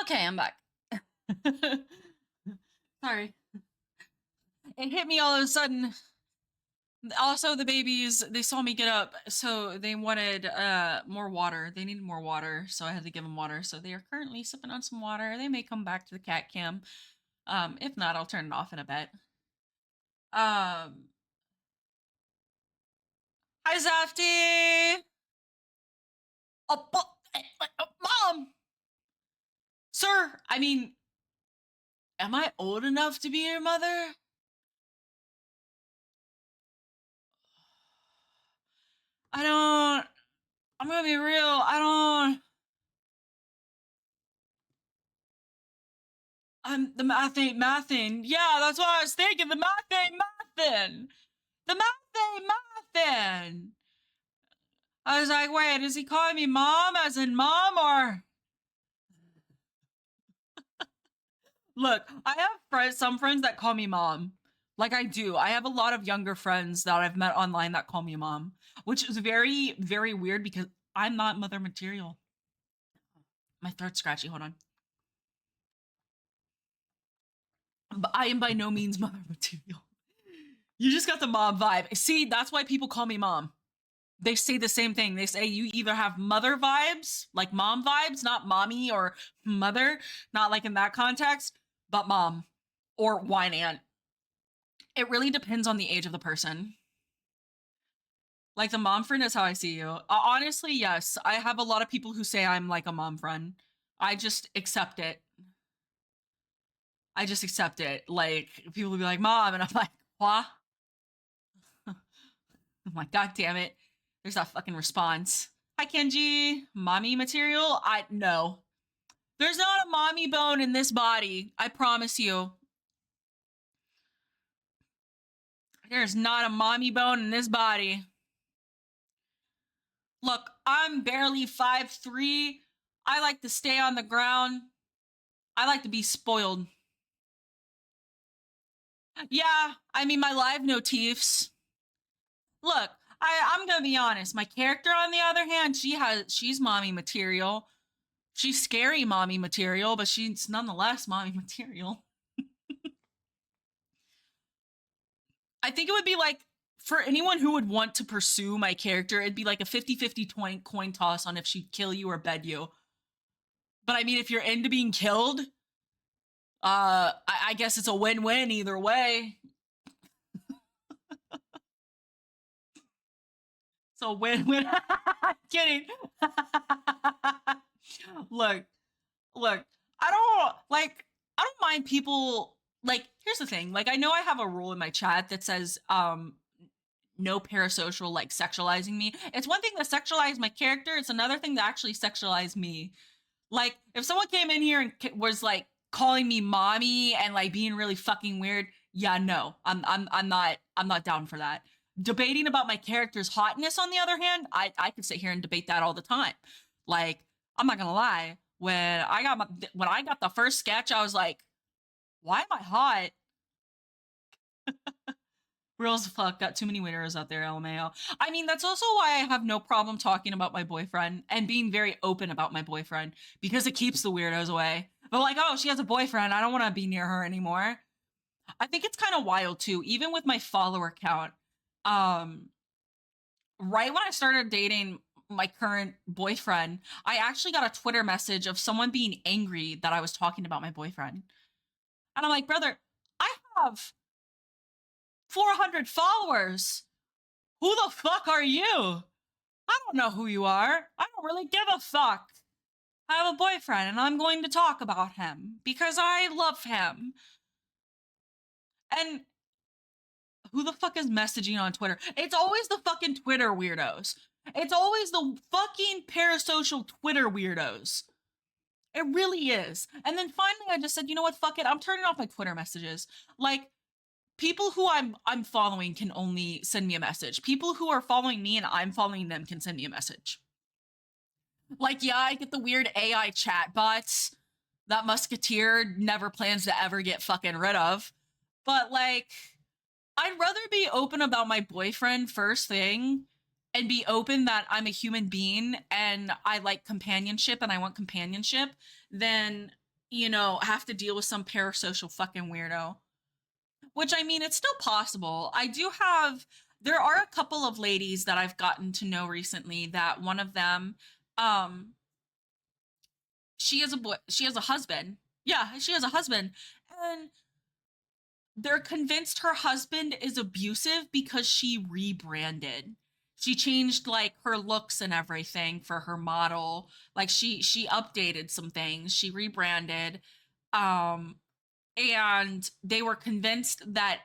Okay, I'm back. Sorry. It hit me all of a sudden. Also, the babies, they saw me get up, so they wanted more water. They needed more water, so I had to give them water. So they are currently sipping on some water. They may come back to the cat cam. If not, I'll turn it off in a bit. Hi Zafty! Oh, Mom! Sir, I mean, am I old enough to be your mother? I'm gonna be real, the math ain't mathin'. Yeah, that's what I was thinking, the math ain't mathin'. The math ain't mathin'. I was like, wait, is he calling me mom as in mom or? Look, I have some friends that call me mom. Like I do. I have a lot of younger friends that I've met online that call me mom, which is very, very weird because I'm not mother material. My throat's scratchy. Hold on. But I am by no means mother material. You just got the mom vibe. See, that's why people call me mom. They say the same thing. They say you either have mother vibes, like mom vibes, not mommy or mother, not like in that context, but mom or wine aunt. It really depends on the age of the person. Like the mom friend is how I see you. Honestly, yes. I have a lot of people who say I'm like a mom friend. I just accept it. I just accept it. Like people will be like, "Mom," and I'm like, "What?" I'm like, "God damn it!" There's that fucking response. Hi, Kenji. Mommy material? No. There's not a mommy bone in this body. I promise you. There's not a mommy bone in this body. Look, I'm barely 5'3". I like to stay on the ground. I like to be spoiled. Yeah, I mean, my live motifs. Look, I'm gonna be honest. My character, on the other hand, she's mommy material. She's scary mommy material, but she's nonetheless mommy material. I think it would be like, for anyone who would want to pursue my character, it'd be like a 50-50 coin toss on if she'd kill you or bed you. But I mean, if you're into being killed, I guess it's a win-win either way. So win-win. Kidding. look, look. I don't mind people. Like, here's the thing. Like, I know I have a rule in my chat that says, no parasocial like sexualizing me. It's one thing to sexualize my character. It's another thing to actually sexualize me. Like, if someone came in here and was like calling me mommy and like being really fucking weird, yeah, no, I'm not down for that. Debating about my character's hotness, on the other hand, I could sit here and debate that all the time. Like, I'm not gonna lie, when I got the first sketch, I was like, why am I hot? Real as fuck, got too many winners out there, LMAO. I mean, that's also why I have no problem talking about my boyfriend and being very open about my boyfriend, because it keeps the weirdos away. But like, oh, she has a boyfriend, I don't want to be near her anymore. I think it's kind of wild too, even with my follower count. Right when I started dating my current boyfriend, I actually got a Twitter message of someone being angry that I was talking about my boyfriend. And I'm like, brother, I have 400 followers. Who the fuck are you? I don't know who you are. I don't really give a fuck. I have a boyfriend and I'm going to talk about him because I love him. And who the fuck is messaging on Twitter? It's always the fucking Twitter weirdos. It's always the fucking parasocial Twitter weirdos. It really is. And then finally I just said, you know what, fuck it. I'm turning off my Twitter messages. Like, people who I'm following can only send me a message. People who are following me and I'm following them can send me a message. Like, yeah, I get the weird AI chat bots that Musketeer never plans to ever get fucking rid of. But like, I'd rather be open about my boyfriend first thing and be open that I'm a human being and I like companionship and I want companionship than have to deal with some parasocial fucking weirdo. Which, I mean, it's still possible. There are a couple of ladies that I've gotten to know recently that one of them, um, she has a husband. Yeah, she has a husband. And they're convinced her husband is abusive because she rebranded. She changed like her looks and everything for her model. Like she updated some things. She rebranded. Um and they were convinced that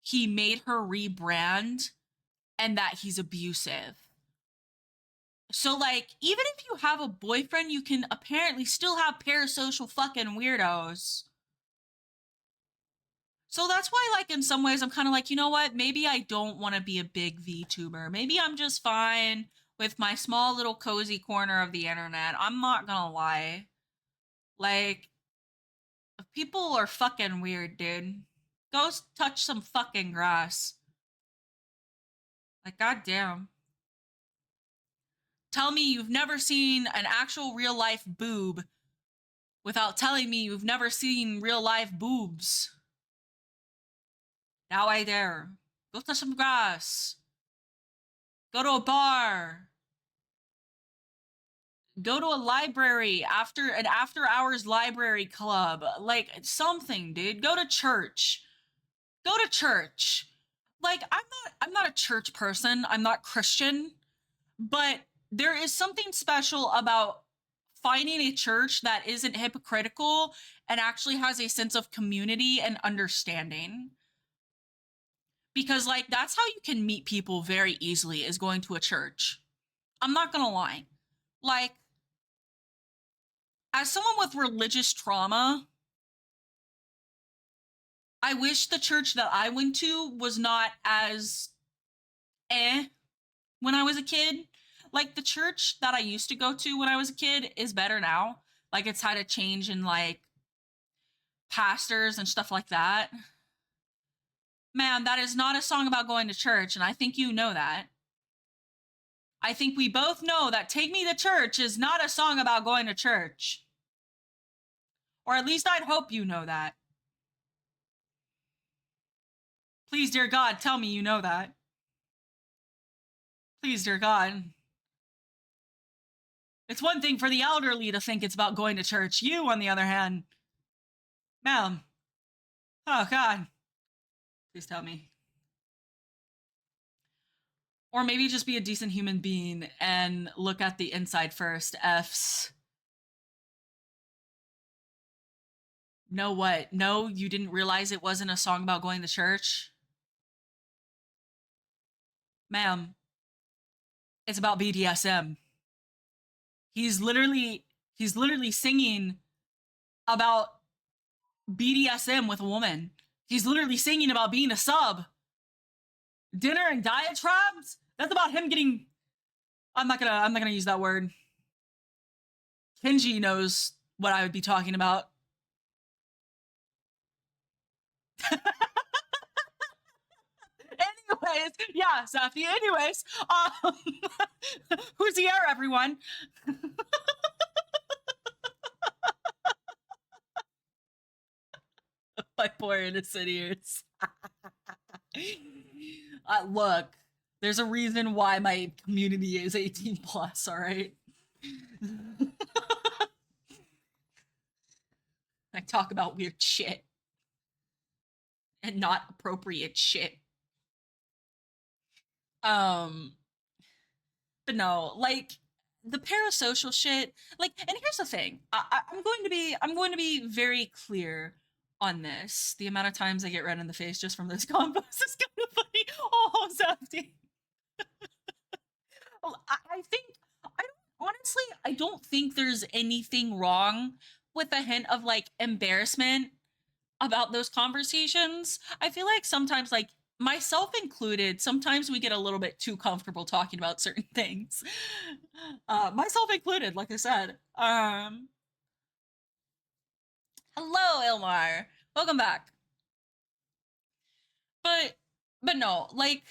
he made her rebrand and that he's abusive. So like even if you have a boyfriend, you can apparently still have parasocial fucking weirdos. So that's why, like, in some ways, I'm kind of like, you know what? Maybe I don't want to be a big VTuber. Maybe I'm just fine with my small little cozy corner of the internet. I'm not gonna lie. Like, people are fucking weird, dude. Go touch some fucking grass. Like, goddamn. Tell me you've never seen an actual real life boob without telling me you've never seen real life boobs. Now I dare. Go touch some grass. Go to a bar. Go to a library after an after hours library club. Like something, dude. Go to church. Go to church. Like I'm not a church person. I'm not Christian, but there is something special about finding a church that isn't hypocritical and actually has a sense of community and understanding. Because like that's how you can meet people very easily is going to a church. I'm not going to lie. Like as someone with religious trauma, I wish the church that I went to was not as when I was a kid. Like the church that I used to go to when I was a kid is better now. Like it's had a change in like pastors and stuff like that. Man, that is not a song about going to church, and I think you know that. I think we both know that Take Me to Church is not a song about going to church. Or at least I'd hope you know that. Please, dear God, tell me you know that. Please, dear God. It's one thing for the elderly to think it's about going to church. You, on the other hand, ma'am. Oh, God. Please tell me. Or maybe just be a decent human being and look at the inside first. F's. No, what? No, you didn't realize it wasn't a song about going to church? Ma'am, it's about BDSM. He's literally singing about BDSM with a woman. He's literally singing about being a sub. Dinner and diatribes? That's about him getting I'm not gonna use that word. Kenji knows what I would be talking about. Anyways, yeah, Safi. Anyways, who's the air, everyone? My poor innocent ears. Look, there's a reason why my community is 18 plus, all right? I talk about weird shit and not appropriate shit. Um, but no, like the parasocial shit, like, and here's the thing. I'm going to be very clear on this. The amount of times I get red in the face just from those combos is kind of funny. Oh, Zafty. I think I don't honestly I don't think there's anything wrong with a hint of like embarrassment about those conversations. I feel like sometimes like myself included, sometimes we get a little bit too comfortable talking about certain things. Myself included, like I said. Hello, Ilmar. Welcome back. But but no, like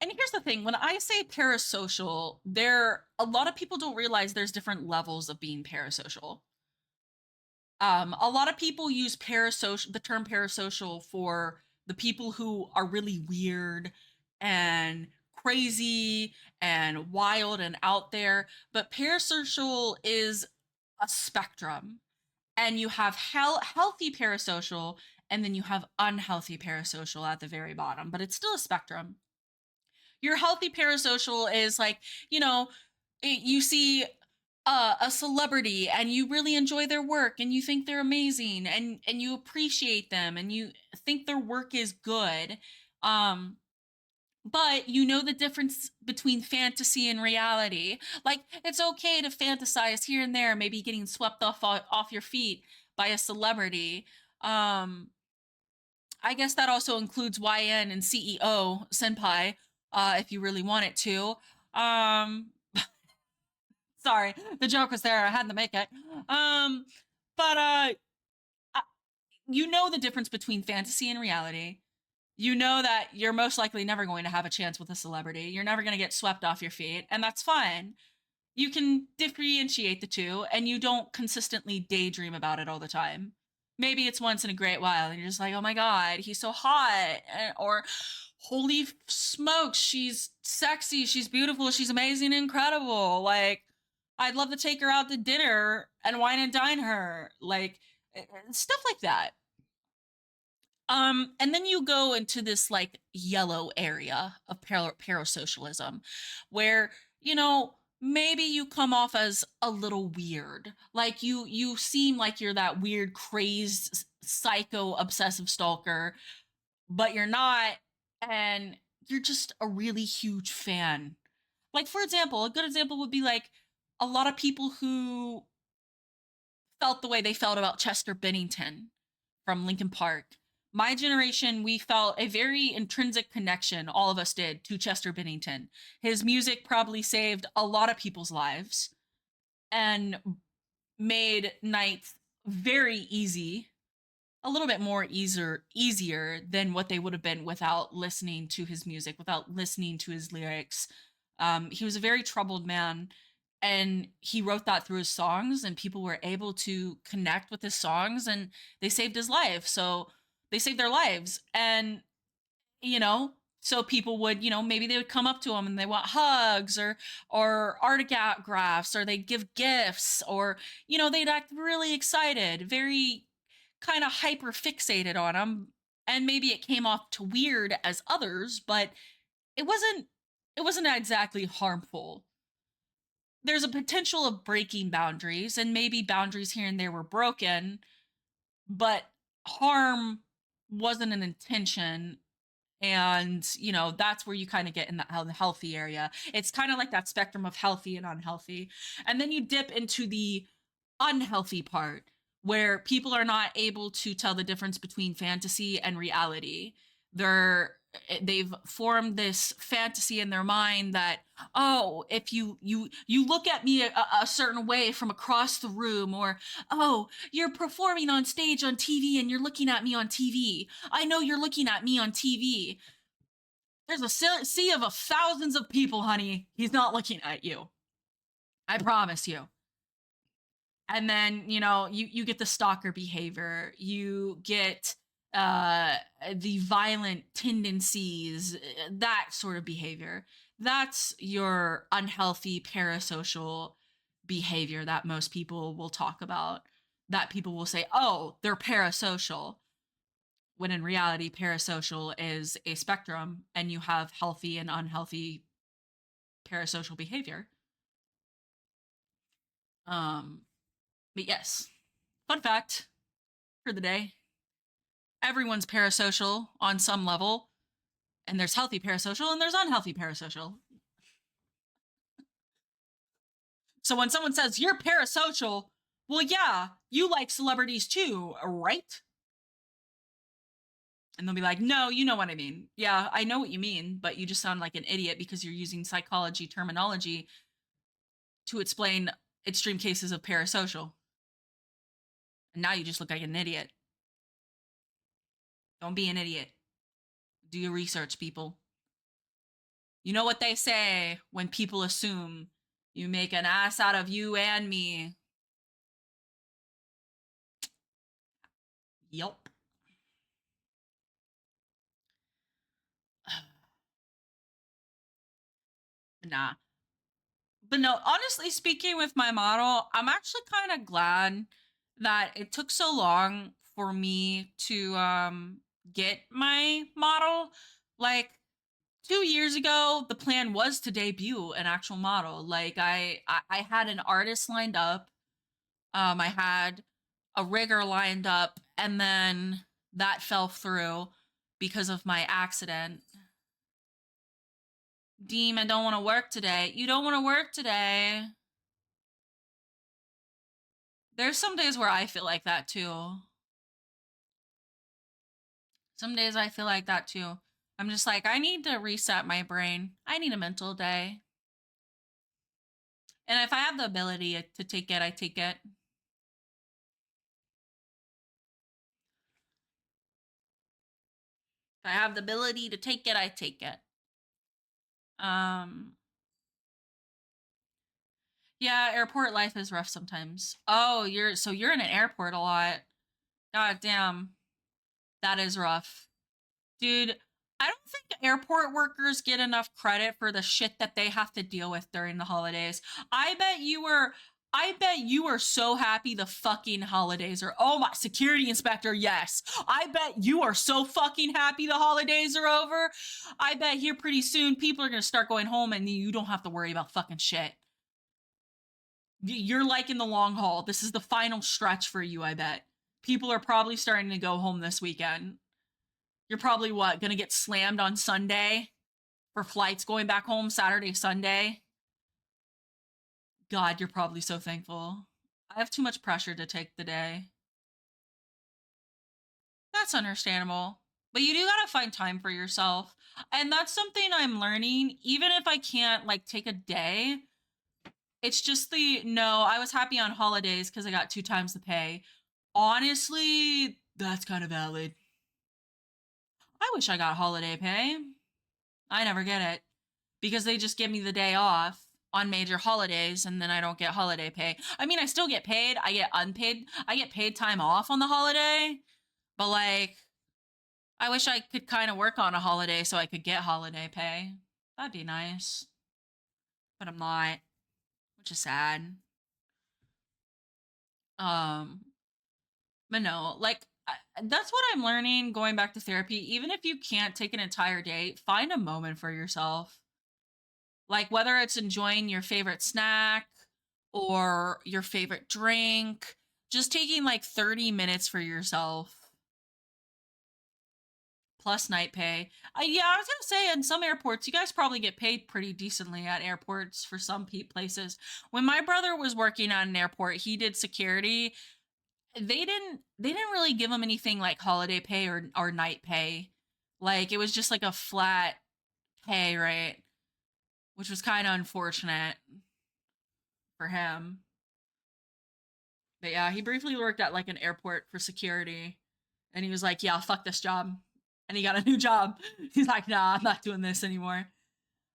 and here's the thing, when I say parasocial, there a lot of people don't realize there's different levels of being parasocial. A lot of people use parasocial, the term parasocial, for the people who are really weird and crazy and wild and out there. But parasocial is a spectrum, and you have healthy parasocial, and then you have unhealthy parasocial at the very bottom. But it's still a spectrum. Your healthy parasocial is like, you know, you see a celebrity and you really enjoy their work and you think they're amazing and you appreciate them and you think their work is good. Um, but you know the difference between fantasy and reality. Like, it's okay to fantasize here and there, maybe getting swept off your feet by a celebrity. Um, I guess that also includes YN and CEO senpai, if you really want it to. Um, Sorry, the joke was there. I had to make it. Um, but you know the difference between fantasy and reality. You know that you're most likely never going to have a chance with a celebrity. You're never going to get swept off your feet, and that's fine. You can differentiate the two, and you don't consistently daydream about it all the time. Maybe it's once in a great while, and you're just like, oh my god, he's so hot, or holy smokes, she's sexy, she's beautiful, she's amazing, incredible. Like, I'd love to take her out to dinner and wine and dine her, like stuff like that. And then you go into this like yellow area of parasocialism, where, you know, maybe you come off as a little weird. Like, you seem like you're that weird, crazed, psycho, obsessive stalker, but you're not, and you're just a really huge fan. Like, for example, a good example would be like a lot of people who felt the way they felt about Chester Bennington from Linkin Park. My generation, we felt a very intrinsic connection, all of us did, to Chester Bennington. His music probably saved a lot of people's lives and made nights very easy, a little bit more easier than what they would have been without listening to his music, without listening to his lyrics. He was a very troubled man, and he wrote that through his songs, and people were able to connect with his songs, and they saved his life. So they saved their lives, and you know, so people would, maybe they would come up to him and they want hugs or autographs, or they'd give gifts, or they'd act really excited, very kind of hyper fixated on him. And maybe it came off to weird as others, but it wasn't it wasn't exactly harmful. There's a potential of breaking boundaries, and maybe boundaries here and there were broken, but harm wasn't an intention. And that's where you kind of get in the healthy area. It's kind of like that spectrum of healthy and unhealthy, and then you dip into the unhealthy part, where people are not able to tell the difference between fantasy and reality. They've formed this fantasy in their mind that, oh, if you look at me a certain way from across the room, or oh, you're performing on stage on TV and you're looking at me on TV, I know you're looking at me on TV. There's a sea of thousands of people, honey. He's not looking at you, I promise you. And then you get the stalker behavior, you get uh the violent tendencies, that sort of behavior. That's your unhealthy parasocial behavior that most people will talk about, that people will say, oh, they're parasocial, when in reality parasocial is a spectrum, and you have healthy and unhealthy parasocial behavior. um but yes, fun fact for the day: everyone's parasocial on some level, and there's healthy parasocial and there's unhealthy parasocial. So when someone says you're parasocial, well, yeah, you like celebrities too, right? And they'll be like, no, you know what I mean. Yeah, I know what you mean, but you just sound like an idiot because you're using psychology terminology to explain extreme cases of parasocial. And now you just look like an idiot. Don't be an idiot. Do your research, people. You know what they say when people assume: you make an ass out of you and me. Yup. Nah. But no, honestly speaking, with my model, I'm actually kind of glad that it took so long for me to get my model. Like 2 years ago, the plan was to debut an actual model. Like I had an artist lined up. I had a rigger lined up, and then that fell through because of my accident. Deem, I don't want to work today. You don't want to work today. There's some days where I feel like that too. Some days I feel like that too. I'm just like, I need to reset my brain. I need a mental day. And if I have the ability to take it, I take it. If I have the ability to take it, I take it. Um, yeah, airport life is rough sometimes. Oh, you're in an airport a lot. God damn, that is rough. Dude, I don't think airport workers get enough credit for the shit that they have to deal with during the holidays. I bet you were so happy the fucking holidays are. Oh my, security inspector, yes. I bet you are so fucking happy the holidays are over. I bet here pretty soon people are going to start going home and you don't have to worry about fucking shit. You're like in the long haul. This is the final stretch for you, I bet. People are probably starting to go home this weekend. You're probably what, gonna get slammed on Sunday for flights going back home Saturday, Sunday? God, you're probably so thankful. I have too much pressure to take the day. That's understandable. But you do gotta find time for yourself. And that's something I'm learning. Even if I can't like take a day, it's just the no, I was happy on holidays because I got 2 times the pay. Honestly, that's kind of valid. I wish I got holiday pay. I never get it because they just give me the day off on major holidays and then I don't get holiday pay. I mean, I still get paid. I get unpaid. I get paid time off on the holiday, but like I wish I could kind of work on a holiday so I could get holiday pay. That'd be nice. But I'm not, which is sad. Um, but no, like that's what I'm learning going back to therapy. Even if you can't take an entire day, find a moment for yourself. Like whether it's enjoying your favorite snack or your favorite drink, just taking like 30 minutes for yourself plus night pay. Yeah, I was gonna say in some airports, you guys probably get paid pretty decently at airports for some places. When my brother was working at an airport, he did security. They didn't really give him anything like holiday pay or night pay. Like it was just like a flat pay rate, which was kind of unfortunate for him. But yeah, he briefly worked at like an airport for security. And he was like, yeah, fuck this job. And he got a new job. He's like, nah, I'm not doing this anymore.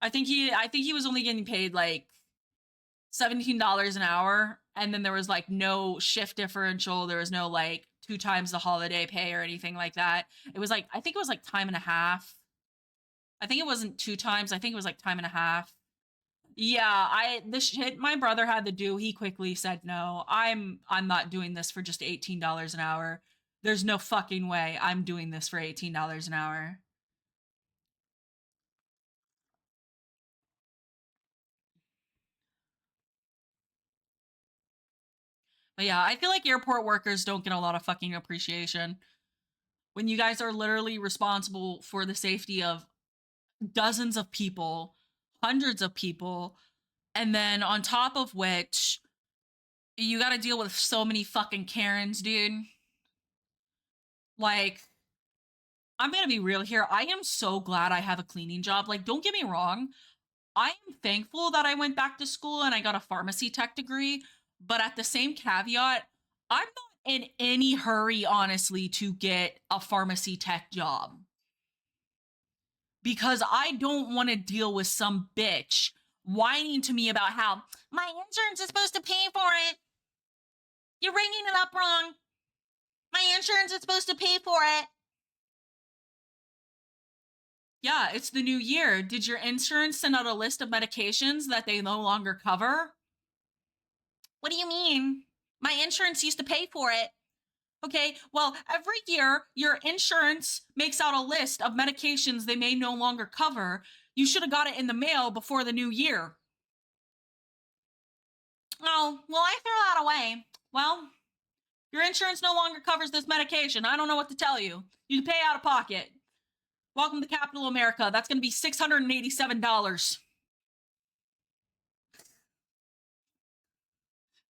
I think he was only getting paid like $17 an hour. And then there was like no shift differential. There was no like 2 times the holiday pay or anything like that. It was like, I think it was like time and a half. I think it wasn't 2 times. I think it was like time and a half. Yeah, the shit my brother had to do, he quickly said no. I'm not doing this for just $18 an hour. There's no fucking way I'm doing this for $18 an hour. But yeah, I feel like airport workers don't get a lot of fucking appreciation when you guys are literally responsible for the safety of dozens of people, hundreds of people, and then on top of which you got to deal with so many fucking Karens, dude. Like I'm gonna be real here. I am so glad I have a cleaning job. Like, don't get me wrong. I am thankful that I went back to school and I got a pharmacy tech degree. But at the same caveat, I'm not in any hurry, honestly, to get a pharmacy tech job because I don't want to deal with some bitch whining to me about how my insurance is supposed to pay for it. You're ringing it up wrong. My insurance is supposed to pay for it. Yeah, it's the new year. Did your insurance send out a list of medications that they no longer cover? What do you mean? My insurance used to pay for it. Okay, well, every year your insurance makes out a list of medications they may no longer cover. You should have got it in the mail before the new year. Oh, well, I threw that away. Well, your insurance no longer covers this medication. I don't know what to tell you. You pay out of pocket. Welcome to Capital America. That's going to be $687.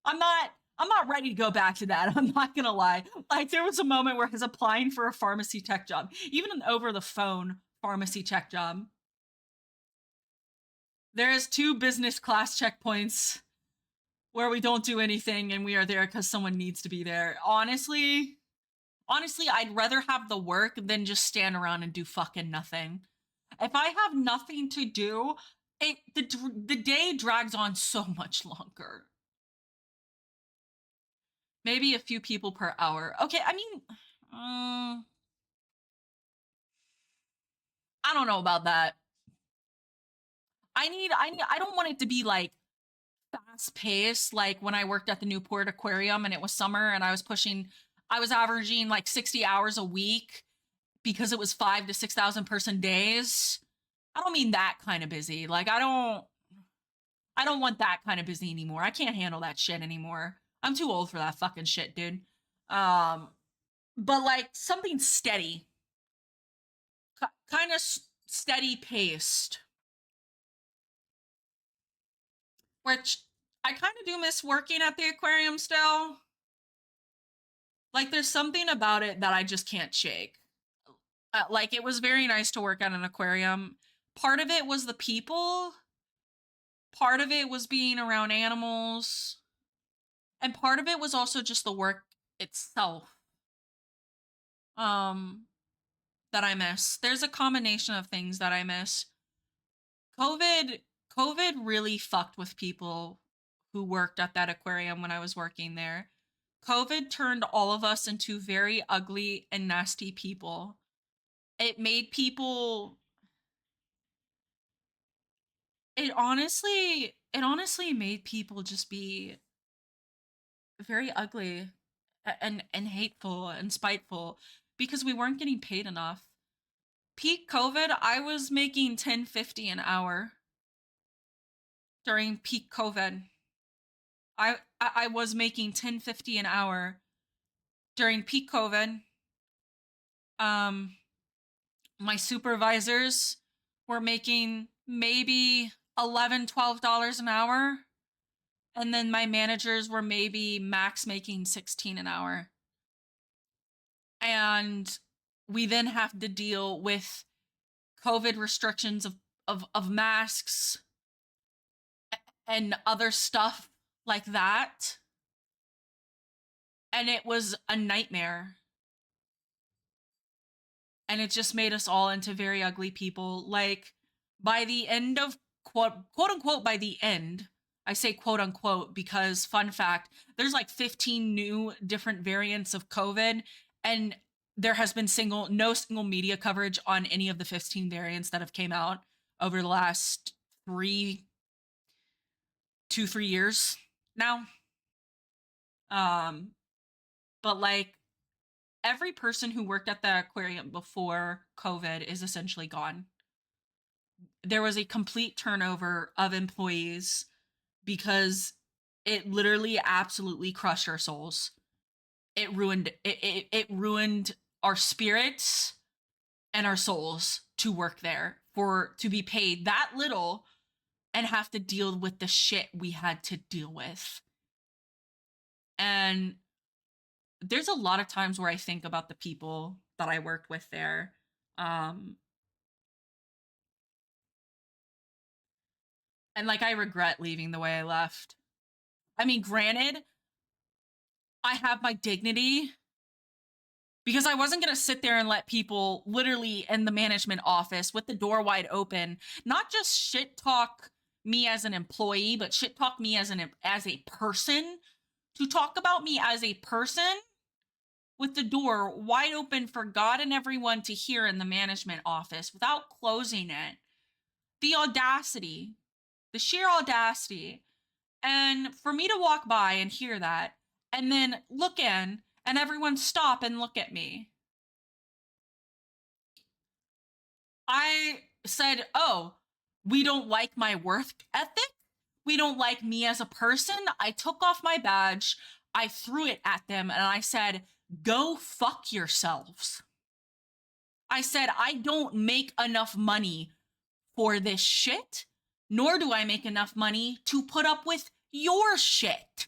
I'm not ready to go back to that. I'm not gonna lie. Like there was a moment where I was applying for a pharmacy tech job, even an over the phone pharmacy tech job. There is 2 business class checkpoints where we don't do anything and we are there because someone needs to be there. Honestly, I'd rather have the work than just stand around and do fucking nothing. If I have nothing to do, the day drags on so much longer. Maybe a few people per hour. Okay, I mean, I don't know about that. I don't want it to be like fast paced, like when I worked at the Newport Aquarium and it was summer and I was averaging like 60 hours a week because it was 5 to 6,000 person days. I don't mean that kind of busy. Like I don't want that kind of busy anymore. I can't handle that shit anymore. I'm too old for that fucking shit, dude. Um, but like something steady, kind of steady paced, which I kind of do miss working at the aquarium still. Like there's something about it that I just can't shake. Like it was very nice to work at an aquarium. Part of it was the people, part of it was being around animals, and part of it was also just the work itself. Um that I miss. There's a combination of things that I miss. COVID COVID really fucked with people who worked at that aquarium when I was working there. COVID turned all of us into very ugly and nasty people. It made people it honestly made people just be very ugly and hateful and spiteful because we weren't getting paid enough. Peak COVID, I was making 10.50 an hour during peak COVID. I was making 10.50 an hour during peak COVID. Um my supervisors were making maybe $11-12 an hour, and then my managers were maybe max making 16 an hour. And we then have to deal with COVID restrictions of masks and other stuff like that. And it was a nightmare. And it just made us all into very ugly people. Like by the end of quote unquote by the end, I say quote unquote because fun fact, there's like 15 new different variants of COVID, and there has been no single media coverage on any of the 15 variants that have came out over the last 3 years now. Um but like every person who worked at the aquarium before COVID is essentially gone. There was a complete turnover of employees because it literally absolutely crushed our souls. It ruined our spirits and our souls to work there, for to be paid that little and have to deal with the shit we had to deal with. And there's a lot of times where I think about the people that I worked with there. Um and like I regret leaving the way I left. I mean, granted, I have my dignity because I wasn't going to sit there and let people literally in the management office with the door wide open, not just shit talk me as an employee, but shit talk me as a person. To talk about me as a person with the door wide open for God and everyone to hear in the management office without closing it. The audacity, the sheer audacity. And for me to walk by and hear that and then look in and everyone stop and look at me. I said, "Oh, we don't like my work ethic? We don't like me as a person?" I took off my badge, I threw it at them, and I said, "Go fuck yourselves." I said, "I don't make enough money for this shit, nor do I make enough money to put up with your shit."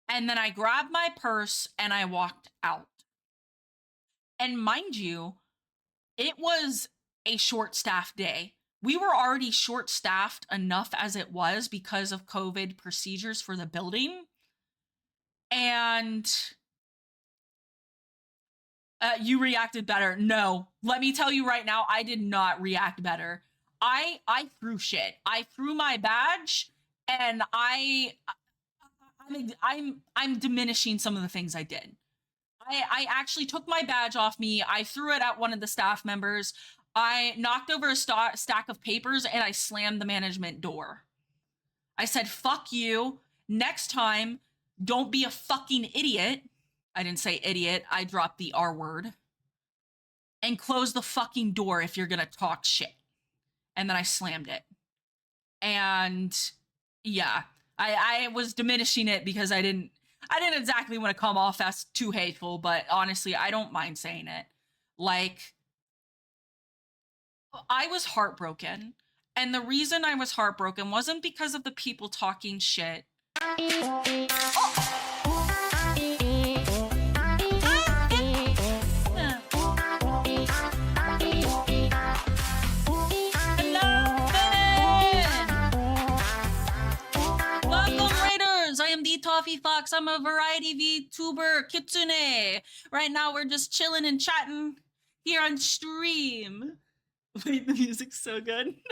And then I grabbed my purse and I walked out. And mind you, it was a short staffed day. We were already short staffed enough as it was because of COVID procedures for the building. And you reacted better. No, let me tell you right now, I did not react better. I threw shit. I threw my badge, and I'm diminishing some of the things I did. I actually took my badge off me. I threw it at one of the staff members. I knocked over a stack of papers and I slammed the management door. I said, "Fuck you. Next time, don't be a fucking idiot." I didn't say idiot. I dropped the R word. "And close the fucking door if you're gonna talk shit." And then I slammed it. And yeah, I was diminishing it because I didn't exactly want to come off as too hateful, but honestly, I don't mind saying it. Like, I was heartbroken. And the reason I was heartbroken wasn't because of the people talking shit. Toffee Fox. I'm a variety VTuber Kitsune. Right now we're just chilling and chatting here on stream. Wait, the music's so good.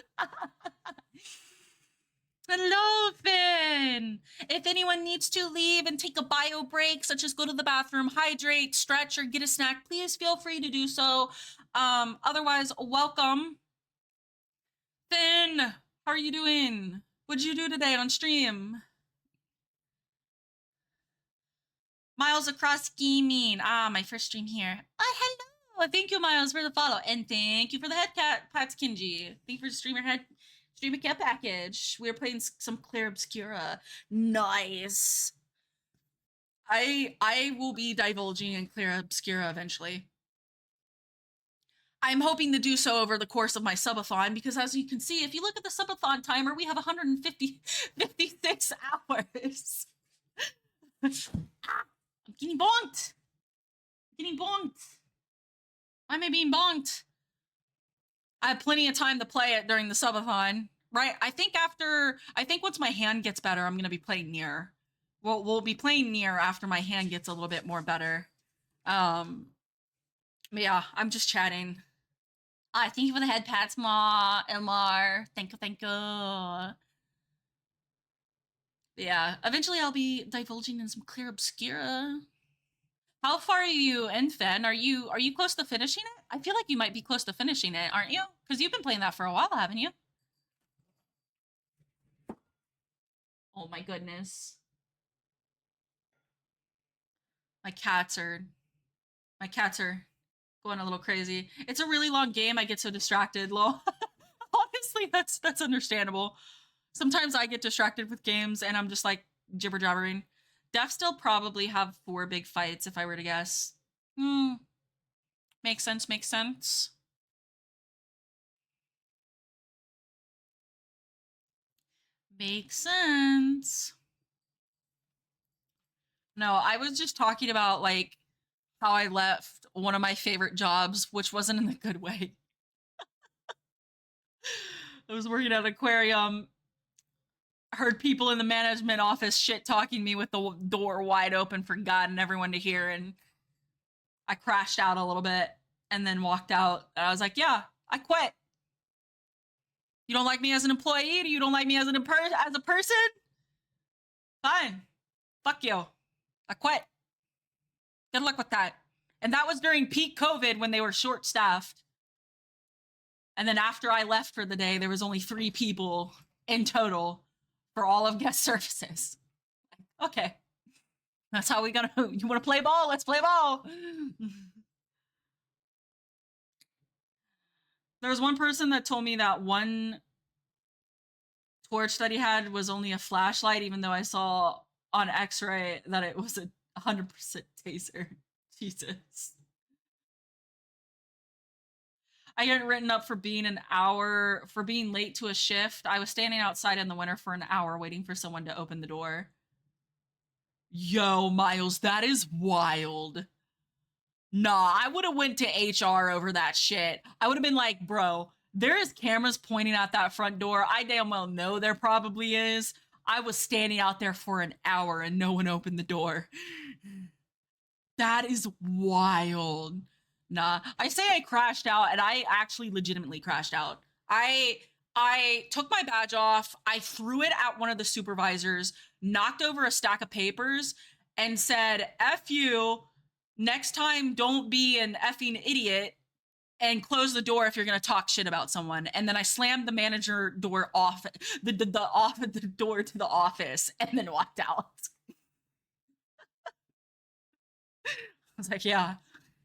Hello, Finn. If anyone needs to leave and take a bio break, such as go to the bathroom, hydrate, stretch, or get a snack, please feel free to do so. Otherwise, welcome. Finn, how are you doing? What'd you do today on stream? Miles Across Gaming. My first stream here. Oh, hello. Thank you, Miles, for the follow. And thank you for the head cat, Pats Kinji. Thank you for streamer cat package. We are playing some Clair Obscura. Nice. I will be divulging in Clair Obscura eventually. I'm hoping to do so over the course of my subathon because, as you can see, if you look at the subathon timer, we have 56 hours. I'm getting bonked. Why am I being bonked? I have plenty of time to play it during the subathon, right? I think once my hand gets better, I'm gonna be playing Nier. We'll be playing Nier after my hand gets a little bit more better. But yeah, I'm just chatting. Thank you for the head pats, Elmar. Thank you. Yeah, eventually I'll be divulging in some Clair Obscura. How far are you in, Fen? Are you close to finishing it? I feel like you might be close to finishing it, aren't you? Because you've been playing that for a while, haven't you? Oh my goodness. My cats are going a little crazy. It's a really long game. I get so distracted. Lol. Honestly, that's understandable. Sometimes I get distracted with games and I'm just like jibber jabbering. Def still probably have 4 big fights if I were to guess. Makes sense. Makes sense. No, I was just talking about like how I left one of my favorite jobs, which wasn't in a good way. I was working at an aquarium, heard people in the management office shit talking me with the door wide open for God and everyone to hear, and I crashed out a little bit and then walked out. And I was like, yeah, I quit. You don't like me as an employee? You don't like me as a person? Fine. Fuck you. I quit. Good luck with that. And that was during peak COVID when they were short staffed. And then after I left for the day, there was only 3 people in total for all of guest services. Okay. That's how we gotta. You wanna play ball? Let's play ball. There was one person that told me that one torch that he had was only a flashlight, even though I saw on X-ray that it was a 100% taser. Jesus. I get written up for being late to a shift. I was standing outside in the winter for an hour waiting for someone to open the door. Yo, Miles, that is wild. Nah, I would have went to HR over that shit. I would have been like, bro, there is cameras pointing out that front door. I damn well know there probably is. I was standing out there for an hour and no one opened the door. That is wild. Nah, I say I crashed out, and I actually legitimately crashed out. I took my badge off, I threw it at one of the supervisors, knocked over a stack of papers, and said, F you, next time don't be an effing idiot, and close the door if you're gonna talk shit about someone. And then I slammed the manager door off, the door to the office, and then walked out. I was like, yeah,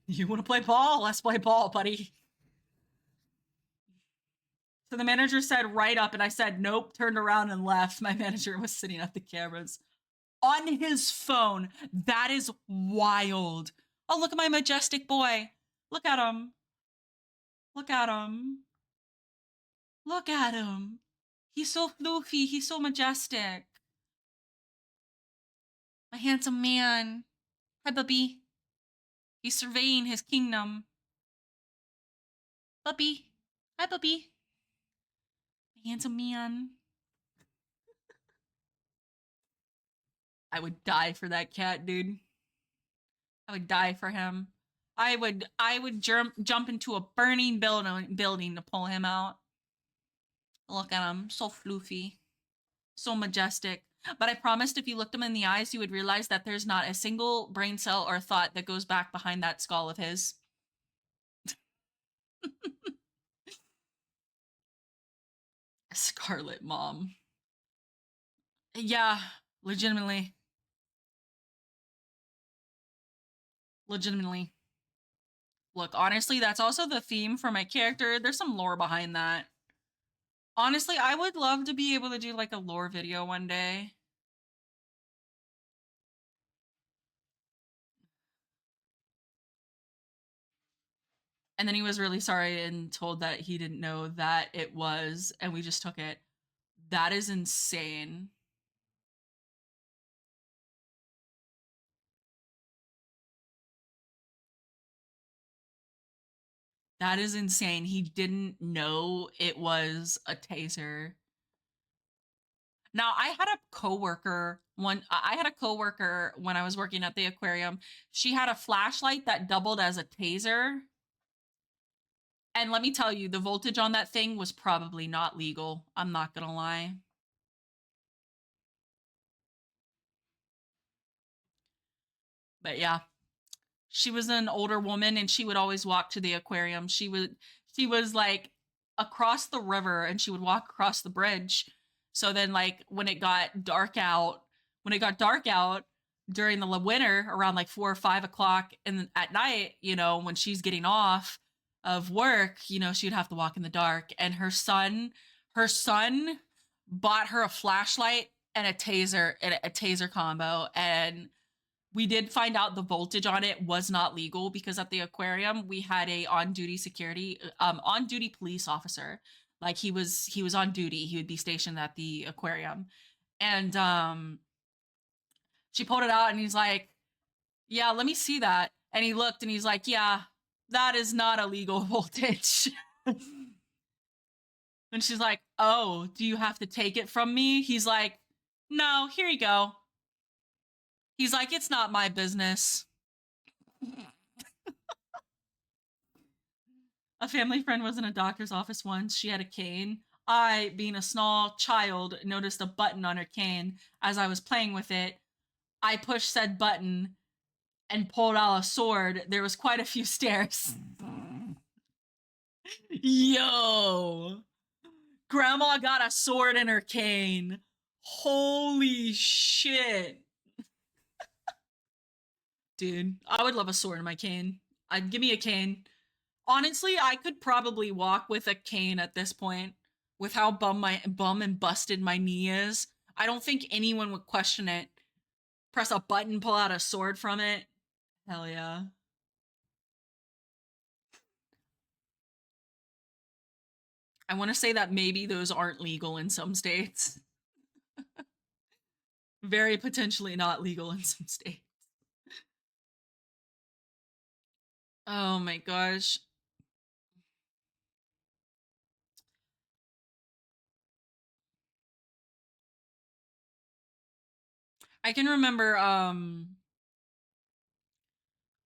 you wanna play ball? Let's play ball, buddy. So the manager said right up, and I said nope, turned around and left. My manager was sitting at the cameras on his phone. That is wild. Oh, look at my majestic boy. Look at him. Look at him. Look at him. He's so floofy. He's so majestic. My handsome man. Hi, Bubby. He's surveying his kingdom. Bubby. Hi, Bubby. My handsome man. I would die for that cat, dude. I would die for him. I would jump into a burning building to pull him out. Look at him, so floofy, so majestic. But I promised if you looked him in the eyes, you would realize that there's not a single brain cell or thought that goes back behind that skull of his. Scarlet Mom. Yeah, legitimately. Legitimately. Look, honestly, that's also the theme for my character. There's some lore behind that. Honestly, I would love to be able to do like a lore video one day. And then he was really sorry and told that he didn't know that it was, and we just took it. That is insane. That is insane. He didn't know it was a taser. Now, I had a coworker when I was working at the aquarium. She had a flashlight that doubled as a taser. And let me tell you, the voltage on that thing was probably not legal. I'm not gonna lie. But yeah, she was an older woman and she would always walk to the aquarium. She was like across the river and she would walk across the bridge. So then like when it got dark out during the winter around like 4 or 5 o'clock at night, when she's getting off of work, she'd have to walk in the dark. And her son bought her a flashlight and a taser combo. And we did find out the voltage on it was not legal because at the aquarium we had a on-duty police officer. Like he was on duty. He would be stationed at the aquarium. And she pulled it out and he's like, yeah, let me see that. And he looked and he's like, yeah, that is not a legal voltage. And she's like, oh, do you have to take it from me? He's like, no, here you go. He's like, it's not my business. A family friend was in a doctor's office once. She had a cane. I, being a small child, noticed a button on her cane. As I was playing with it, I pushed said button and pulled out a sword, there was quite a few stairs. Yo! Grandma got a sword in her cane. Holy shit. Dude, I would love a sword in my cane. I'd give me a cane. Honestly, I could probably walk with a cane at this point with how bum and busted my knee is. I don't think anyone would question it. Press a button, pull out a sword from it. Hell yeah. I want to say that maybe those aren't legal in some states. Very potentially not legal in some states. Oh my gosh. I can remember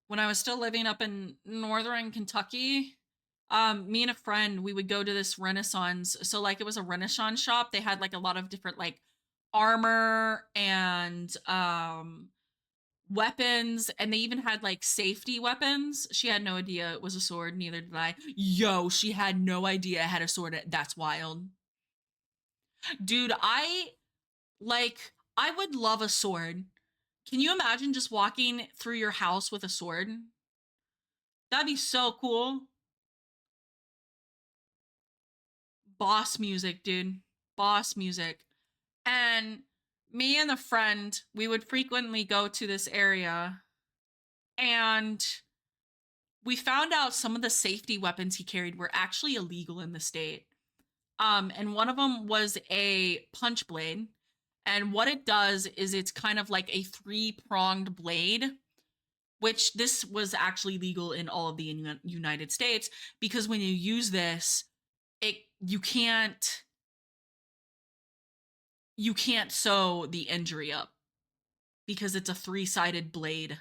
when I was still living up in northern Kentucky, me and a friend, we would go to this Renaissance. So like it was a Renaissance shop. They had like a lot of different like armor and weapons, and they even had like safety weapons. She had no idea it was a sword, neither did I. Yo, she had no idea I had a sword. That's wild. Dude, I would love a sword. Can you imagine just walking through your house with a sword? That'd be so cool. Boss music, dude. Boss music. And me and a friend, we would frequently go to this area, and we found out some of the safety weapons he carried were actually illegal in the state. And one of them was a punch blade. And what it does is it's kind of like a three-pronged blade, which this was actually legal in all of the United States, because when you use this, you can't sew the injury up because it's a three-sided blade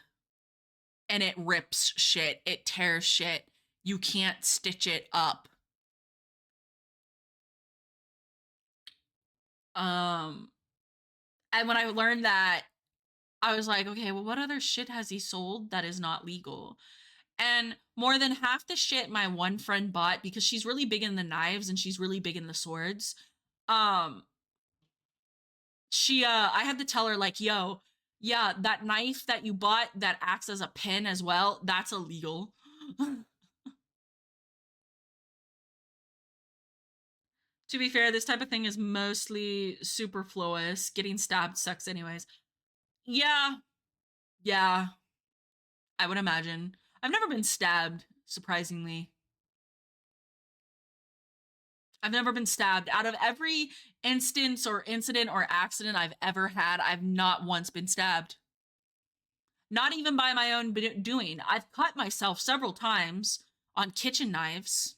and it rips shit, it tears shit. You can't stitch it up. And when I learned that, I was like, okay, well, what other shit has he sold that is not legal? And more than half the shit my one friend bought, because she's really big in the knives and she's really big in the swords, um, I had to tell her, like, yo, yeah, that knife that you bought that acts as a pin as well, that's illegal. To be fair, this type of thing is mostly superfluous. Getting stabbed sucks anyways. Yeah, yeah, I would imagine. I've never been stabbed, surprisingly. I've never been stabbed. Out of every instance or incident or accident I've ever had, I've not once been stabbed. Not even by my own doing. I've cut myself several times on kitchen knives.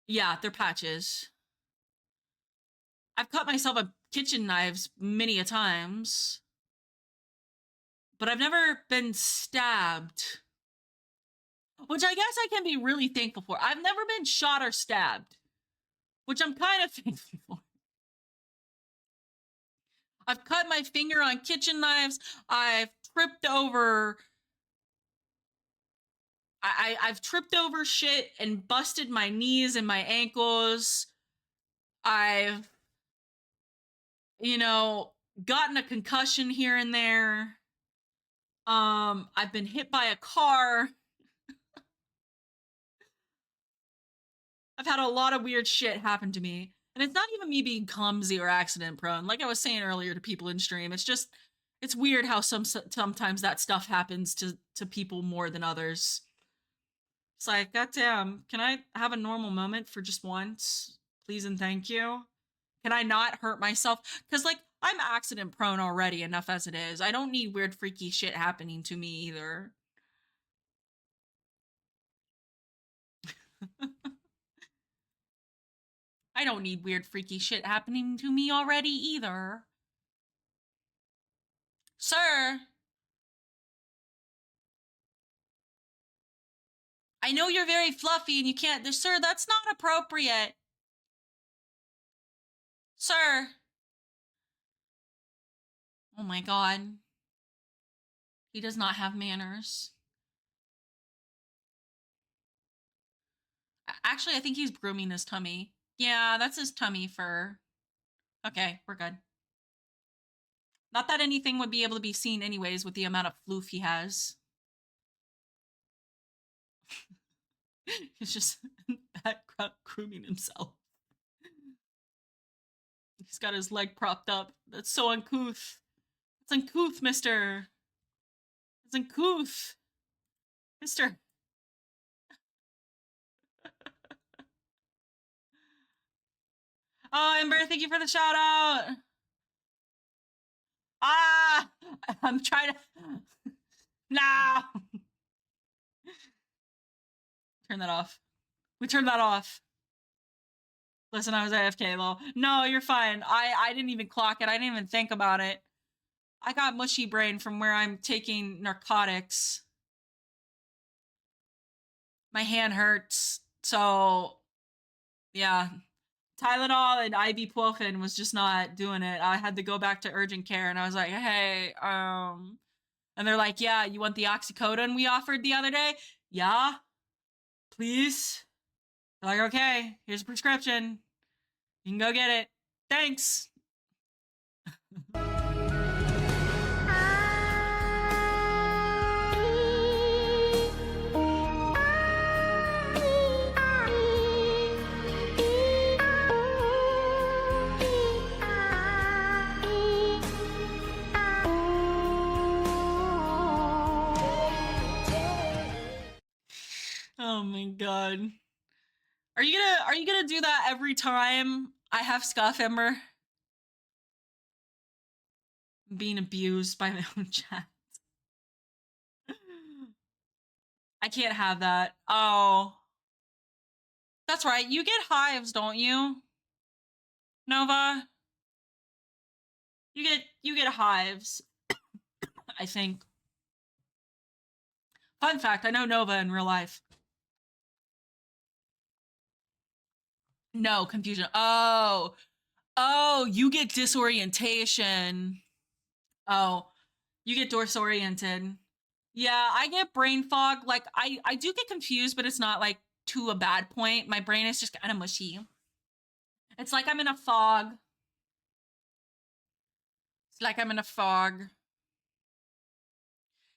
Yeah, they're patches. I've cut myself on kitchen knives many a times, but I've never been stabbed. Which I guess I can be really thankful for. I've never been shot or stabbed, which I'm kind of thankful for. I've cut my finger on kitchen knives. I've tripped over. I've tripped over shit and busted my knees and my ankles. I've, gotten a concussion here and there. I've been hit by a car. I've had a lot of weird shit happen to me. And it's not even me being clumsy or accident prone. Like I was saying earlier to people in stream, it's weird how sometimes that stuff happens to people more than others. It's like, goddamn, can I have a normal moment for just once? Please and thank you. Can I not hurt myself? Because, like, I'm accident prone already enough as it is. I don't need weird, freaky shit happening to me either. I don't need weird, freaky shit happening to me already either. Sir, I know you're very fluffy and you can't. Sir, that's not appropriate. Sir. Oh my god. He does not have manners. Actually, I think he's grooming his tummy. Yeah, that's his tummy fur. Okay, we're good. Not that anything would be able to be seen anyways with the amount of floof he has. He's just background grooming himself. He's got his leg propped up. That's so uncouth. It's uncouth, mister. It's uncouth. Mister. Oh, Ember, thank you for the shout out. Ah! I'm trying to. Nah! Turn that off. We turned that off. Listen, I was AFK, lol. No, you're fine. I didn't even clock it. I didn't even think about it. I got mushy brain from where I'm taking narcotics. My hand hurts. So, yeah. Tylenol and ibuprofen was just not doing it. I had to go back to urgent care and I was like, hey, and they're like, yeah, you want the oxycodone we offered the other day? Yeah, please. They're like, okay, here's a prescription. You can go get it. Thanks. Oh my god. Are you gonna do that every time I have scuff, Ember? I'm being abused by my own chat. I can't have that. Oh. That's right. You get hives, don't you? Nova? You get hives. I think. Fun fact, I know Nova in real life. No, confusion. Oh. Oh, you get disorientation. Oh, you get disoriented. Yeah, I get brain fog. Like I do get confused, but it's not like to a bad point. My brain is just kind of mushy. It's like I'm in a fog. It's like I'm in a fog.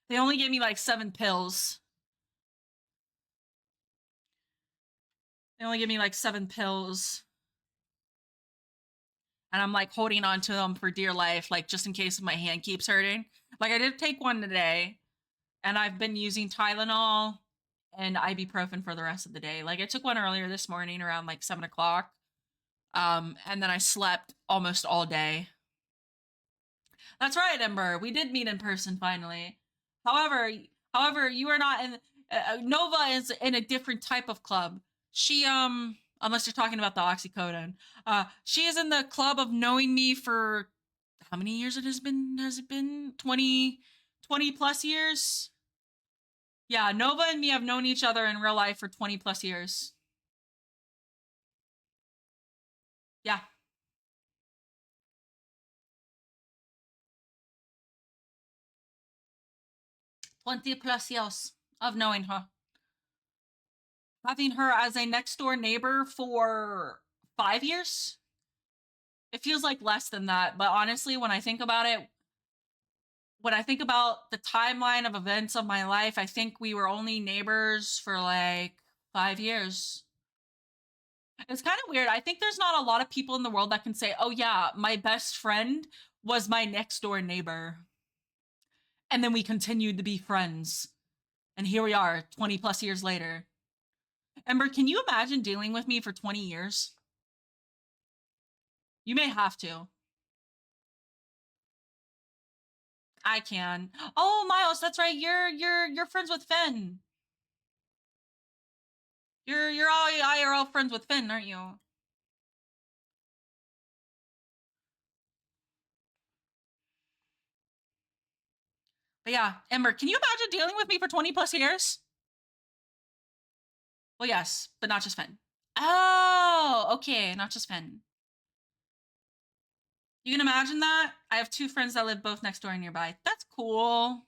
They only gave me like 7 pills. They only give me like 7 pills. And I'm like holding on to them for dear life, like just in case my hand keeps hurting. Like I did take one today, and I've been using Tylenol and ibuprofen for the rest of the day. Like I took one earlier this morning around like 7 o'clock. And then I slept almost all day. That's right, Ember. We did meet in person finally. However, you are not in. Nova is in a different type of club. She unless you're talking about the oxycodone, she is in the club of knowing me for how many years it has been? Has it been 20 plus years? Yeah, Nova and me have known each other in real life for 20 plus years. Yeah. 20 plus years of knowing her. Having her as a next door neighbor for 5 years. It feels like less than that, but honestly, when I think about it, when I think about the timeline of events of my life, I think we were only neighbors for like 5 years. It's kind of weird. I think there's not a lot of people in the world that can say, oh, yeah, my best friend was my next door neighbor. And then we continued to be friends. And here we are, 20 plus years later. Ember, can you imagine dealing with me for 20 years? You may have to. I can. Oh, Miles, that's right. You're friends with Finn. You're all IRL friends with Finn, aren't you? But yeah, Ember, can you imagine dealing with me for 20 plus years? Well, yes, but not just Finn. Oh, okay, not just Finn. You can imagine that? I have 2 friends that live both next door and nearby. That's cool.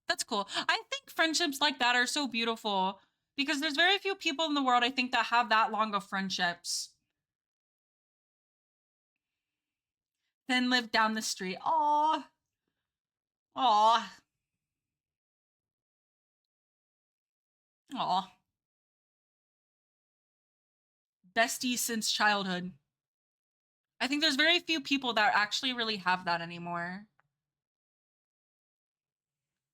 That's cool. I think friendships like that are so beautiful because there's very few people in the world I think that have that long of friendships. Then live down the street. Aw. Aw. Aw. Besties since childhood. I think there's very few people that actually really have that anymore.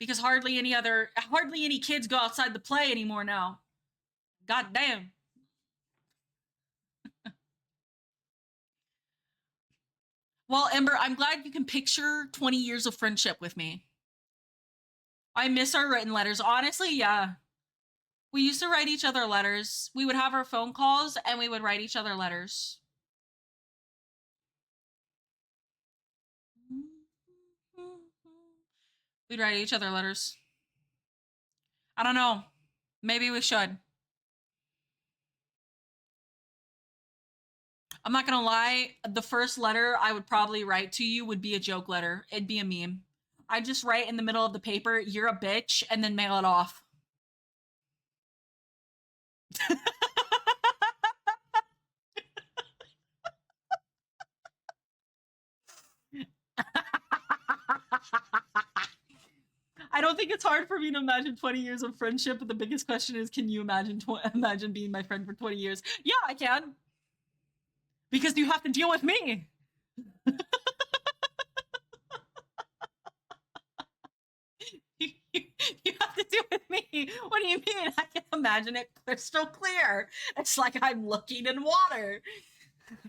Because hardly any kids go outside to play anymore now. God damn. Well, Ember, I'm glad you can picture 20 years of friendship with me. I miss our written letters. Honestly, yeah. We used to write each other letters. We would have our phone calls and we would write each other letters. We'd write each other letters. I don't know. Maybe we should. I'm not gonna lie, the first letter I would probably write to you would be a joke letter. It'd be a meme. I'd just write in the middle of the paper, "You're a bitch," and then mail it off. I don't think it's hard for me to imagine 20 years of friendship, but the biggest question is, can you imagine being my friend for 20 years? Yeah, I can. Because you have to deal with me. You have to deal with me. What do you mean? I can imagine it crystal clear. It's like I'm looking in water.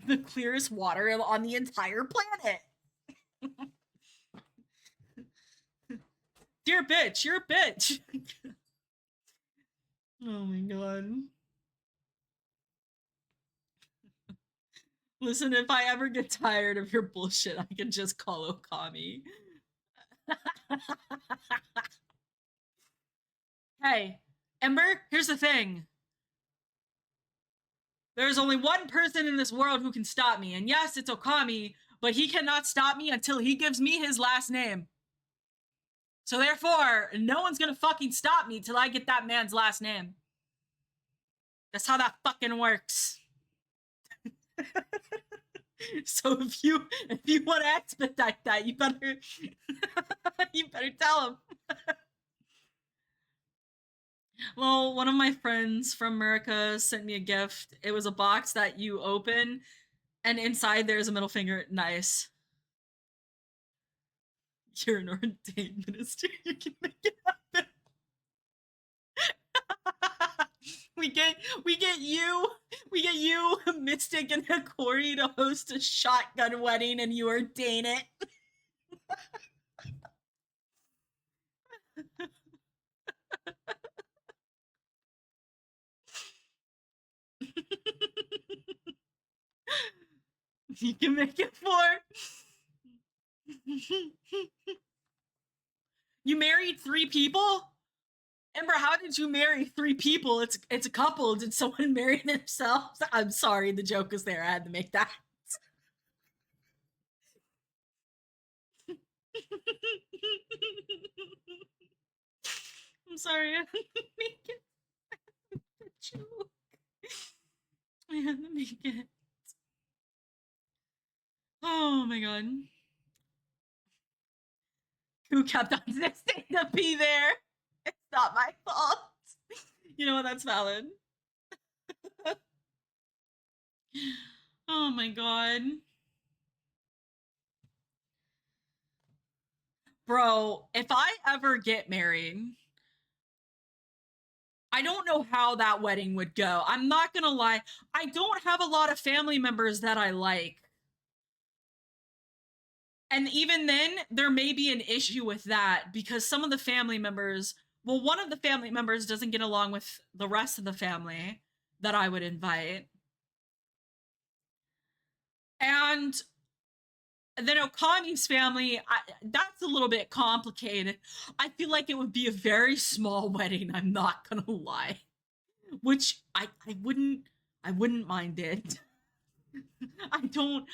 The clearest water on the entire planet. Dear bitch, you're a bitch. Oh my god. Listen, if I ever get tired of your bullshit, I can just call Okami. Hey, Ember, here's the thing. There's only one person in this world who can stop me, and yes, it's Okami, but he cannot stop me until he gives me his last name. So therefore, no one's gonna fucking stop me till I get that man's last name. That's how that fucking works. So if you want to expedite that, you better you better tell him. Well, one of my friends from America sent me a gift. It was a box that you open, and inside there's a middle finger. Nice. You're an ordained minister. You can make it happen. we get you, Mystic and Hikori to host a shotgun wedding, and you ordain it. You can make it for. You married 3 people? Ember, how did you marry 3 people? It's a couple. Did someone marry themselves? I'm sorry, the joke was there. I had to make that. I'm sorry. I had to make it. The joke. I had to make it. Oh my god. Who kept on insisting to be there? It's not my fault. You know what? That's valid. Oh my god. Bro, if I ever get married, I don't know how that wedding would go. I'm not gonna lie. I don't have a lot of family members that I like. And even then, there may be an issue with that because some of the family members, well, one of the family members doesn't get along with the rest of the family that I would invite. And then Okami's family, that's a little bit complicated. I feel like it would be a very small wedding, I'm not gonna lie. Which I wouldn't mind it. I don't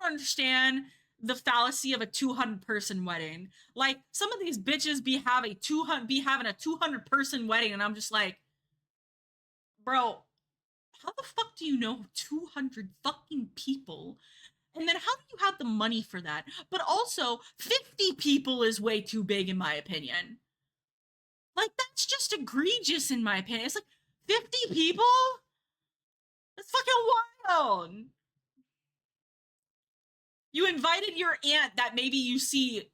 understand the fallacy of a 200-person wedding. Like some of these bitches be having a 200-person wedding and I'm just like, "Bro, how the fuck do you know 200 fucking people? And then how do you have the money for that? But also, 50 people is way too big in my opinion. Like that's just egregious in my opinion. It's like 50 people? That's fucking wild. You invited your aunt that maybe you see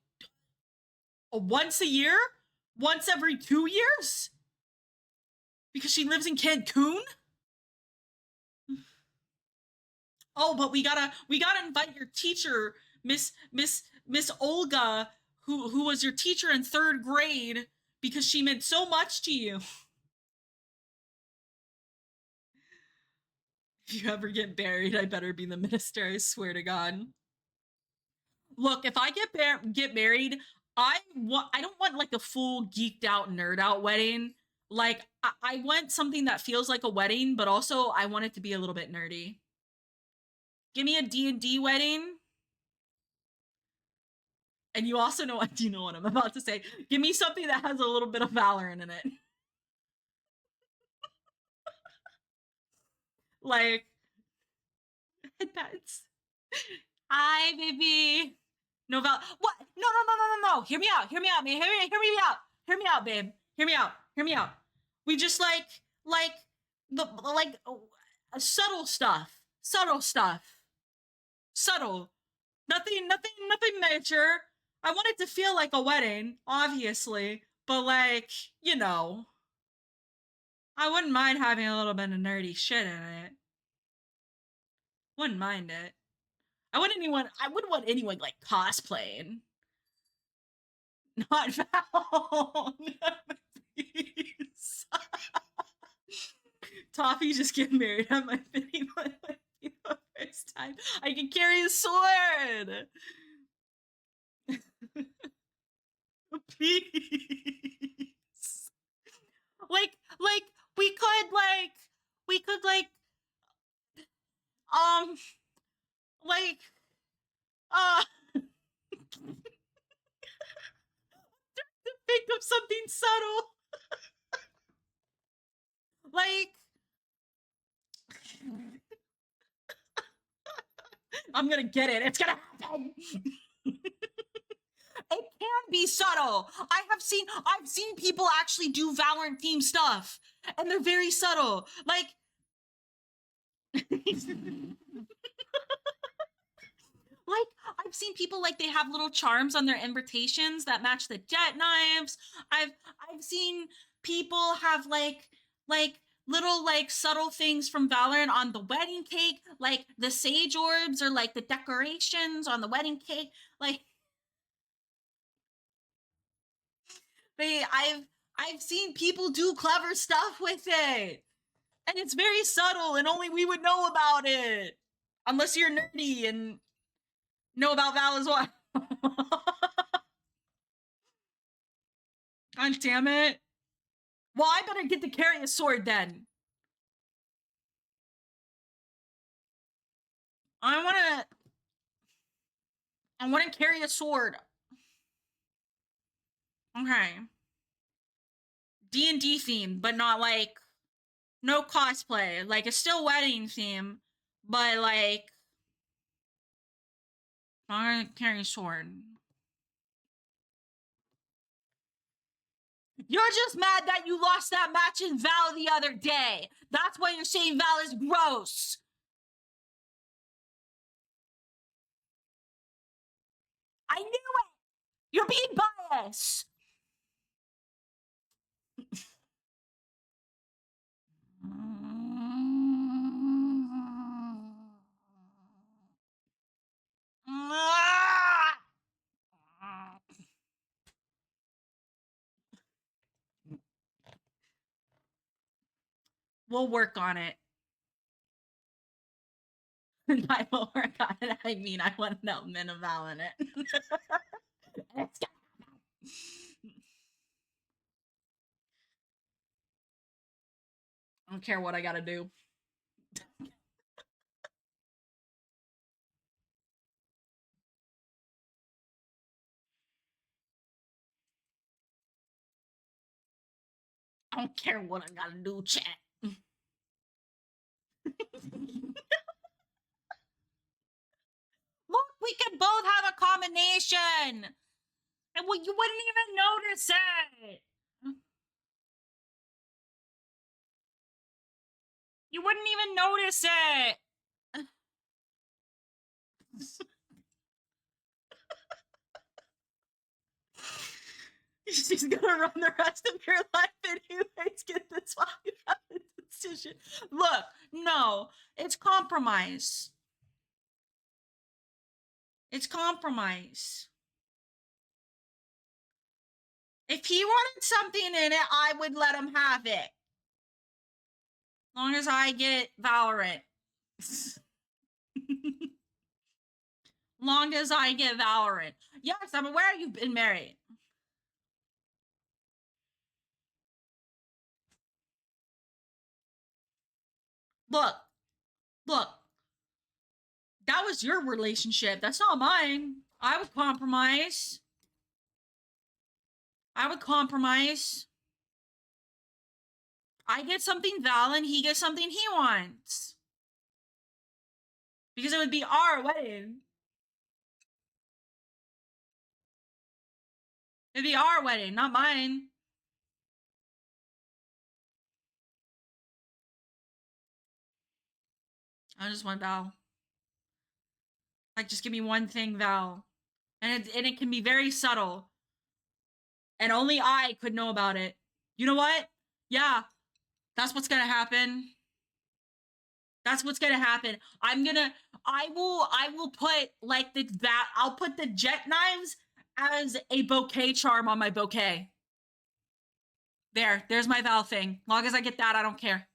once a year, once every 2 years, because she lives in Cancun. Oh, but we gotta invite your teacher, Miss Olga, who was your teacher in third grade, because she meant so much to you. If you ever get buried, I better be the minister. I swear to God. Look, if I get married, I don't want like a full geeked out nerd out wedding. Like I want something that feels like a wedding, but also I want it to be a little bit nerdy. Give me a D&D wedding. And you also know what you know what I'm about to say. Give me something that has a little bit of Valorant in it. Like that's hi baby. No Val what? No no no no no no. Hear me out. Hear me out, man. Hear me out. Hear me out, babe. Hear me out. Hear me out. We just like the like subtle stuff. Subtle stuff. Subtle. Nothing major. I want it to feel like a wedding, obviously, but like, you know, I wouldn't mind having a little bit of nerdy shit in it. Wouldn't mind it. I wouldn't want anyone like cosplaying. Not Val. Please. Toffee just get married at my 51 might be the first time I can carry a sword. Please. Like we could um like uh think of something subtle. Like I'm gonna get it. It's gonna happen. It can be subtle. I've seen people actually do Valorant themed stuff, and they're very subtle. Like like I've seen people like they have little charms on their invitations that match the jet knives. I've I've seen people have like little like subtle things from Valorant on the wedding cake, like the sage orbs or like the decorations on the wedding cake. Like I've seen people do clever stuff with it. And it's very subtle and only we would know about it. Unless you're nerdy and know about Val as well. God damn it. Well, I better get to carry a sword then. I wanna I wanna carry a sword. Okay. D&D theme, but not like no cosplay. Like it's still wedding theme, but like I'm gonna carry a sword. You're just mad that you lost that match in Val the other day. That's why you're saying Val is gross. I knew it. You're being biased. We'll work on it. I will work on it. I mean, I want to know Minimal in it. I don't care what I gotta do. I don't care what I gotta do, chat. Look, we can both have a combination. And well, you wouldn't even notice it. You wouldn't even notice it. She's gonna run the rest of your life anyways. Get this while you have a decision. Look, no, it's compromise. It's compromise. If he wanted something in it, I would let him have it. Long as I get Valorant. Long as I get Valorant. Yes, I'm aware you've been married. Look, look. That was your relationship. That's not mine. I would compromise. I would compromise. I get something Val and he gets something he wants. Because it would be our wedding. It'd be our wedding, not mine. I just want Val. Like, just give me one thing, Val. And it can be very subtle. And only I could know about it. You know what? Yeah, that's what's gonna happen. That's what's gonna happen. I will put like I'll put the jet knives as a bouquet charm on my bouquet. There's my Val thing. Long as I get that, I don't care.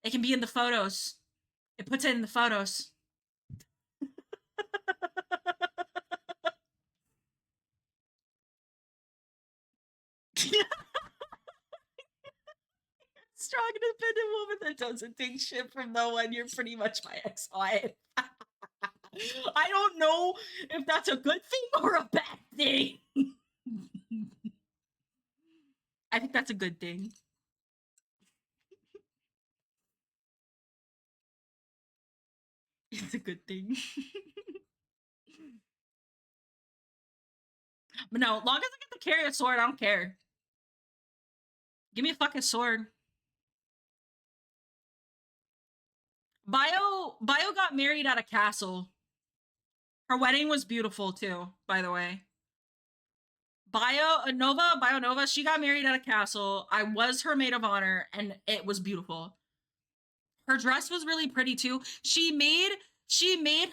It can be in the photos. It puts it in the photos. Strong, independent woman that doesn't take shit from no one. You're pretty much my ex-wife. I don't know if that's a good thing or a bad thing. I think that's a good thing. It's a good thing. But no, long as I get to carry a sword, I don't care. Give me a fucking sword. Bio got married at a castle. Her wedding was beautiful too, by the way. Bio Nova, she got married at a castle. I was her maid of honor, and it was beautiful. Her dress was really pretty too. She made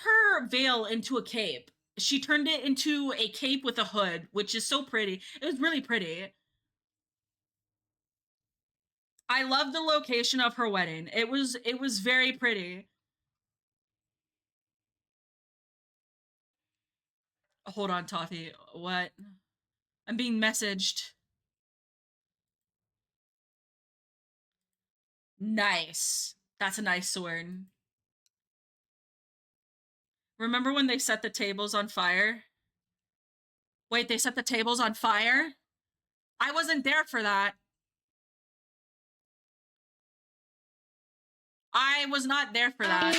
her veil into a cape. She turned it into a cape with a hood, which is so pretty. It was really pretty. I love the location of her wedding. It was very pretty. Hold on, Toffee. What? I'm being messaged. Nice. That's a nice sword. Remember when they set the tables on fire? Wait, they set the tables on fire? I wasn't there for that. I was not there for that.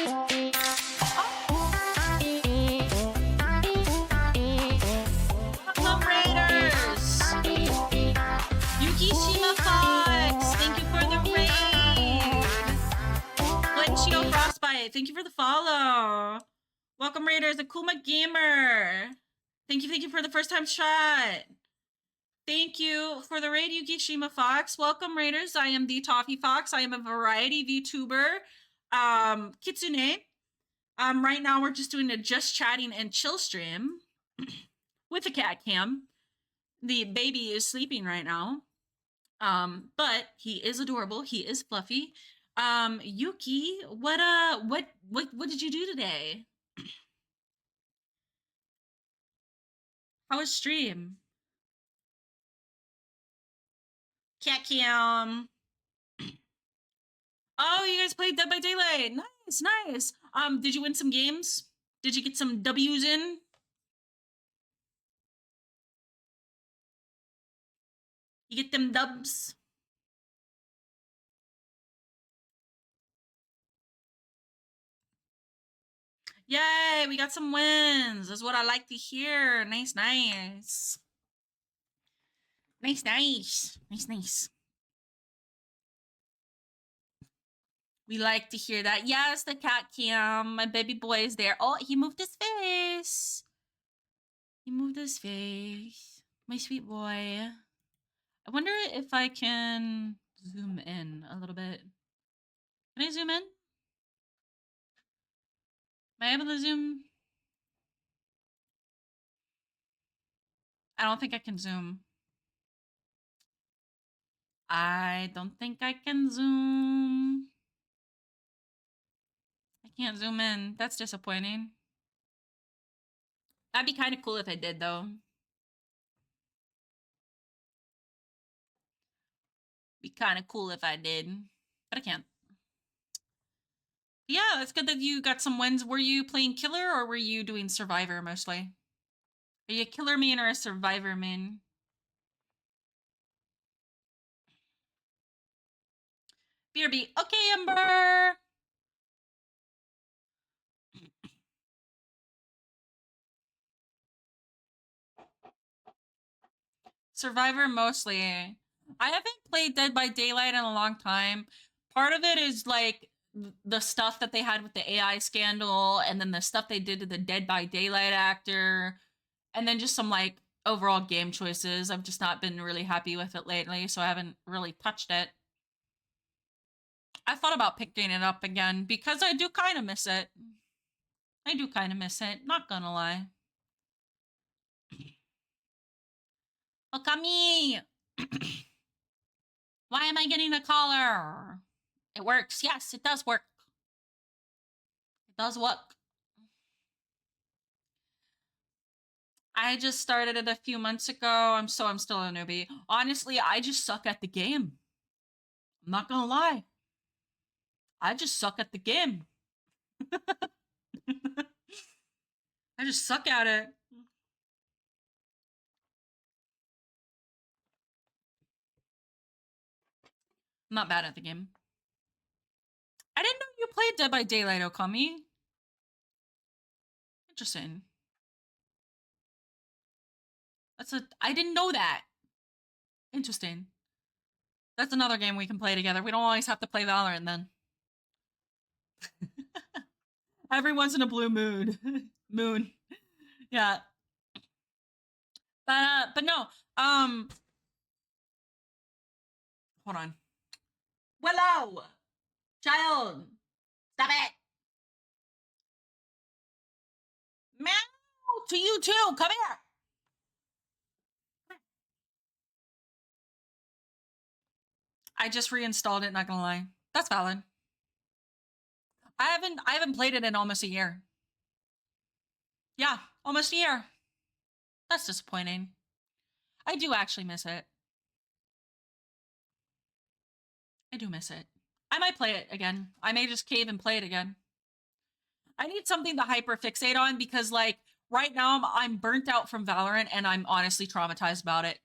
Welcome, Raiders! Yukishima Fox, thank you for the raid. Windshield Frostbite, thank you for the follow. Welcome, Raiders. Akuma Gamer, thank you for the first time shot. Thank you for the raid, Yukishima Fox. Welcome, Raiders. I am the Toffee Fox. I am a variety VTuber. Kitsune. Right now we're just doing a just chatting and chill stream with a cat cam. The baby is sleeping right now. But he is adorable. He is fluffy. Yuki, what did you do today? How was stream? Cat cam. Oh, you guys played Dead by Daylight. Nice. Did you win some games? Did you get some W's in? You get them dubs. Yay, we got some wins. That's what I like to hear. Nice, nice. Nice, nice. Nice, nice. We like to hear that. Yes, the cat cam. My baby boy is there. Oh, he moved his face. He moved his face. My sweet boy. I wonder if I can zoom in a little bit. Can I zoom in? Am I able to zoom? I don't think I can zoom. I don't think I can zoom. I can't zoom in. That's disappointing. That'd be kind of cool if I did, though. Be kind of cool if I did, but I can't. Yeah, it's good that you got some wins. Were you playing killer or were you doing survivor mostly? Are you a killer main or a survivor main? BRB. Okay, Ember. Survivor mostly. I haven't played Dead by Daylight in a long time. Part of it is like the stuff that they had with the AI scandal, and then the stuff they did to the Dead by Daylight actor, and then just some like overall game choices. I've just not been really happy with it lately, so I haven't really touched it. I thought about picking it up again because I do kind of miss it. I do kind of miss it, not gonna lie. Okami! Why am I getting a collar? It works. Yes, it does work. It does work. I just started it a few months ago. I'm still a newbie. Honestly, I just suck at the game. I'm not gonna lie. I just suck at the game. I just suck at it. I'm not bad at the game. I didn't know you played Dead by Daylight, Okami. Interesting. I didn't know that. Interesting. That's another game we can play together. We don't always have to play Valorant then. Everyone's in a blue mood. Moon. Yeah. But no. Hold on. Willow! Child! Stop it! Meow! To you too! Come here! I just reinstalled it, not gonna lie. That's valid. I haven't played it in almost a year. Yeah, almost a year. That's disappointing. I do actually miss it. I do miss it. I might play it again. I may just cave and play it again. I need something to hyper fixate on because, like, right now I'm burnt out from Valorant and I'm honestly traumatized about it.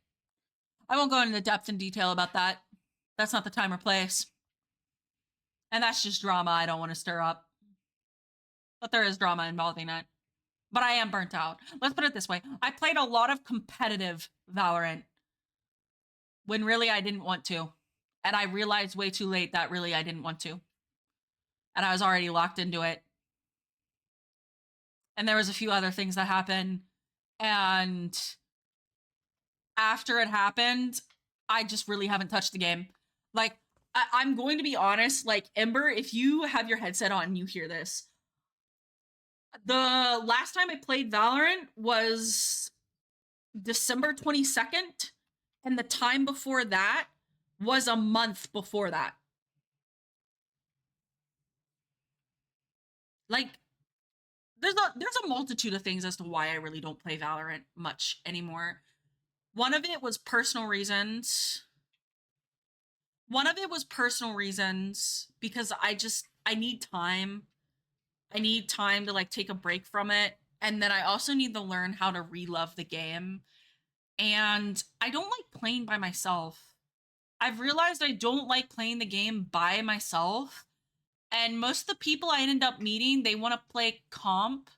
I won't go into depth and detail about that. That's not the time or place. And that's just drama I don't want to stir up. But there is drama involving it. But I am burnt out. Let's put it this way. I played a lot of competitive Valorant when really I didn't want to. And I realized way too late that really I didn't want to. And I was already locked into it. And there was a few other things that happened. And after it happened, I just really haven't touched the game. Like, I'm going to be honest, like, Ember, if you have your headset on and you hear this, the last time I played Valorant was December 22nd, and the time before that was a month before that. Like, there's a multitude of things as to why I really don't play Valorant much anymore. One of it was personal reasons. One of it was personal reasons because I need time. I need time to like take a break from it. And then I also need to learn how to re-love the game. and I don't like playing by myself. I've realized I don't like playing the game by myself. And most of the people I end up meeting, they want to play comp.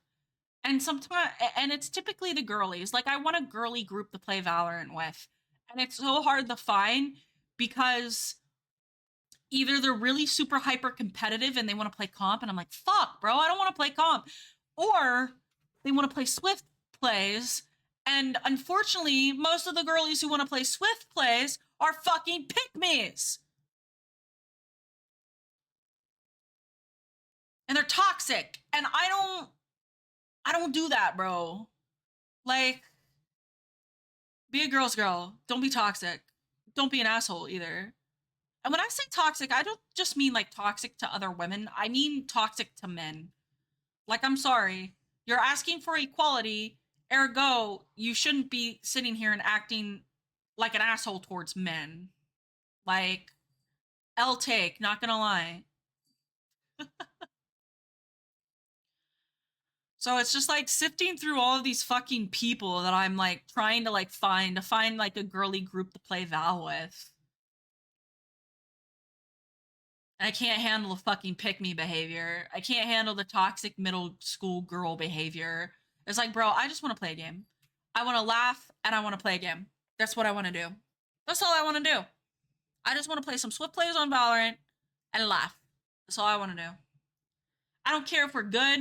And sometimes, and it's typically the girlies. Like, I want a girly group to play Valorant with. And it's so hard to find because either they're really super hyper competitive and they want to play comp, and I'm like, fuck, bro, I don't want to play comp. Or they want to play Swift plays. And unfortunately, most of the girlies who want to play Swift plays are fucking pick-me's. And they're toxic. And I don't do that, bro. Like, be a girl's girl. Don't be toxic. Don't be an asshole either. And when I say toxic, I don't just mean like toxic to other women. I mean toxic to men. Like, I'm sorry. You're asking for equality, ergo, you shouldn't be sitting here and acting like an asshole towards men. Like, L take, not gonna lie. So it's just like sifting through all of these fucking people that I'm like trying to like find like a girly group to play Val with. And I can't handle the fucking pick me behavior. I can't handle the toxic middle school girl behavior. It's like, bro, I just want to play a game. I want to laugh and I want to play a game. That's what I want to do. That's all I want to do. I just want to play some Swift plays on Valorant and laugh. That's all I want to do. I don't care if we're good.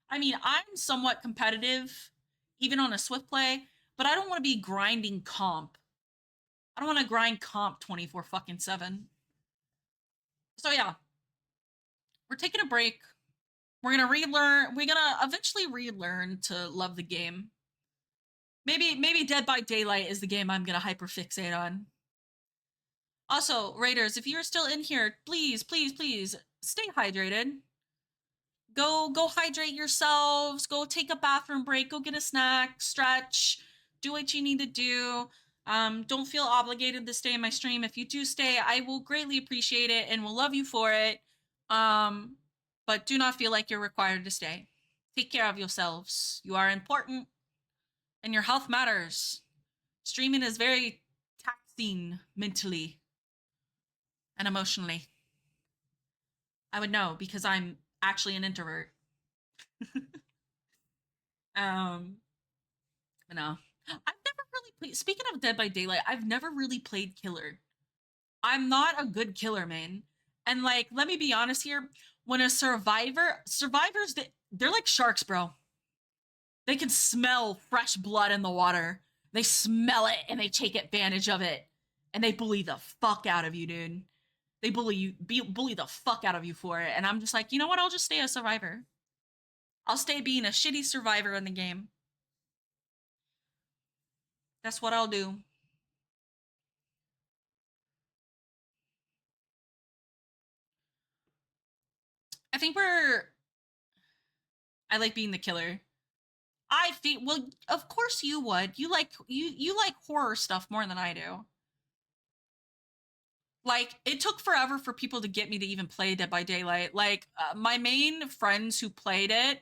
I mean, I'm somewhat competitive, even on a Swift play, but I don't want to be grinding comp. I don't want to grind comp 24 fucking 7. So yeah, we're taking a break. We're gonna relearn. We're gonna eventually relearn to love the game. Maybe Dead by Daylight is the game I'm gonna hyperfixate on. Also, Raiders, if you're still in here, please, please, please stay hydrated. Go hydrate yourselves. Go take a bathroom break. Go get a snack. Stretch. Do what you need to do. Don't feel obligated to stay in my stream. If you do stay, I will greatly appreciate it and will love you for it. But do not feel like you're required to stay. Take care of yourselves. You are important, and your health matters. Streaming is very taxing mentally and emotionally. I would know because I'm actually an introvert. No. I've never really played. Speaking of Dead by Daylight, I've never really played killer. I'm not a good killer, man. And like, let me be honest here. When a survivors, they're like sharks, bro. They can smell fresh blood in the water. They smell it and they take advantage of it. And they bully the fuck out of you, dude. They bully the fuck out of you for it. And I'm just like, you know what? I'll just stay a survivor. I'll stay being a shitty survivor in the game. That's what I'll do. I think I like being the killer. I think, well, of course you would. You like horror stuff more than I do. Like, it took forever for people to get me to even play Dead by Daylight. Like, my main friends who played it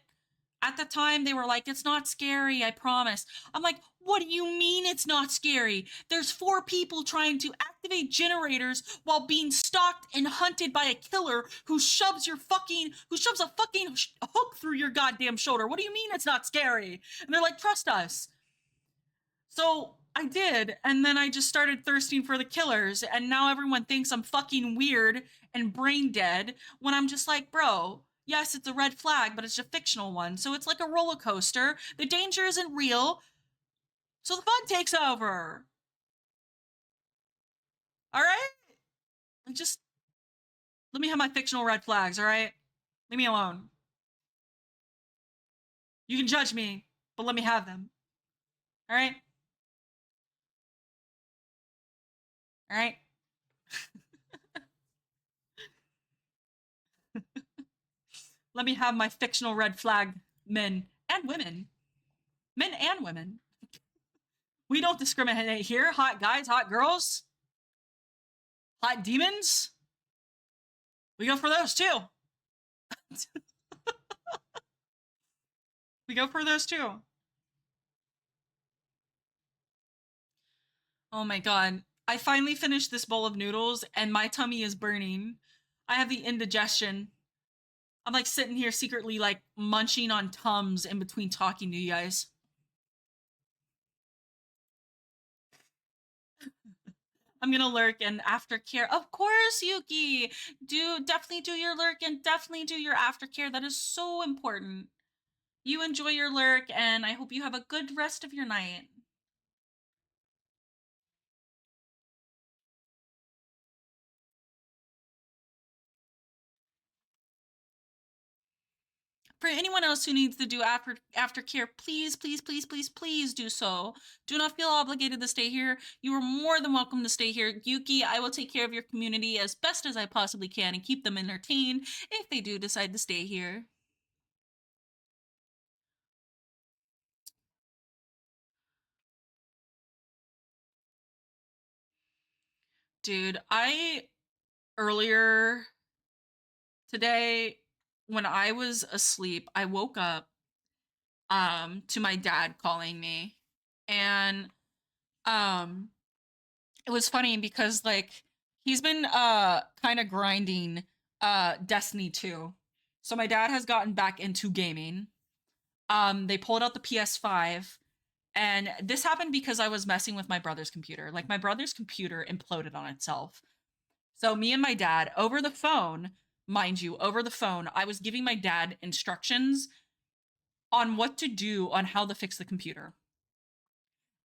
at the time, they were like, it's not scary, I promise. I'm like, what do you mean it's not scary? There's 4 people trying to activate generators while being stalked and hunted by a killer who shoves a fucking hook through your goddamn shoulder. What do you mean it's not scary? And they're like, trust us. So I did, and then I just started thirsting for the killers, and now everyone thinks I'm fucking weird and brain dead when I'm just like, bro, yes, it's a red flag, but it's a fictional one, so it's like a roller coaster. The danger isn't real, so the fun takes over. All right? Just let me have my fictional red flags, all right? Leave me alone. You can judge me, but let me have them. All right? All right? Let me have my fictional red flag men and women. Men and women. We don't discriminate here. Hot guys, hot girls, hot demons. We go for those too. We go for those too. Oh my god. I finally finished this bowl of noodles and my tummy is burning. I have the indigestion. I'm like sitting here secretly like munching on Tums in between talking to you guys. I'm gonna lurk and aftercare. Of course, Yuki. Definitely do your lurk and definitely do your aftercare. That is so important. You enjoy your lurk and I hope you have a good rest of your night. For anyone else who needs to do aftercare, please do so. Do not feel obligated to stay here. You are more than welcome to stay here. Yuki, I will take care of your community as best as I possibly can and keep them entertained if they do decide to stay here. Dude, I earlier today when I was asleep, I woke up to my dad calling me. And um it was funny because like he's been kind of grinding Destiny 2. So my dad has gotten back into gaming. They pulled out the PS5 and this happened because I was messing with my brother's computer. Like my brother's computer imploded on itself. So me and my dad over the phone, mind you, over the phone, I was giving my dad instructions on what to do on how to fix the computer.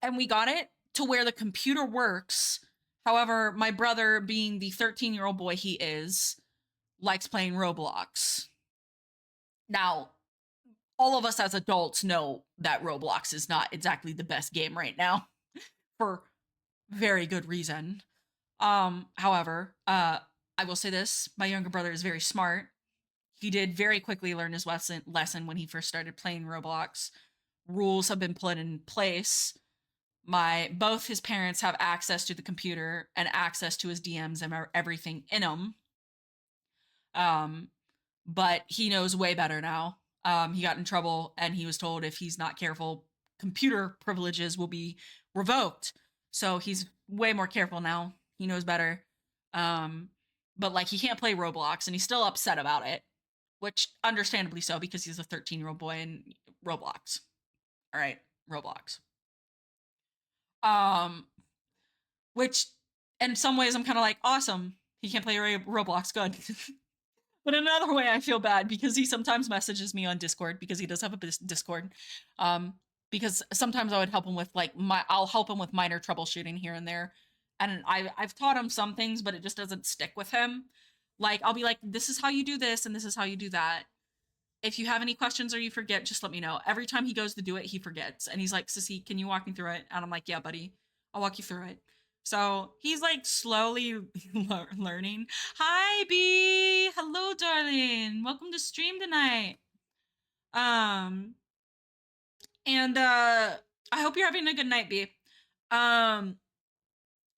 And we got it to where the computer works. However, my brother, being the 13-year-old boy he is, likes playing Roblox. Now, all of us as adults know that Roblox is not exactly the best game right now for very good reason. However, I will say this, my younger brother is very smart. He did very quickly learn his lesson when he first started playing Roblox. Rules have been put in place. My both his parents have access to the computer and access to his DMs and everything in them. Um, but he knows way better now. He got in trouble and he was told if he's not careful, computer privileges will be revoked. So he's way more careful now. He knows better. Um, but like he can't play Roblox and he's still upset about it, which understandably so because he's a 13-year-old boy in Roblox. All right, Roblox. Um, which in some ways I'm kind of like awesome. He can't play Roblox, good. But in another way, I feel bad because he sometimes messages me on Discord because he does have a Discord. Um, because sometimes I would help him with like I'll help him with minor troubleshooting here and there, and I've taught him some things, but it just doesn't stick with him. Like I'll be like, this is how you do this, and this is how you do that. If you have any questions or you forget, just let me know. Every time he goes to do it, he forgets, and he's like, "Sissy, can you walk me through it?" And I'm like, "Yeah, buddy, I'll walk you through it." So he's like slowly learning. Hi, B. Hello, darling. Welcome to stream tonight. Um, and I hope you're having a good night, B. Um,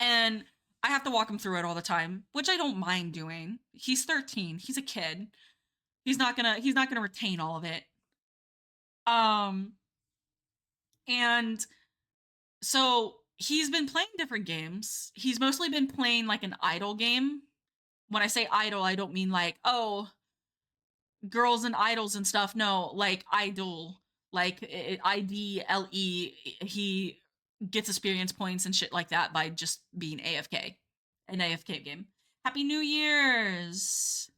and I have to walk him through it all the time, which I don't mind doing. He's 13. He's a kid. He's not gonna retain all of it. Um, and so he's been playing different games. He's mostly been playing like an idol game. When I say idol, I don't mean like, oh, girls and idols and stuff. No, like idol, like IDLE. He gets experience points and shit like that by just being AFK, an AFK game. Happy New Year's!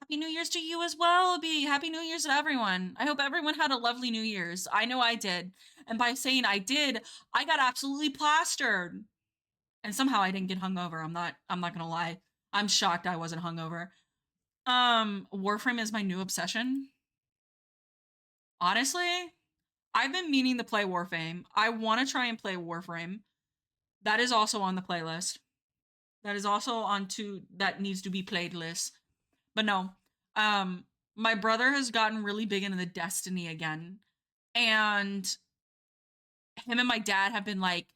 Happy New Year's to you as well, B. Happy New Year's to everyone. I hope everyone had a lovely New Year's. I know I did. And by saying I did, I got absolutely plastered. And somehow I didn't get hungover. I'm not gonna lie. I'm shocked I wasn't hungover. Warframe is my new obsession. Honestly, I've been meaning to play Warframe. I want to try and play Warframe. That is also on the playlist. That is also on to that needs to be played list. But no, my brother has gotten really big into the Destiny again, and him and my dad have been like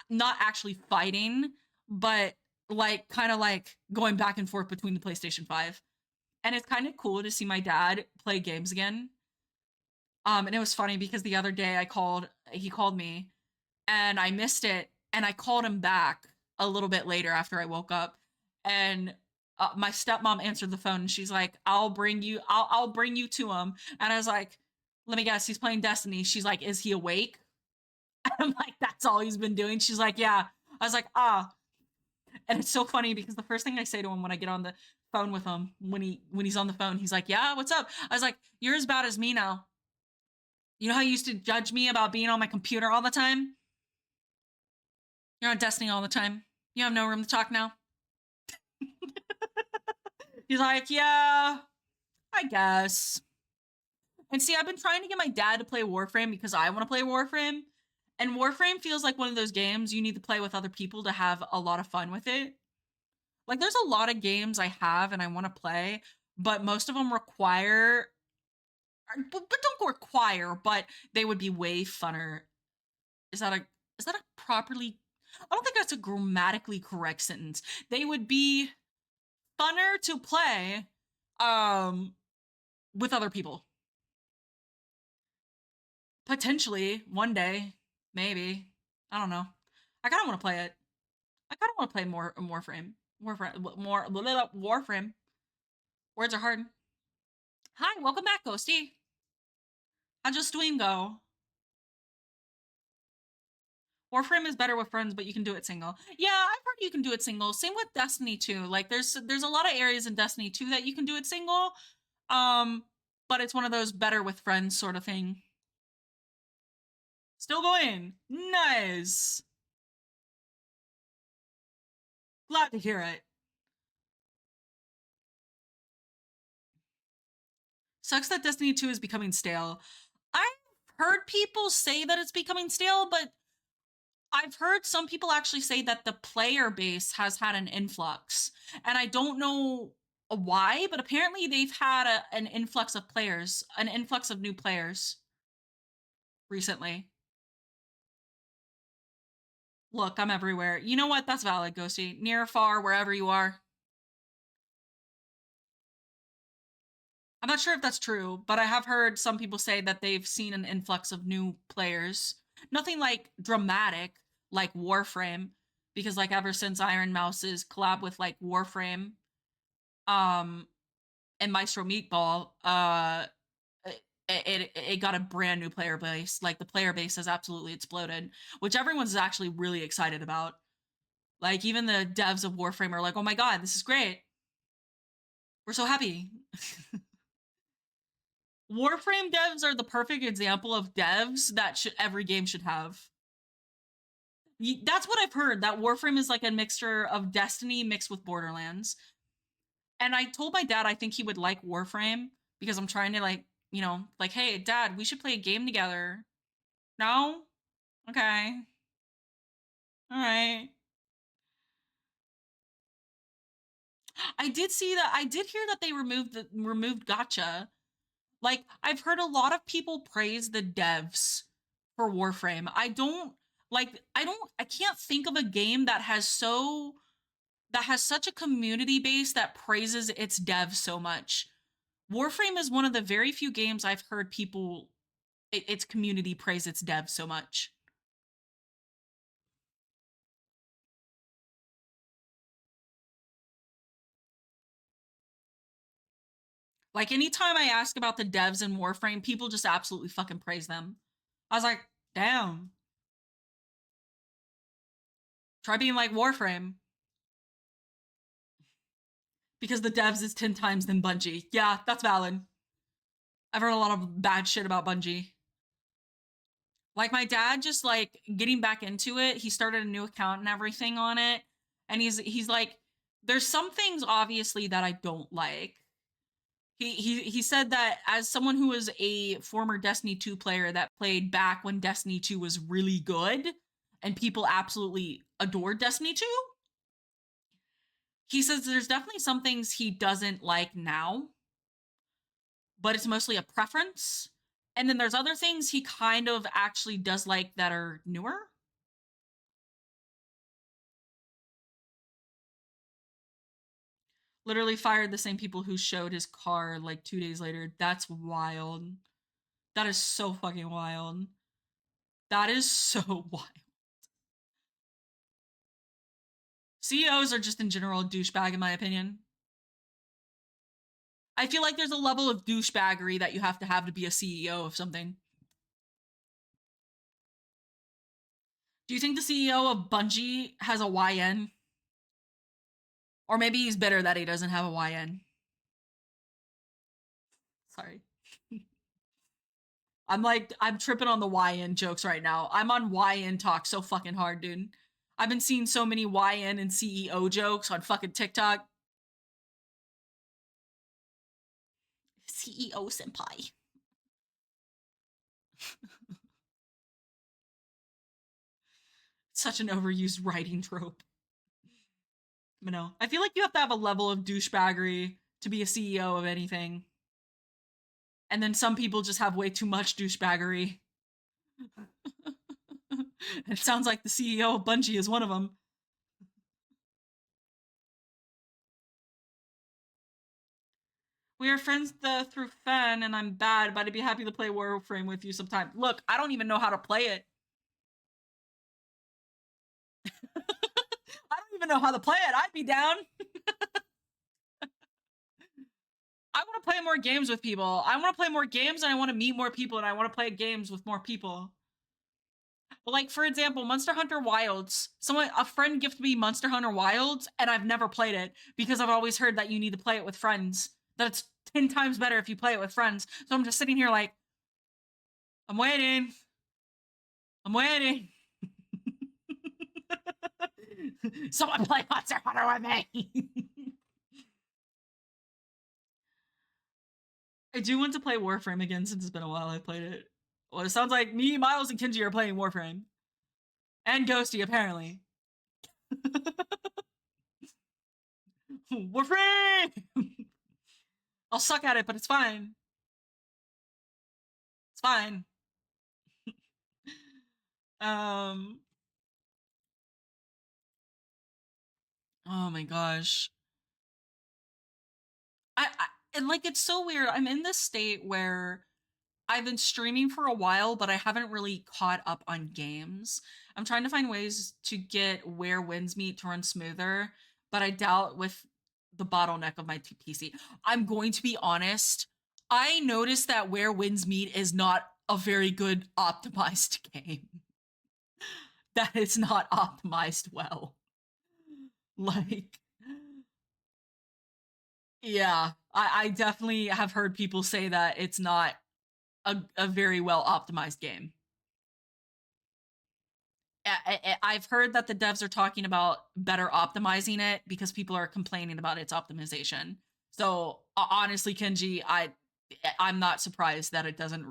not actually fighting, but like kind of like going back and forth between the PlayStation 5. And it's kind of cool to see my dad play games again. And it was funny because the other day he called me and I missed it and I called him back a little bit later after I woke up, and my stepmom answered the phone, and she's like, I'll bring you to him." And I was like, "Let me guess, he's playing Destiny." She's like, "Is he awake?" I'm like, "That's all he's been doing." She's like, "Yeah." I was like, "Ah." And it's so funny because the first thing I say to him when I get on the phone with him, when he's on the phone, he's like, "Yeah, what's up?" I was like, "You're as bad as me now. You know how you used to judge me about being on my computer all the time? You're on Destiny all the time. You have no room to talk now." He's like, "Yeah, I guess." And see, I've been trying to get my dad to play Warframe because I want to play Warframe. And Warframe feels like one of those games you need to play with other people to have a lot of fun with it. Like, there's a lot of games I have and I want to play, but most of them require, but don't require, but they would be way funner. Is that a is that a properly? I don't think that's a grammatically correct sentence. They would be funner to play, um, with other people. Potentially one day, maybe. I don't know. I kind of want to play it. I kind of want to play more Warframe. Warframe. Words are hard. Hi, welcome back, Ghosty. How'd your stream go? Warframe is better with friends, but you can do it single. Yeah, I've heard you can do it single. Same with Destiny 2. Like there's a lot of areas in Destiny 2 that you can do it single. Um, but it's one of those better with friends sort of thing. Still going. Nice. Glad to hear it. Sucks that Destiny 2 is becoming stale. I've heard people say that it's becoming stale, but I've heard some people actually say that the player base has had an influx. And I don't know why, but apparently they've had an influx of players, an influx of new players recently. Look, I'm everywhere. You know what? That's valid, Ghosty. Near, far, wherever you are. I'm not sure if that's true, but I have heard some people say that they've seen an influx of new players. Nothing like dramatic, like Warframe, because like ever since Iron Mouse's collab with like Warframe, um, and Maestro Meatball, it got a brand new player base. Like the player base has absolutely exploded, which everyone's actually really excited about. Like even the devs of Warframe are like, "Oh my god, this is great. We're so happy." Warframe devs are the perfect example of devs that every game should have. That's what I've heard. That Warframe is like a mixture of Destiny mixed with Borderlands. And I told my dad I think he would like Warframe because I'm trying to like, like, "Hey, dad, we should play a game together." No? Okay. All right. I did see that. I did hear that they removed gotcha. Like I've heard a lot of people praise the devs for Warframe. I can't think of a game that has such a community base that praises its devs so much. Warframe is one of the very few games I've heard its community praise its devs so much. Like anytime I ask about the devs in Warframe, people just absolutely fucking praise them. I was like, "Damn. Try being like Warframe." Because the devs is 10 times than Bungie. Yeah, that's valid. I've heard a lot of bad shit about Bungie. Like my dad just like getting back into it, he started a new account and everything on it. And he's like, "There's some things obviously that I don't like." He said that as someone who was a former Destiny 2 player that played back when Destiny 2 was really good and people absolutely adored Destiny 2, he says there's definitely some things he doesn't like now, but it's mostly a preference. And then there's other things he kind of actually does like that are newer. Literally fired the same people who showed his car like 2 days later. That's wild. That is so fucking wild. That is so wild. CEOs are just in general a douchebag, in my opinion. I feel like there's a level of douchebaggery that you have to be a CEO of something. Do you think the CEO of Bungie has a YN? Or maybe he's bitter that he doesn't have a YN. Sorry. I'm tripping on the YN jokes right now. I'm on YN talk so fucking hard, dude. I've been seeing so many YN and CEO jokes on fucking TikTok. CEO senpai. Such an overused writing trope. But no, I feel like you have to have a level of douchebaggery to be a CEO of anything. And then some people just have way too much douchebaggery. It sounds like the CEO of Bungie is one of them. We are friends through Fen, and I'm bad, but I'd be happy to play Warframe with you sometime. Look, I don't even know how to play it. I don't even know how to play it. I'd be down. I want to play more games with people. I want to play more games, and I want to meet more people, and I want to play games with more people. But like, for example, Monster Hunter Wilds. A friend gifted me Monster Hunter Wilds, and I've never played it because I've always heard that you need to play it with friends. That it's 10 times better if you play it with friends. So I'm just sitting here like, I'm waiting. I'm waiting. Someone play Monster Hunter with me. I do want to play Warframe again since it's been a while I played it. Well, it sounds like me, Miles, and Kenji are playing Warframe. And Ghosty, apparently. Warframe! I'll suck at it, but it's fine. It's fine. Um. Oh my gosh. And like, it's so weird. I'm in this state where I've been streaming for a while, but I haven't really caught up on games. I'm trying to find ways to get Where Winds Meet to run smoother, but I doubt with the bottleneck of my PC. I'm going to be honest. I noticed that Where Winds Meet is not a very good optimized game. That it's not optimized well. Like, yeah, I definitely have heard people say that it's not a very well optimized game. I've heard that the devs are talking about better optimizing it because people are complaining about its optimization. So honestly, Kenji, I'm not surprised that it doesn't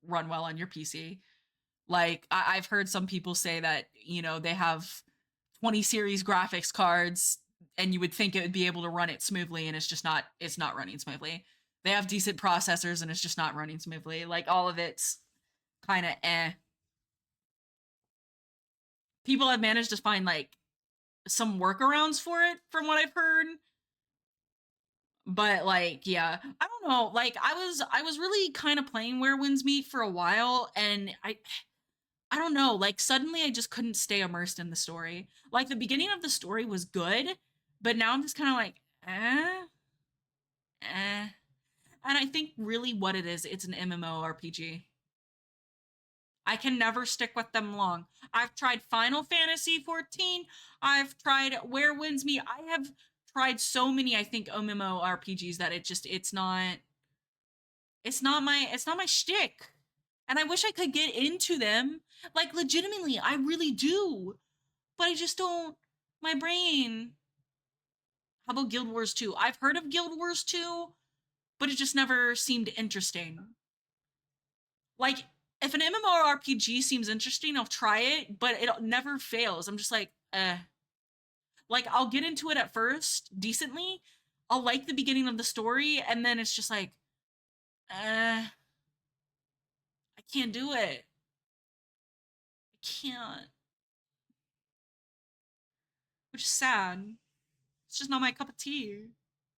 run well on your PC. Like I've heard some people say that they have 20 series graphics cards, and you would think it would be able to run it smoothly, and it's just not. It's not running smoothly. They have decent processors, and it's just not running smoothly. Like all of it's kind of eh. People have managed to find like some workarounds for it from what I've heard. But like, yeah, I don't know. Like I was really kind of playing Where Winds Meet for a while, and I don't know, like suddenly I just couldn't stay immersed in the story. Like the beginning of the story was good, but now I'm just kind of like, eh. And I think really what it is, it's an MMORPG. I can never stick with them long. I've tried Final Fantasy 14. I've tried Where Winds Meet. I have tried so many, I think, MMORPGs that it's not my shtick. And I wish I could get into them. Like legitimately, I really do. But I just don't my brain. How about Guild Wars 2? I've heard of Guild Wars 2, but it just never seemed interesting. Like if an MMORPG seems interesting, I'll try it, but it never fails. I'm just like, eh. Like I'll get into it at first decently. I'll like the beginning of the story, and then it's just like, I can't do it. I can't. Which is sad. It's just not my cup of tea,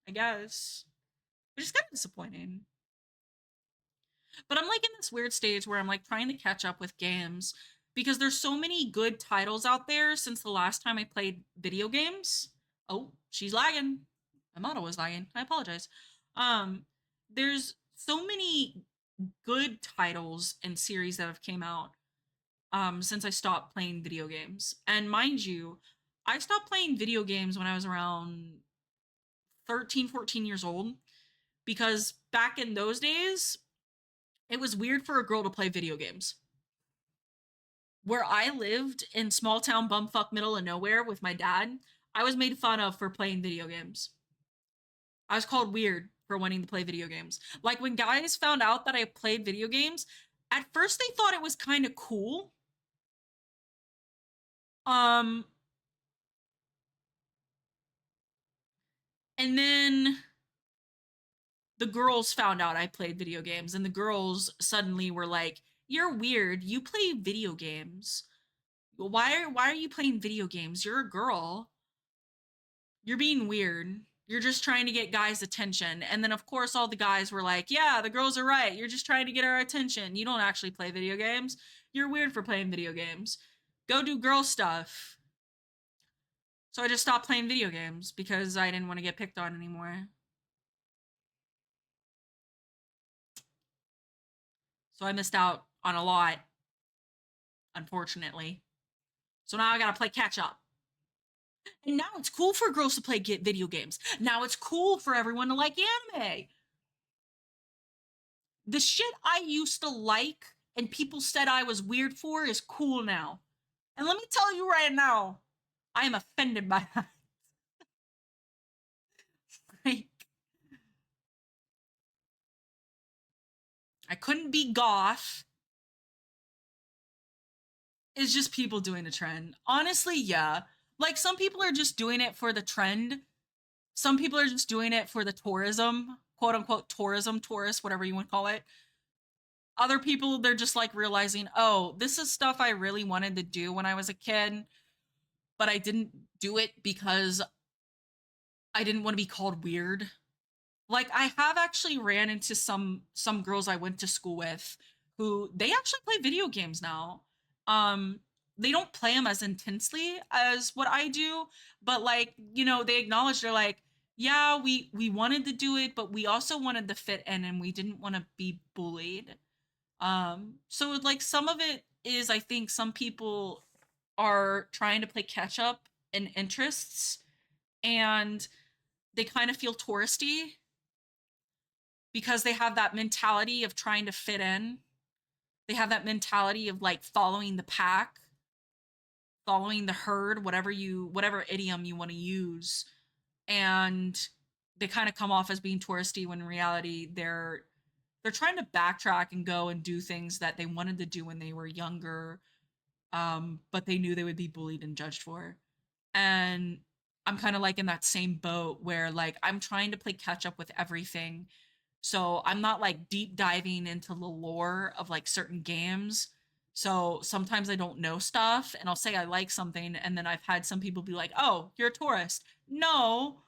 I guess. Which is kind of disappointing. But I'm like in this weird stage where I'm like trying to catch up with games. because there's so many good titles out there since the last time I played video games. Oh, she's lagging. My model was lagging. I apologize. Um, there's so many good titles and series that have came out since I stopped playing video games. And mind you, I stopped playing video games when I was around 13, 14 years old because back in those days, it was weird for a girl to play video games. Where I lived in small town bumfuck middle of nowhere with my dad, I was made fun of for playing video games. I was called weird for wanting to play video games. Like when guys found out that I played video games, at first they thought it was kind of cool. Um and then the girls found out I played video games and the girls suddenly were like, "You're weird. You play video games. Why are you playing video games? You're a girl. You're being weird. You're just trying to get guys' attention." And then, of course, all the guys were like, "Yeah, the girls are right. You're just trying to get our attention. You don't actually play video games. You're weird for playing video games. Go do girl stuff." So I just stopped playing video games because I didn't want to get picked on anymore. So I missed out on a lot, unfortunately. So now I gotta play catch up. And now it's cool for girls to play video games. Now it's cool for everyone to like anime. The shit I used to like and people said I was weird for is cool now. And let me tell you right now, I am offended by that. Like, I couldn't be goth. It's just people doing the trend. Honestly, yeah. Like, some people are just doing it for the trend. Some people are just doing it for the tourism, quote unquote tourism, tourist, whatever you want to call it. Other people, they're just like realizing, oh, this is stuff I really wanted to do when I was a kid, but I didn't do it because I didn't want to be called weird. Like I have actually ran into some girls I went to school with who they actually play video games now. Um they don't play them as intensely as what I do, but like, you know, they acknowledge they're like, yeah, we wanted to do it, but we also wanted to fit in and we didn't want to be bullied. So like some of it is I think some people are trying to play catch up in interests and they kind of feel touristy because they have that mentality of trying to fit in. They have that mentality of like following the pack, following the herd, whatever idiom you want to use. And they kind of come off as being touristy when in reality they're trying to backtrack and go and do things that they wanted to do when they were younger, but they knew they would be bullied and judged for. And I'm kind of like in that same boat where like I'm trying to play catch up with everything. So I'm not like deep diving into the lore of like certain games. So sometimes I don't know stuff and I'll say I like something and then I've had some people be like, "Oh, you're a tourist." No,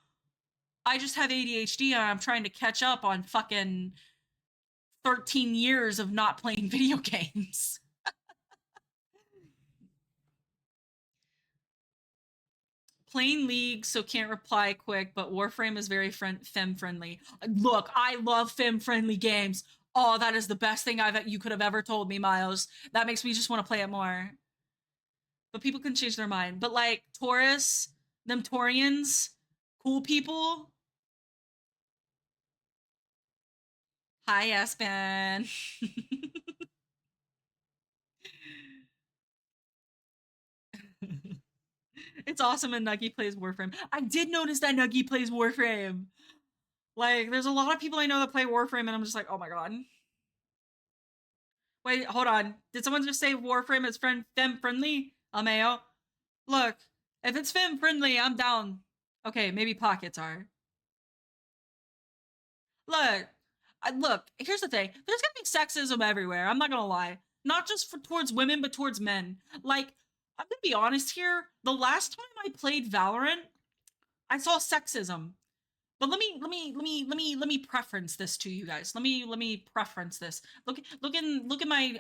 I just have ADHD and I'm trying to catch up on fucking 13 years of not playing video games. Playing League, so can't reply quick, but Warframe is very fem friendly. Look, I love fem friendly games. Oh, that is the best thing you could have ever told me, Miles. That makes me just want to play it more. But people can change their mind. But like Taurus, them Taurians, cool people. Hi, Aspen. It's awesome and Nuggy plays Warframe. I did notice that Nuggy plays Warframe. Like, there's a lot of people I know that play Warframe, and I'm just like, oh my god. Wait, hold on. Did someone just say Warframe is fem friendly? Almeo. Look, if it's fem friendly, I'm down. Okay, maybe pockets are. Look, look. Here's the thing. There's gonna be sexism everywhere. I'm not gonna lie. Not just towards women, but towards men. Like, I'm gonna be honest here. The last time I played Valorant, I saw sexism. But let me preference this to you guys. Let me preference this. Look at my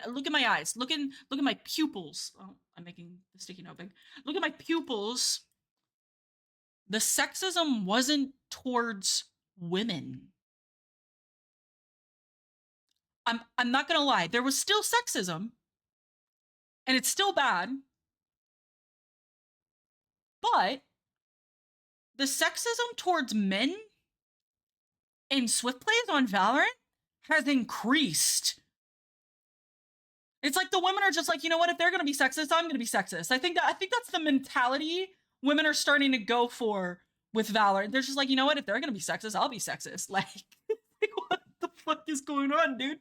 eyes. Look at my pupils. Oh, I'm making the sticky note big. Look at my pupils. The sexism wasn't towards women. I'm not gonna lie. There was still sexism, and it's still bad. But the sexism towards men in Swift plays on Valorant has increased. It's like the women are just like, you know what? If they're gonna be sexist, I'm gonna be sexist. I think that's the mentality women are starting to go for with Valorant. They're just like, you know what? If they're gonna be sexist, I'll be sexist. Like what the fuck is going on, dude?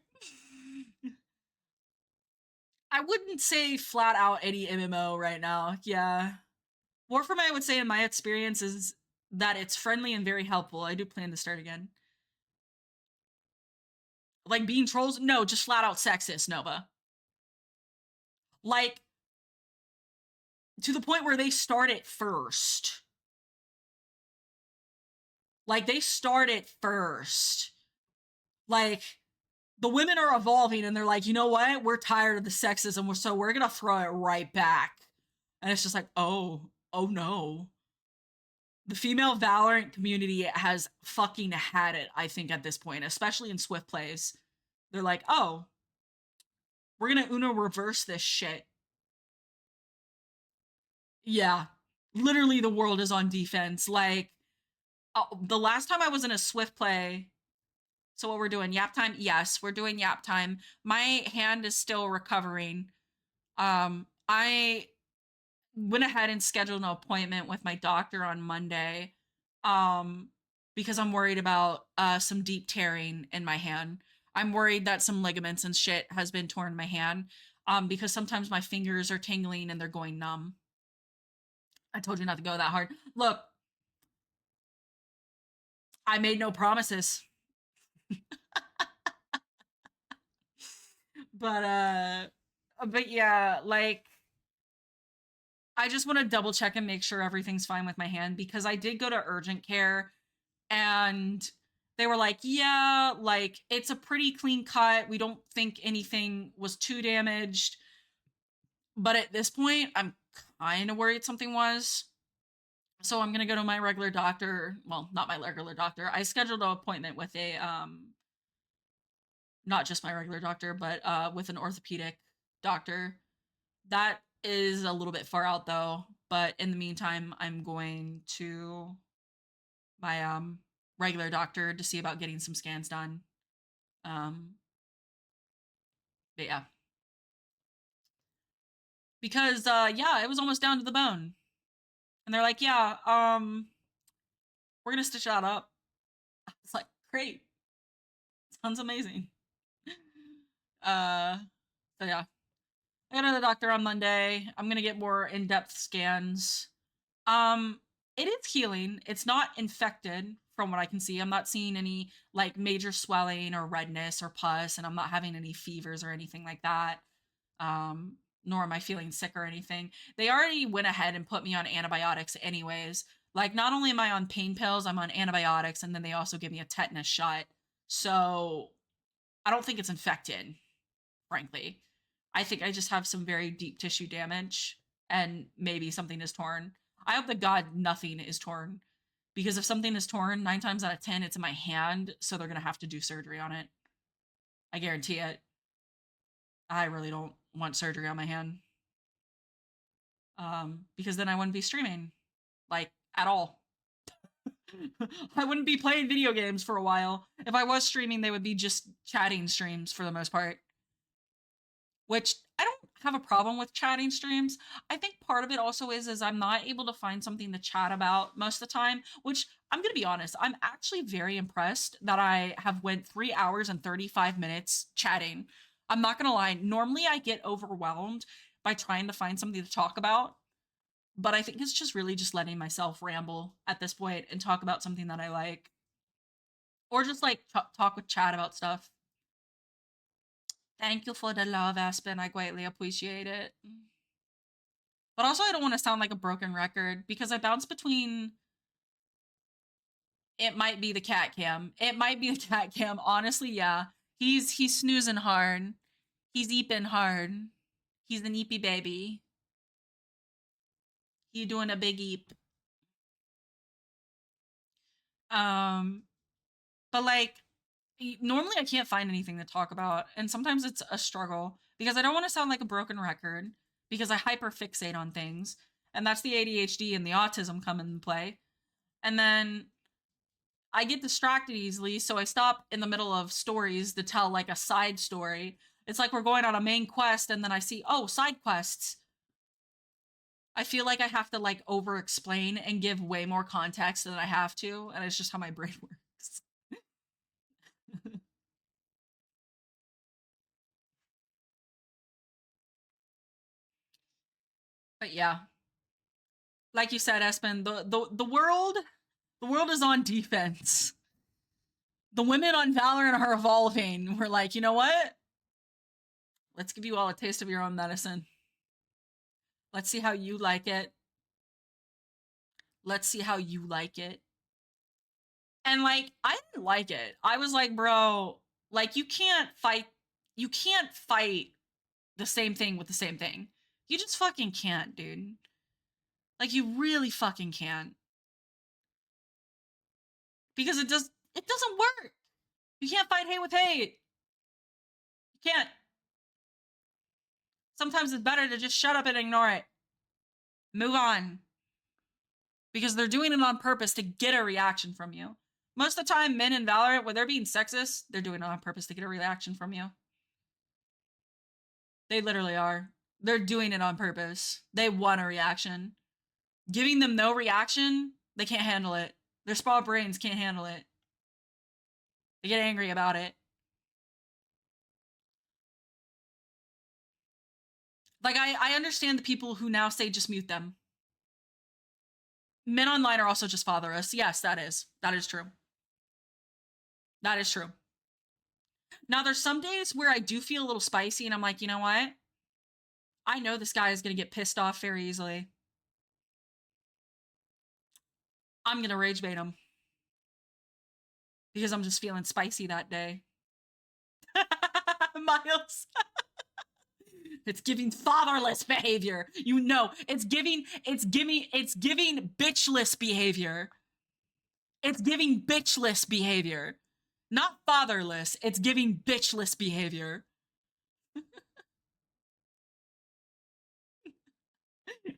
I wouldn't say flat out any MMO right now. Yeah. Warframe, I would say, in my experience, is that it's friendly and very helpful. I do plan to start again. Like being trolls? No, just flat out sexist, Nova. Like, to the point where they start it first. Like, they start it first. Like, the women are evolving and they're like, you know what? We're tired of the sexism, so we're gonna throw it right back. And it's just like, oh no. The female Valorant community has fucking had it, I think, at this point, especially in Swift plays. They're like, oh, we're gonna Uno reverse this shit. Yeah. Literally, the world is on defense. Like, the last time I was in a Swift play, so what we're doing, yap time? Yes, we're doing yap time. My hand is still recovering. I went ahead and scheduled an appointment with my doctor on Monday, um, because I'm worried about some deep tearing in my hand. I'm worried that some ligaments and shit has been torn in my hand, because sometimes my fingers are tingling and they're going numb. I told you not to go that hard. Look, I made no promises. but but yeah, like, I just want to double check and make sure everything's fine with my hand, because I did go to urgent care and they were like, yeah, like, it's a pretty clean cut. We don't think anything was too damaged. But at this point, I'm kind of worried something was. So I'm going to go to my regular doctor. Well, not my regular doctor. I scheduled an appointment with a not just my regular doctor, but with an orthopedic doctor. That is a little bit far out though, but in the meantime, I'm going to my regular doctor to see about getting some scans done. Um but yeah. Because yeah, it was almost down to the bone. And they're like, "Yeah, we're going to stitch that up." It's like, "Great. Sounds amazing." Uh so yeah. I go to the doctor on Monday. I'm going to get more in-depth scans. Um, it is healing. It's not infected from what I can see. I'm not seeing any like major swelling or redness or pus, and I'm not having any fevers or anything like that. Um, Nor am I feeling sick or anything. They already went ahead and put me on antibiotics anyways. Like, not only am I on pain pills, I'm on antibiotics, and then they also give me a tetanus shot. So I don't think it's infected, frankly. I think I just have some very deep tissue damage and maybe something is torn. I hope to God nothing is torn, because if something is torn, 9 times out of 10, it's in my hand. So they're going to have to do surgery on it. I guarantee it. I really don't want surgery on my hand, because then I wouldn't be streaming, like, at all. I wouldn't be playing video games for a while. If I was streaming, they would be just chatting streams for the most part. Which I don't have a problem with chatting streams. I think part of it also is I'm not able to find something to chat about most of the time, which I'm going to be honest, I'm actually very impressed that I have went 3 hours and 35 minutes chatting. I'm not going to lie, normally I get overwhelmed by trying to find something to talk about, but I think it's just really just letting myself ramble at this point and talk about something that I like, or just like talk with chat about stuff. Thank you for the love, Aspen. I greatly appreciate it. But also, I don't want to sound like a broken record, because I bounce between It might be the cat cam. It might be the cat cam. Honestly, yeah. He's snoozing hard. He's eeping hard. He's an eepy baby. He doing a big eep. Um, but like normally I can't find anything to talk about, and sometimes it's a struggle because I don't want to sound like a broken record because I hyperfixate on things, and that's the ADHD and the autism come into play. And then I get distracted easily, so I stop in the middle of stories to tell like a side story. It's like we're going on a main quest and then I see, oh, side quests. I feel like I have to like over explain and give way more context than I have to, and it's just how my brain works. But yeah, like you said, Espen, the world is on defense. The women on Valorant are evolving. We're like, you know what? Let's give you all a taste of your own medicine. Let's see how you like it. Let's see how you like it. And like, I didn't like it. I was like, bro, like you can't fight the same thing with the same thing. You just fucking can't, dude. Like you really fucking can't. Because it doesn't work. You can't fight hate with hate. You can't. Sometimes it's better to just shut up and ignore it. Move on. Because they're doing it on purpose to get a reaction from you. Most of the time, men in Valorant, when they're being sexist, they're doing it on purpose to get a reaction from you. They literally are. They're doing it on purpose. They want a reaction. Giving them no reaction, they can't handle it. Their small brains can't handle it. They get angry about it. Like, I understand the people who now say just mute them. Men online are also just fatherless. Yes, that is. That is true. That is true. Now, there's some days where I do feel a little spicy and I'm like, you know what? I know this guy is going to get pissed off very easily. I'm going to rage bait him. Because I'm just feeling spicy that day. Miles. It's giving fatherless behavior. You know, it's giving bitchless behavior. It's giving bitchless behavior. Not fatherless, it's giving bitchless behavior.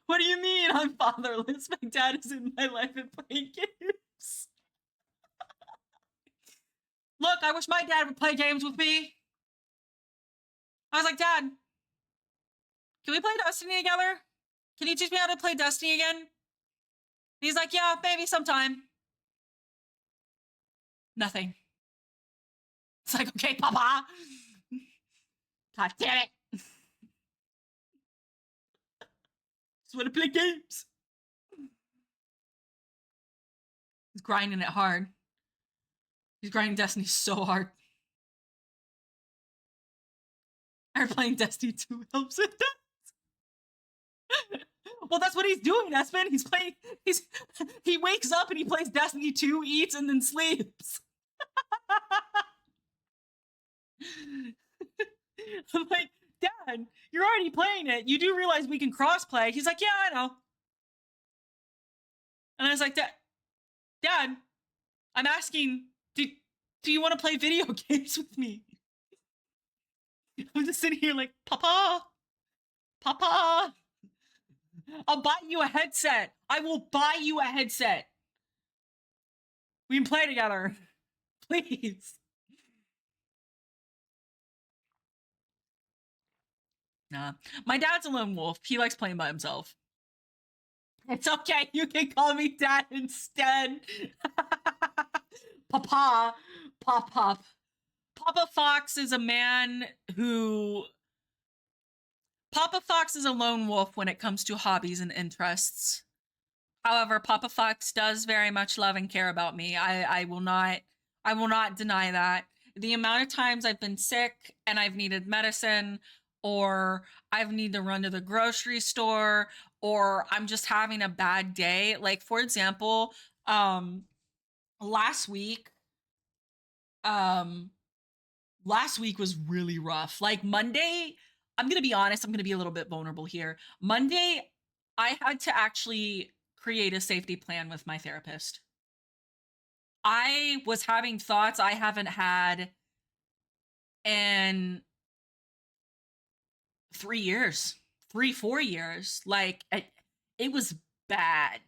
What do you mean I'm fatherless? My dad is in my life and playing games. Look, I wish my dad would play games with me. I was like, Dad, can we play Destiny together? Can you teach me how to play Destiny again? And he's like, yeah, maybe sometime. Nothing. It's like, okay, Papa. God damn it. Just want to play games. He's grinding it hard. He's grinding Destiny so hard. Or playing Destiny 2 helps it. Well, that's what he's doing, Espen. He wakes up and he plays Destiny 2, eats, and then sleeps. I'm like, Dad, you're already playing it. You do realize we can crossplay. He's like, yeah, I know. And I was like, Dad, I'm asking, do you want to play video games with me? I'm just sitting here like, Papa, I'll buy you a headset. I will buy you a headset. We can play together. Please. Nah. My dad's a lone wolf. He likes playing by himself. It's okay. You can call me Dad instead. Papa. Pop. Papa Fox is a man who. Papa Fox is a lone wolf when it comes to hobbies and interests. However, Papa Fox does very much love and care about me. I will not deny that. The amount of times I've been sick and I've needed medicine, or I've needed to run to the grocery store, or I'm just having a bad day. Like, for example, last week, um, last week was really rough. Like Monday, I'm gonna be honest, I'm gonna be a little bit vulnerable here. Monday, I had to actually create a safety plan with my therapist. I was having thoughts I haven't had in 3 years, 4 years. Like it was bad.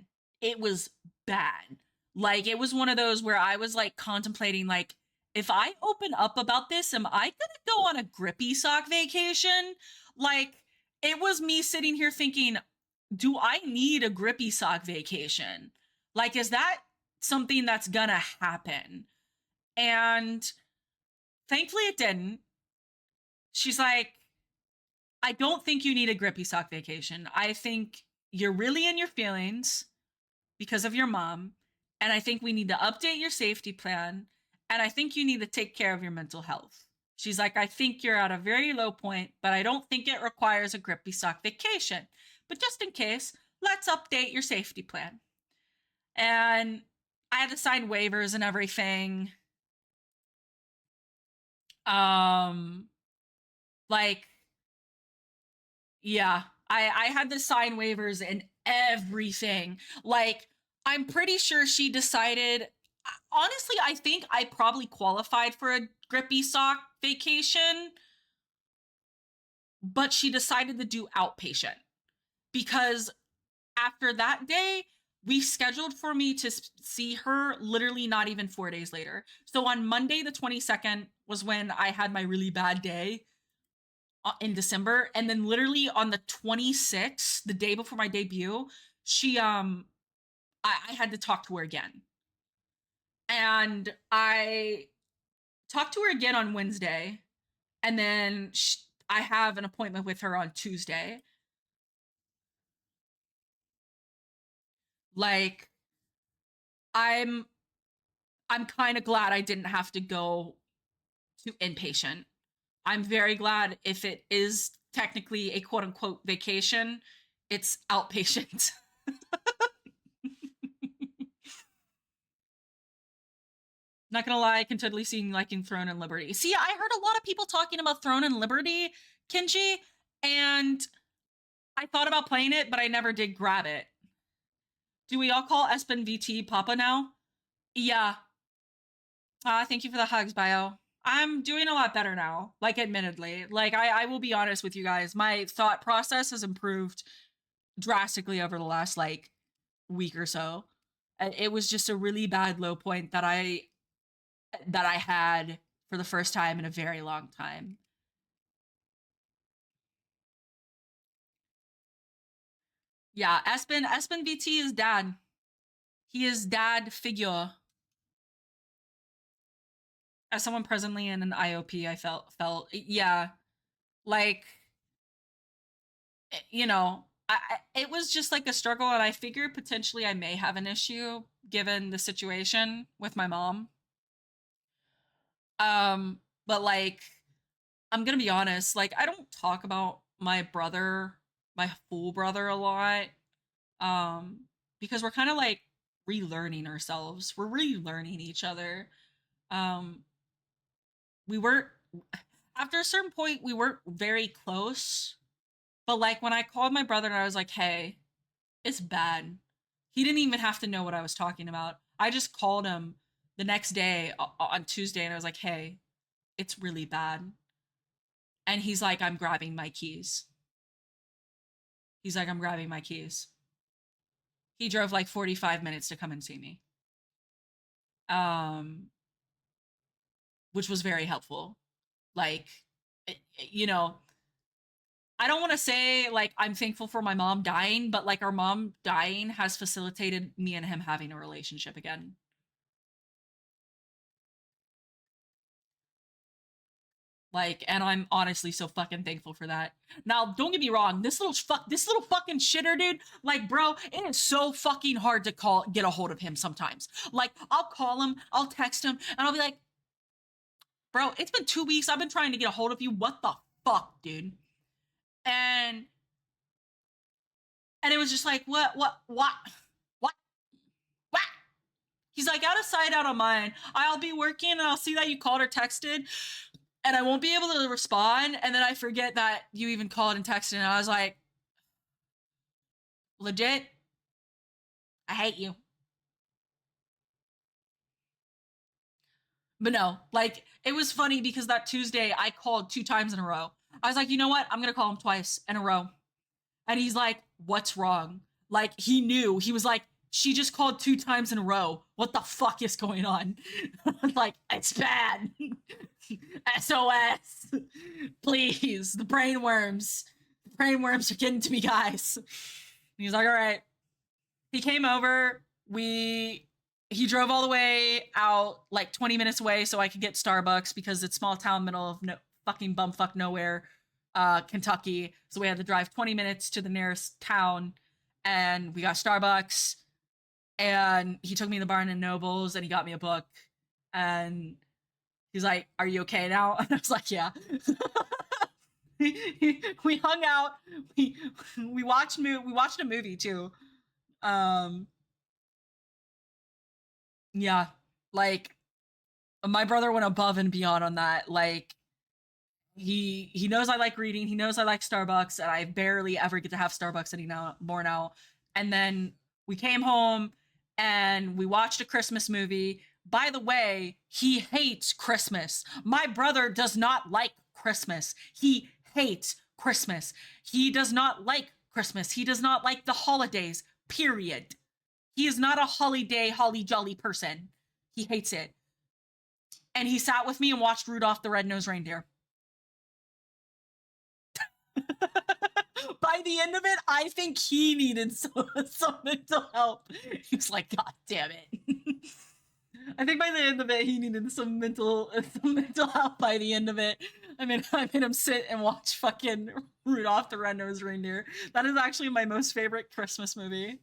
It was bad. Like it was one of those where I was like contemplating, like, if I open up about this, am I gonna go on a grippy sock vacation? Like it was me sitting here thinking, do I need a grippy sock vacation? Like, is that something that's gonna happen? And thankfully it didn't. She's like, I don't think you need a grippy sock vacation. I think you're really in your feelings because of your mom. And I think we need to update your safety plan. And I think you need to take care of your mental health. She's like, I think you're at a very low point, but I don't think it requires a grippy sock vacation. But just in case, let's update your safety plan. And I had to sign waivers and everything. Um, like, yeah, I had to sign waivers and everything. Like, I'm pretty sure she decided. Honestly, I think I probably qualified for a grippy sock vacation, but she decided to do outpatient because after that day, we scheduled for me to see her literally not even 4 days later. So on Monday, the 22nd, was when I had my really bad day in December. And then literally on the 26th, the day before my debut, she, I had to talk to her again. And I talked to her again on Wednesday. And then I have an appointment with her on Tuesday. Like, I'm I'm kind of glad I didn't have to go to inpatient. I'm very glad if it is technically a quote unquote vacation, it's outpatient. Not gonna lie, I can totally see liking Throne and Liberty. See, I heard a lot of people talking about Throne and Liberty, Kenji, and I thought about playing it, but I never did grab it. Do we all call Espen VT Papa now? Yeah. Thank you for the hugs, Bio. I'm doing a lot better now. Like, admittedly, like I will be honest with you guys, my thought process has improved drastically over the last like week or so. It was just a really bad low point that I had for the first time in a very long time. Yeah, Espen VT is dad. He is dad figure. As someone presently in an IOP, I felt yeah, like it was just like a struggle, and I figured potentially I may have an issue given the situation with my mom. But like, I'm gonna be honest, like I don't talk about my brother, my full brother, a lot, um, because we're kind of like relearning ourselves. We're relearning each other. Um, we were After a certain point we weren't very close, but like when I called my brother and I was like, "Hey, it's bad." He didn't even have to know what I was talking about. I just called him the next day on Tuesday and I was like, "Hey, it's really bad." And he's like, "I'm grabbing my keys." He's like, "I'm grabbing my keys." He drove like 45 minutes to come and see me. Um which was very helpful. Like you know, I don't want to say like I'm thankful for my mom dying, but like our mom dying has facilitated me and him having a relationship again. Like, and I'm honestly so fucking thankful for that. Now, don't get me wrong, this little fucking shitter, dude. Like, bro, it is so fucking hard to get a hold of him sometimes. Like, I'll call him, I'll text him, and I'll be like, bro, it's been 2 weeks. I've been trying to get a hold of you. What the fuck, dude? And and it was just like, what, what? He's like, out of sight, out of mind. I'll be working and I'll see that you called or texted and I won't be able to respond. And then I forget that you even called and texted. And I was like, legit, I hate you. But no, like, it was funny because that Tuesday I called 2 times in a row. I was like, you know what? I'm going to call him twice in a row. And he's like, what's wrong? Like, he knew. He was like, she just called 2 times in a row. What the fuck is going on? Like, it's bad. SOS. Please. The brain worms. The brain worms are getting to me, guys. And he's like, all right. He came over. He drove all the way out, like 20 minutes away, so I could get Starbucks because it's small town, middle of no fucking bumfuck nowhere, Kentucky. So we had to drive 20 minutes to the nearest town, and we got Starbucks. And he took me to the Barnes and Nobles, and he got me a book. And he's like, "Are you okay now?" And I was like, "Yeah." We hung out. We watched a movie too. Um, yeah, like my brother went above and beyond on that. Like he knows I like reading, he knows I like Starbucks, and I barely ever get to have Starbucks anymore now. And then we came home and we watched a Christmas movie. By the way, he hates Christmas. My brother does not like Christmas. He hates Christmas. He does not like Christmas. He does not like the holidays, period. He is not a holiday, holly jolly person. He hates it. And he sat with me and watched Rudolph the Red-Nosed Reindeer. By the end of it, I think he needed some mental help. He was like, God damn it. I think by the end of it, he needed some mental help by the end of it. I made him sit and watch fucking Rudolph the Red-Nosed Reindeer. That is actually my most favorite Christmas movie.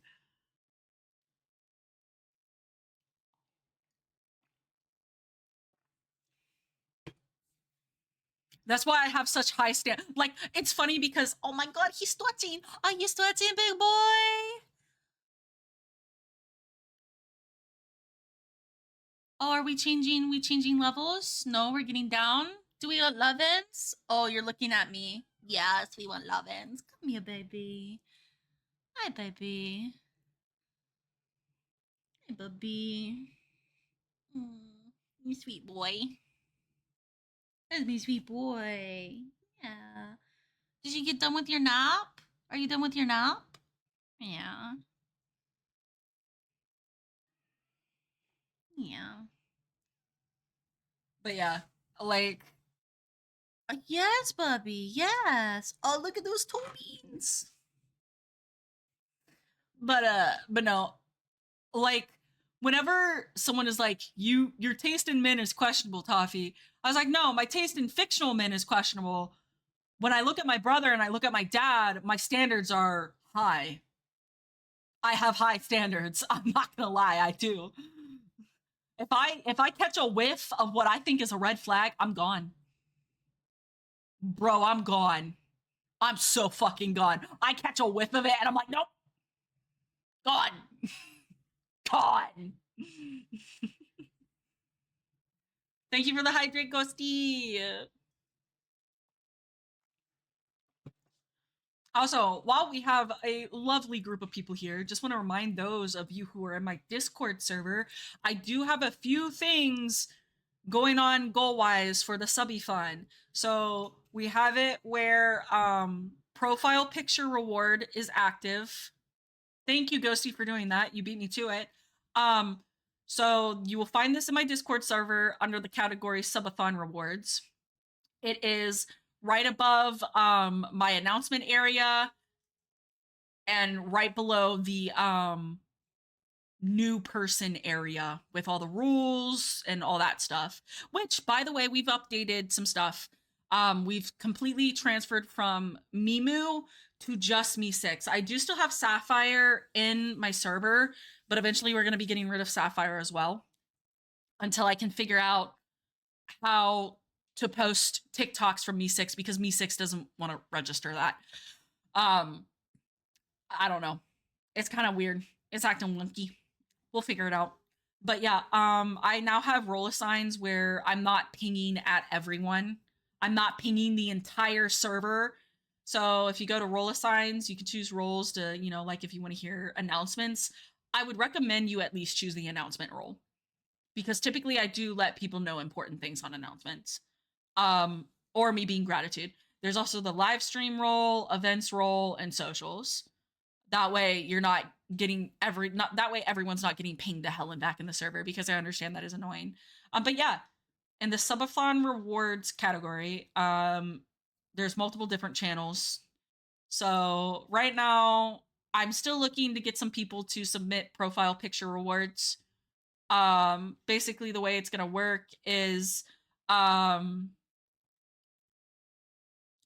That's why I have such high stand. Like, it's funny because, oh my god, he's sweating. Are you sweating, big boy? Oh, are we changing? We changing levels? No, we're getting down. Do we want lovin's? Oh, you're looking at me. Yes, we want lovin's. Come here, baby. Hi, baby. Hi, baby. Mm, you sweet boy. That's me, sweet boy. Yeah. Did you get done with your nap? Are you done with your nap? Yeah. Yeah. But yeah, like, yes, Bubby. Yes. Oh, look at those toe beans. But no, like, whenever someone is like, your taste in men is questionable, Toffee, I was like, no, my taste in fictional men is questionable. When I look at my brother and I look at my dad, my standards are high. I have high standards. I'm not gonna lie, I do. If I catch a whiff of what I think is a red flag, I'm gone. Bro, I'm gone. I'm so fucking gone. I catch a whiff of it and I'm like, nope, gone. Gone. Thank you for the hydrate, Ghosty. Also, while we have a lovely group of people here, just want to remind those of you who are in my Discord server, I do have a few things going on goal wise for the subby fun. So we have it where profile picture reward is active. Thank you, Ghosty, for doing that. You beat me to it. Um, so you will find this in my Discord server under the category subathon rewards. It is right above my announcement area and right below the new person area with all the rules and all that stuff. Which, by the way, we've updated some stuff. We've completely transferred from Mimu to just Me6. I do still have Sapphire in my server, but eventually we're going to be getting rid of Sapphire as well until I can figure out how to post TikToks from Me6 because Me6 doesn't want to register that. I don't know. It's kind of weird. It's acting wonky. We'll figure it out. But yeah, I now have role assigns where I'm not pinging at everyone. I'm not pinging the entire server. So if you go to role assigns, you can choose roles to, like if you want to hear announcements, I would recommend you at least choose the announcement role because typically I do let people know important things on announcements. Or me being gratitude. There's also the live stream role, events role, and socials. That way you're not getting not that way everyone's not getting pinged to hell and back in the server because I understand that is annoying. But yeah, in the subathon rewards category, there's multiple different channels. So right now I'm still looking to get some people to submit profile picture rewards. Basically the way it's gonna work is um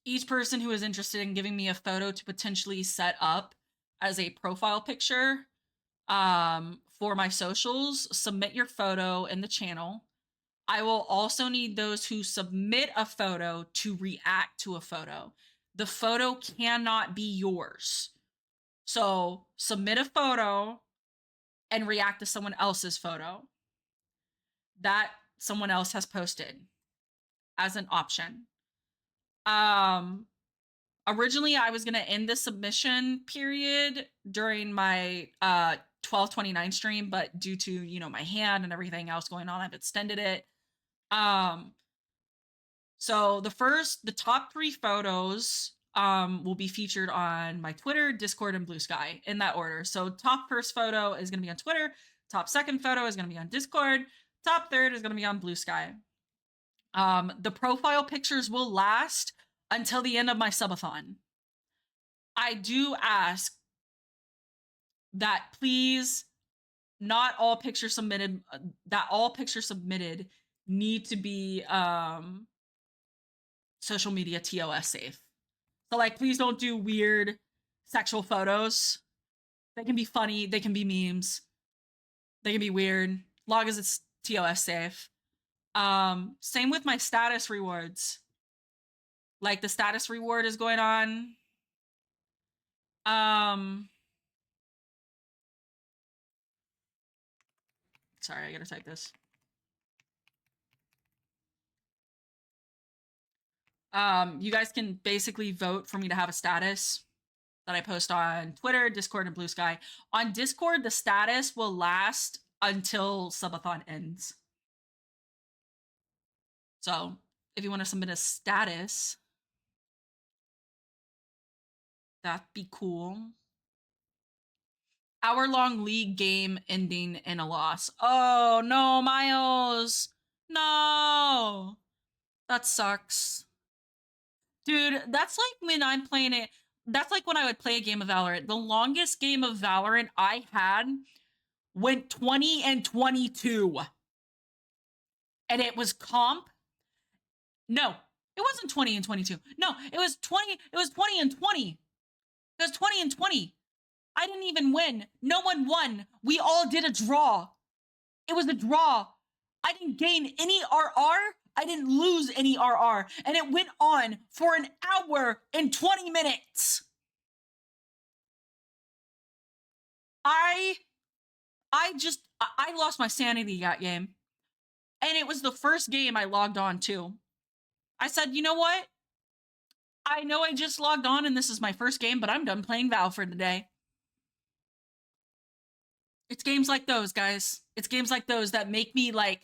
each person who is interested in giving me a photo to potentially set up as a profile picture for my socials, submit your photo in the channel. I will also need those who submit a photo to react to a photo. The photo cannot be yours. So submit a photo and react to someone else's photo that someone else has posted as an option. Um, Originally I was going to end the submission period during my 12/29 stream, but due to, my hand and everything else going on, I've extended it. So the top 3 photos will be featured on my Twitter, Discord, and Blue Sky in that order. So top first photo is going to be on Twitter, top second photo is going to be on Discord, top third is going to be on Blue Sky. The profile pictures will last until the end of my subathon. I do ask that please not all pictures submitted that all pictures submitted need to be social media TOS safe. So like please don't do weird sexual photos. They can be funny, they can be memes, they can be weird, as long as it's TOS safe. Same with my status rewards. Like the status reward is going on. Um Sorry, I gotta type this. You guys can basically vote for me to have a status that I post on Twitter, Discord, and Blue Sky. On Discord, the status will last until subathon ends. So if you want to submit a status, that'd be cool. Hour-long league game ending in a loss. Oh no, Miles. No. That sucks. Dude, that's like when I'm playing it. That's like when I would play a game of Valorant. The longest game of Valorant I had went 20 and 22. And it was comp. No, it wasn't 20 and 22. No, it was 20. It was 20 and 20. It was 20 and 20. I didn't even win. No one won. We all did a draw. It was a draw. I didn't gain any RR. I didn't lose any RR. And it went on for an hour and 20 minutes. I lost my sanity that game. And it was the first game I logged on to. I said, you know what? I know I just logged on and this is my first game, but I'm done playing Val for the day. It's games like those, guys. It's games like those that make me like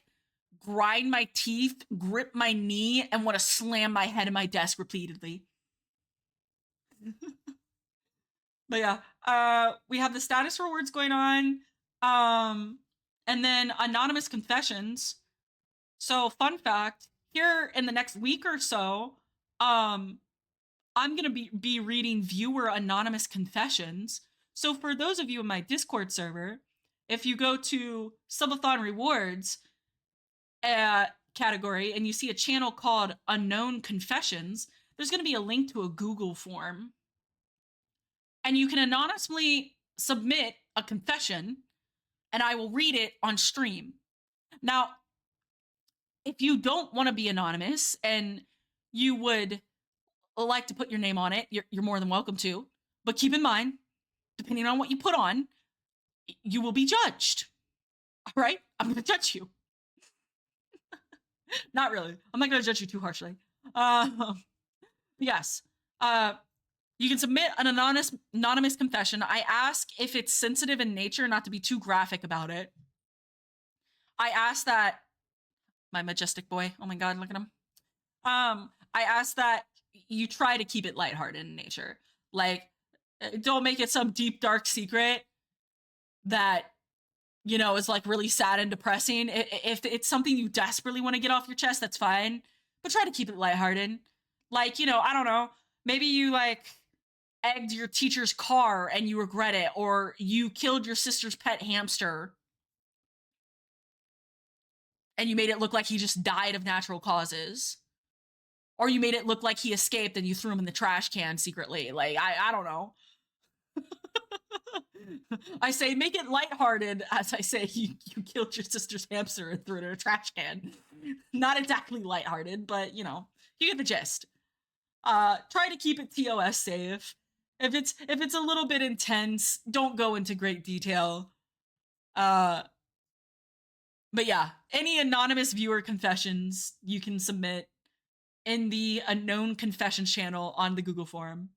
grind my teeth, grip my knee, and want to slam my head in my desk repeatedly. But yeah, we have the status rewards going on. And then anonymous confessions. So fun fact, here in the next week or so, I'm gonna be reading viewer anonymous confessions. So for those of you in my Discord server, if you go to subathon rewards category and you see a channel called unknown confessions, there's gonna be a link to a Google form. And you can anonymously submit a confession and I will read it on stream. Now, if you don't want to be anonymous and you would like to put your name on it, you're more than welcome to. But keep in mind, depending on what you put on, you will be judged. All right, I'm gonna judge you. Not really. I'm not gonna judge you too harshly. Yes. Uh, you can submit an anonymous confession. I ask if it's sensitive in nature, not to be too graphic about it. I ask that my majestic boy. Oh my god, look at him. I ask that you try to keep it lighthearted in nature. Like, don't make it some deep dark secret that is like really sad and depressing. If it's something you desperately want to get off your chest, that's fine. But try to keep it lighthearted. Like, I don't know. Maybe you like egged your teacher's car and you regret it, or you killed your sister's pet hamster and you made it look like he just died of natural causes. Or you made it look like he escaped and you threw him in the trash can secretly. Like, I don't know. I say make it lighthearted as I say you killed your sister's hamster and threw it in a trash can. Not exactly lighthearted, but you get the gist. Try to keep it TOS safe. If it's a little bit intense, don't go into great detail. But yeah, any anonymous viewer confessions you can submit in the unknown confessions channel on the Google form,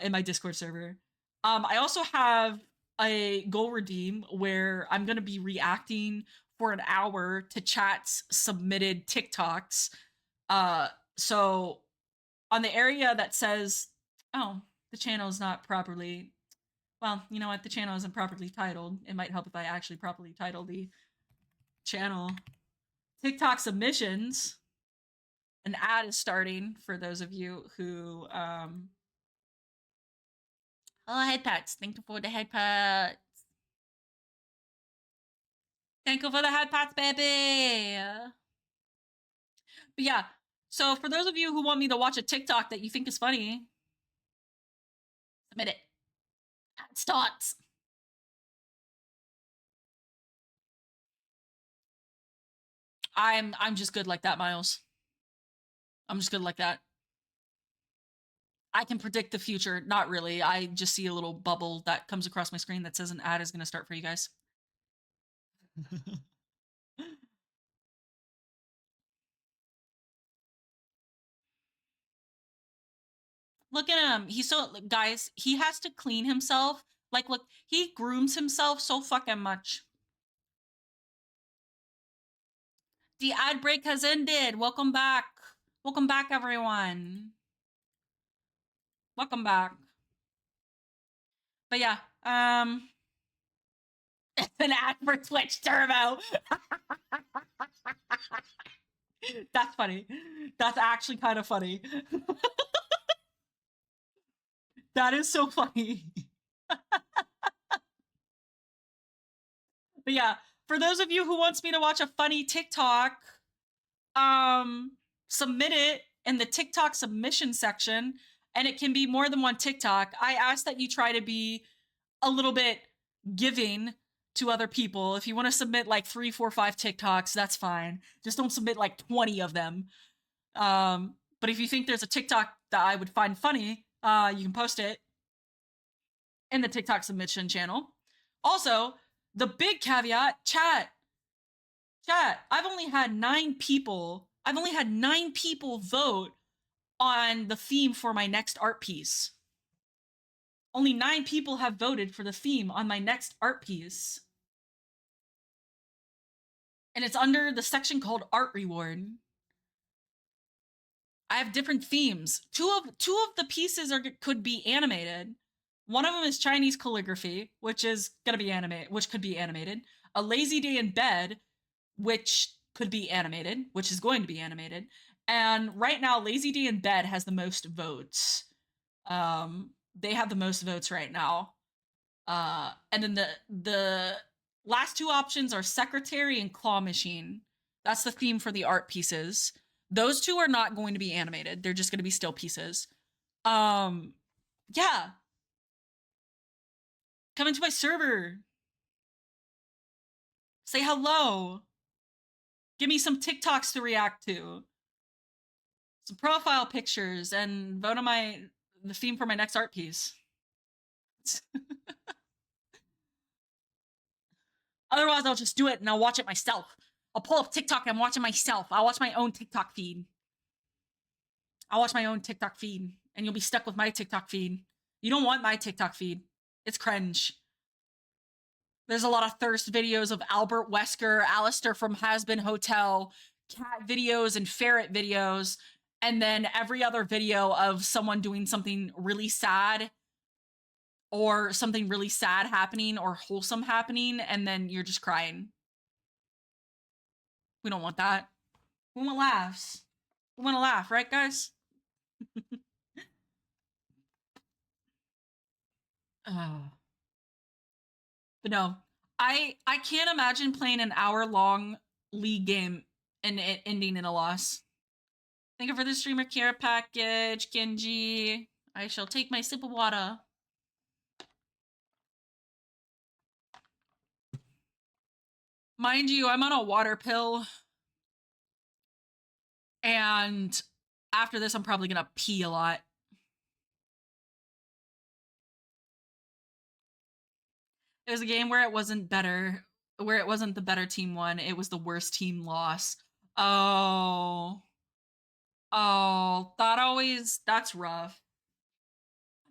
in my Discord server. I also have a goal redeem where I'm gonna be reacting for an hour to chat's submitted TikToks. So on the area that says, "Oh, the channel is not properly," well, you know what? The channel isn't properly titled. It might help if I actually properly title the channel. TikTok submissions. An ad is starting for those of you who oh, head pats. Thank you for the head pats. Thank you for the head pats, baby. But yeah, so for those of you who want me to watch a TikTok that you think is funny, submit it. Ad starts. I'm just good like that, Miles. I'm just good like that. I can predict the future. Not really. I just see a little bubble that comes across my screen that says an ad is going to start for you guys. Look at him. He's so, guys, he has to clean himself. Like, look, he grooms himself so fucking much. The ad break has ended. Welcome back. Welcome back, everyone. Welcome back. But yeah, it's an ad for Twitch Turbo. That's funny. That's actually kind of funny. That is so funny. But yeah, for those of you who wants me to watch a funny TikTok, submit it in the TikTok submission section, and it can be more than one TikTok. I ask that you try to be a little bit giving to other people. If you want to submit like 3, 4, 5 TikToks, that's fine. Just don't submit like 20 of them. But if you think there's a TikTok that I would find funny, you can post it in the TikTok submission channel. Also, the big caveat, chat, I've only had 9 people vote on the theme for my next art piece. Only 9 people have voted for the theme on my next art piece. And it's under the section called Art Reward. I have different themes. Two of the pieces could be animated. One of them is Chinese calligraphy, which could be animated. A lazy day in bed, which could be animated, which is going to be animated. And right now, Lazy Day in Bed has the most votes. They have the most votes right now. And then the last 2 options are Secretary and Claw Machine. That's the theme for the art pieces. Those 2 are not going to be animated. They're just going to be still pieces. Yeah. Come into my server. Say hello. Give me some TikToks to react to. Some profile pictures, and vote on the theme for my next art piece. Otherwise, I'll just do it and I'll watch it myself. I'll pull up TikTok and watch it myself. I'll watch my own TikTok feed. I'll watch my own TikTok feed, and you'll be stuck with my TikTok feed. You don't want my TikTok feed. It's cringe. There's a lot of thirst videos of Albert Wesker, Alistair from Has Been Hotel, cat videos, and ferret videos, and then every other video of someone doing something really sad or something really sad happening or wholesome happening, and then you're just crying. We don't want that. We want laughs. We want to laugh, right, guys? But no, I can't imagine playing an hour-long league game and it ending in a loss. Thank you for the streamer care package, Genji. I shall take my sip of water. Mind you, I'm on a water pill. And after this, I'm probably gonna pee a lot. It was a game where it wasn't better, where it wasn't the better team won. It was the worst team loss. Oh. Oh, that's rough.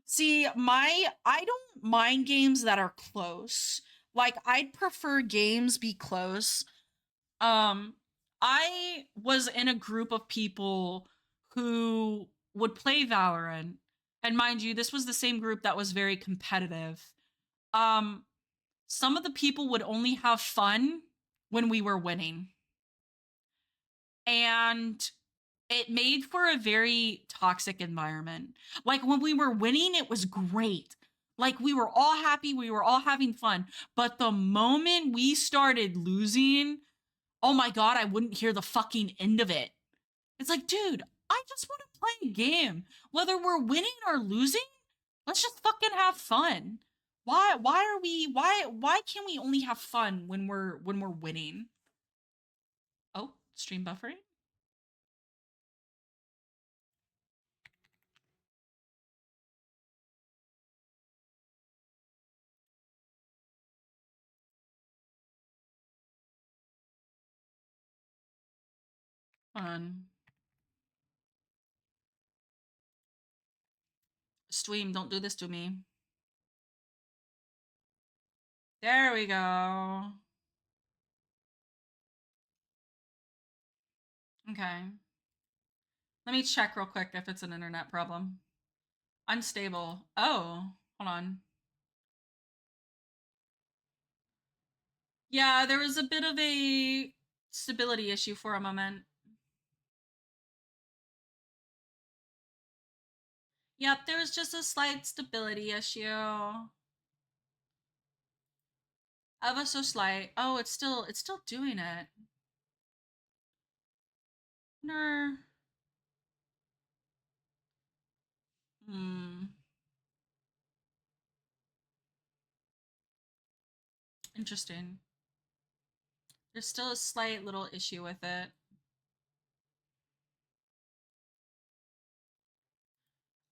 See, I don't mind games that are close. Like I'd prefer games be close. Um I was in a group of people who would play Valorant. And mind you, this was the same group that was very competitive. Um some of the people would only have fun when we were winning. And it made for a very toxic environment. Like when we were winning, it was great. Like we were all happy, we were all having fun. But the moment we started losing, oh my God, I wouldn't hear the fucking end of it. It's like, dude, I just want to play a game. Whether we're winning or losing, let's just fucking have fun. Why can't we only have fun when we're winning? Oh, stream buffering? Fun. Stream, don't do this to me. There we go. Okay. Let me check real quick if it's an internet problem. Unstable. Oh, hold on. Yeah, there was a bit of a stability issue for a moment. Yep, there was just a slight stability issue. Ever so slight. Oh, it's still doing it. No. Hmm. Interesting. There's still a slight little issue with it.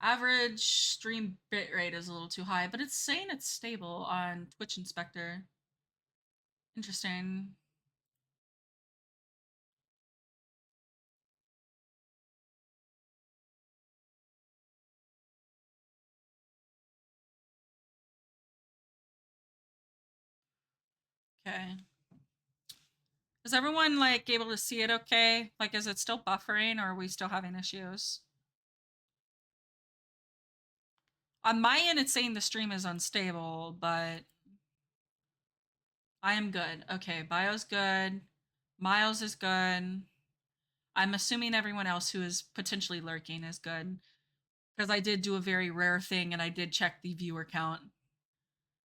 Average stream bitrate is a little too high, but it's saying it's stable on Twitch Inspector. Interesting. Okay. Is everyone like able to see it okay? Like, is it still buffering or are we still having issues? On my end, it's saying the stream is unstable, but I am good. Okay, Bio's good. Miles is good. I'm assuming everyone else who is potentially lurking is good. Because I did do a very rare thing and I did check the viewer count.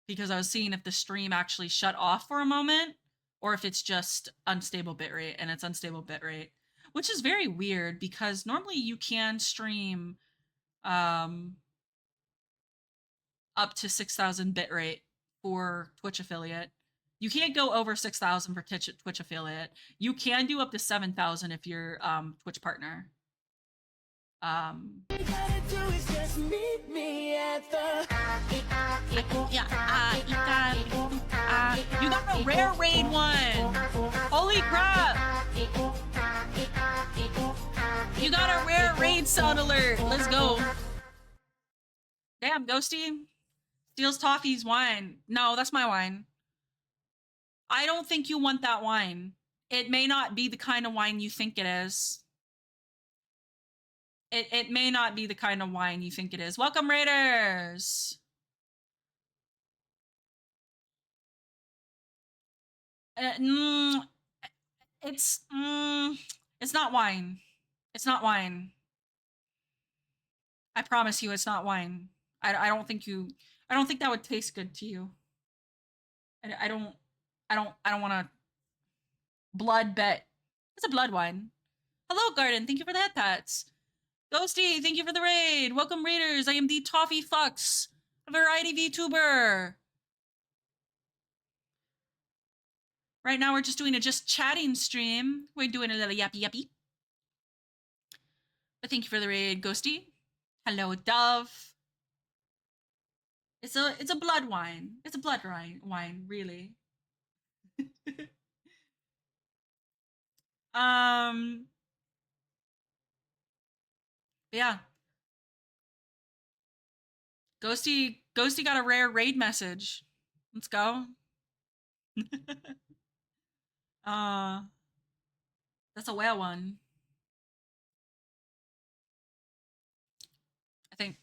Because I was seeing if the stream actually shut off for a moment or if it's just unstable bitrate, and it's unstable bitrate, which is very weird because normally you can stream um, up to 6,000 bitrate for Twitch affiliate. You can't go over 6,000 for Twitch affiliate. You can do up to 7,000 if you're Twitch partner. You gotta do is just meet me at the you got a rare raid one. Holy crap. You got a rare raid sound alert. Let's go. Damn, Ghosty. Steals Toffee's wine. No, that's my wine. I don't think you want that wine. It may not be the kind of wine you think it is. It may not be the kind of wine you think it is. Welcome, Raiders. It's not wine. It's not wine. I promise you, it's not wine. I don't think that would taste good to you. I don't want to blood bet. It's a blood wine. Hello, Garden. Thank you for the head pats. Ghosty, thank you for the raid. Welcome, Raiders. I am the Toffee Fox, a variety VTuber. Right now, we're just doing a just chatting stream. We're doing a little yappy yappy. But thank you for the raid, Ghosty. Hello, Dove. It's a blood wine. It's a blood wine, really. Yeah. Ghosty got a rare raid message. Let's go. That's a whale one. I think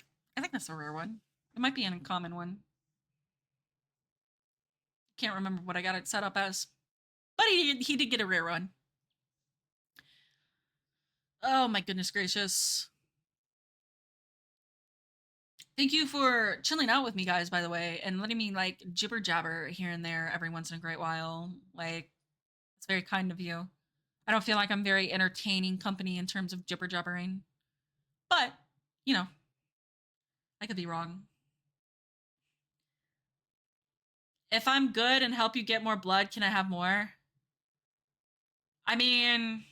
that's a rare one. It might be an uncommon one. Can't remember what I got it set up as. But he did get a rare one. Oh my goodness gracious. Thank you for chilling out with me, guys, by the way, and letting me like jibber jabber here and there every once in a great while. Like, it's very kind of you. I don't feel like I'm very entertaining company in terms of jibber jabbering. But, you know, I could be wrong. If I'm good and help you get more blood, can I have more? I mean,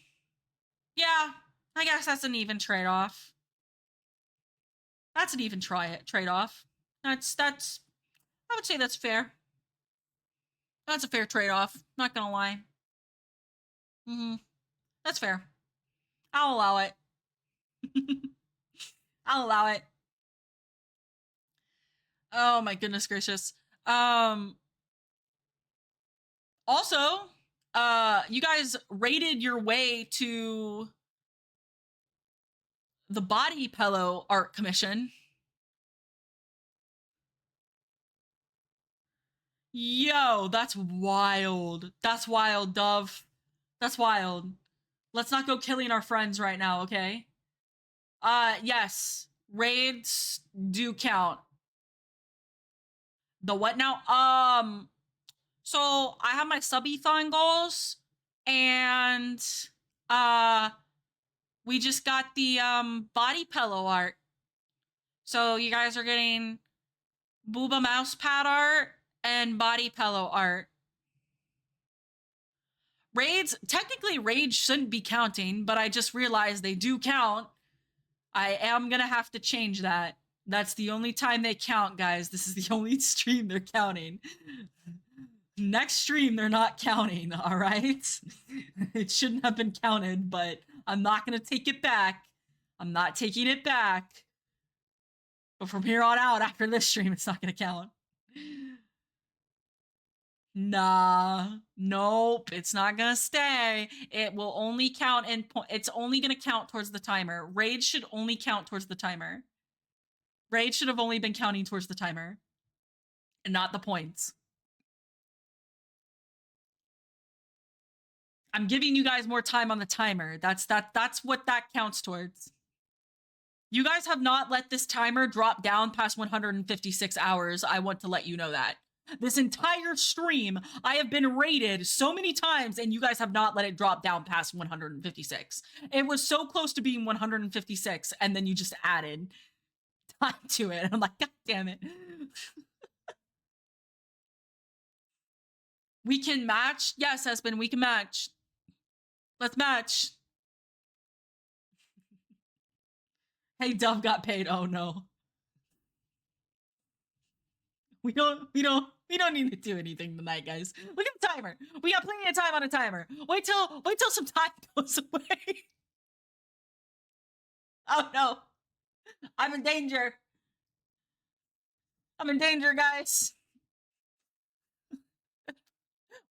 yeah, I guess that's an even trade-off. That's an even trade-off. That's I would say that's fair. That's a fair trade-off, not gonna lie. That's fair. I'll allow it. I'll allow it. Oh my goodness gracious. Also, you guys rated your way to the body pillow art commission. Yo, that's wild. That's wild, Dove. That's wild. Let's not go killing our friends right now, okay? Yes. Raids do count. The what now? So I have my subathon goals, and we just got the body pillow art. So you guys are getting booba mouse pad art and body pillow art. Raids, technically raids shouldn't be counting, but I just realized they do count. I am gonna have to change that. That's the only time they count, guys. This is the only stream they're counting. Next stream, they're not counting, all right? It shouldn't have been counted, but I'm not gonna take it back. I'm not taking it back. But from here on out, after this stream, it's not gonna count. Nah, nope, it's not gonna stay. It will only count in it's only gonna count towards the timer. Raid should only count towards the timer. Raid should have only been counting towards the timer and not the points. I'm giving you guys more time on the timer. That's what that counts towards. You guys have not let this timer drop down past 156 hours. I want to let you know that. This entire stream, I have been rated so many times, and you guys have not let it drop down past 156. It was so close to being 156, and then you just added time to it. I'm like, God damn it. We can match? Yes, Espen, we can match. Let's match. Hey, Dove got paid. Oh no. We don't need to do anything tonight, guys. Look at the timer. We got plenty of time on a timer. Wait till some time goes away. Oh no. I'm in danger. I'm in danger, guys.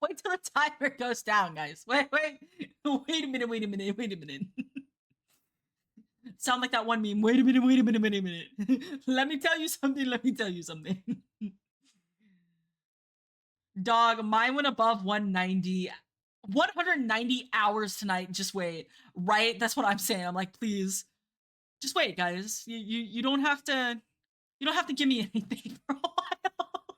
Wait till the timer goes down, guys. Wait. Wait a minute. Sound like that one meme. Wait a minute. Let me tell you something. Dog, mine went above 190. 190 hours tonight. Just wait. Right? That's what I'm saying. I'm like, please. Just wait, guys. You don't have to give me anything for a while.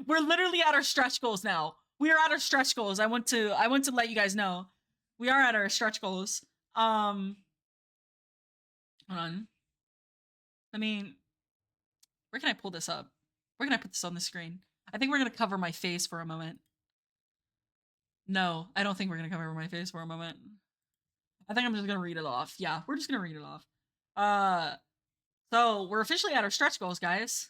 We're literally at our stretch goals now. We are at our stretch goals. I want to let you guys know. We are at our stretch goals. Hold on. I mean, where can I pull this up? Where can I put this on the screen? I think we're gonna cover my face for a moment. No, I don't think we're gonna cover my face for a moment. I think I'm just gonna read it off. Yeah, we're just gonna read it off. So we're officially at our stretch goals, guys.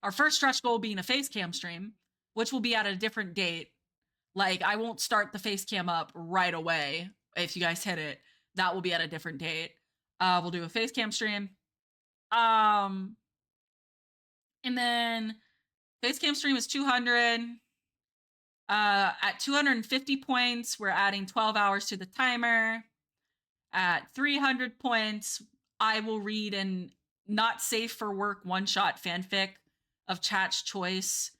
Our first stretch goal being a face cam stream, which will be at a different date. Like, I won't start the face cam up right away if you guys hit it. That will be at a different date. We'll do a face cam stream. And then face cam stream is 200. At 250 points, we're adding 12 hours to the timer. At 300 points, I will read an not safe for work one-shot fanfic of Chat's choice,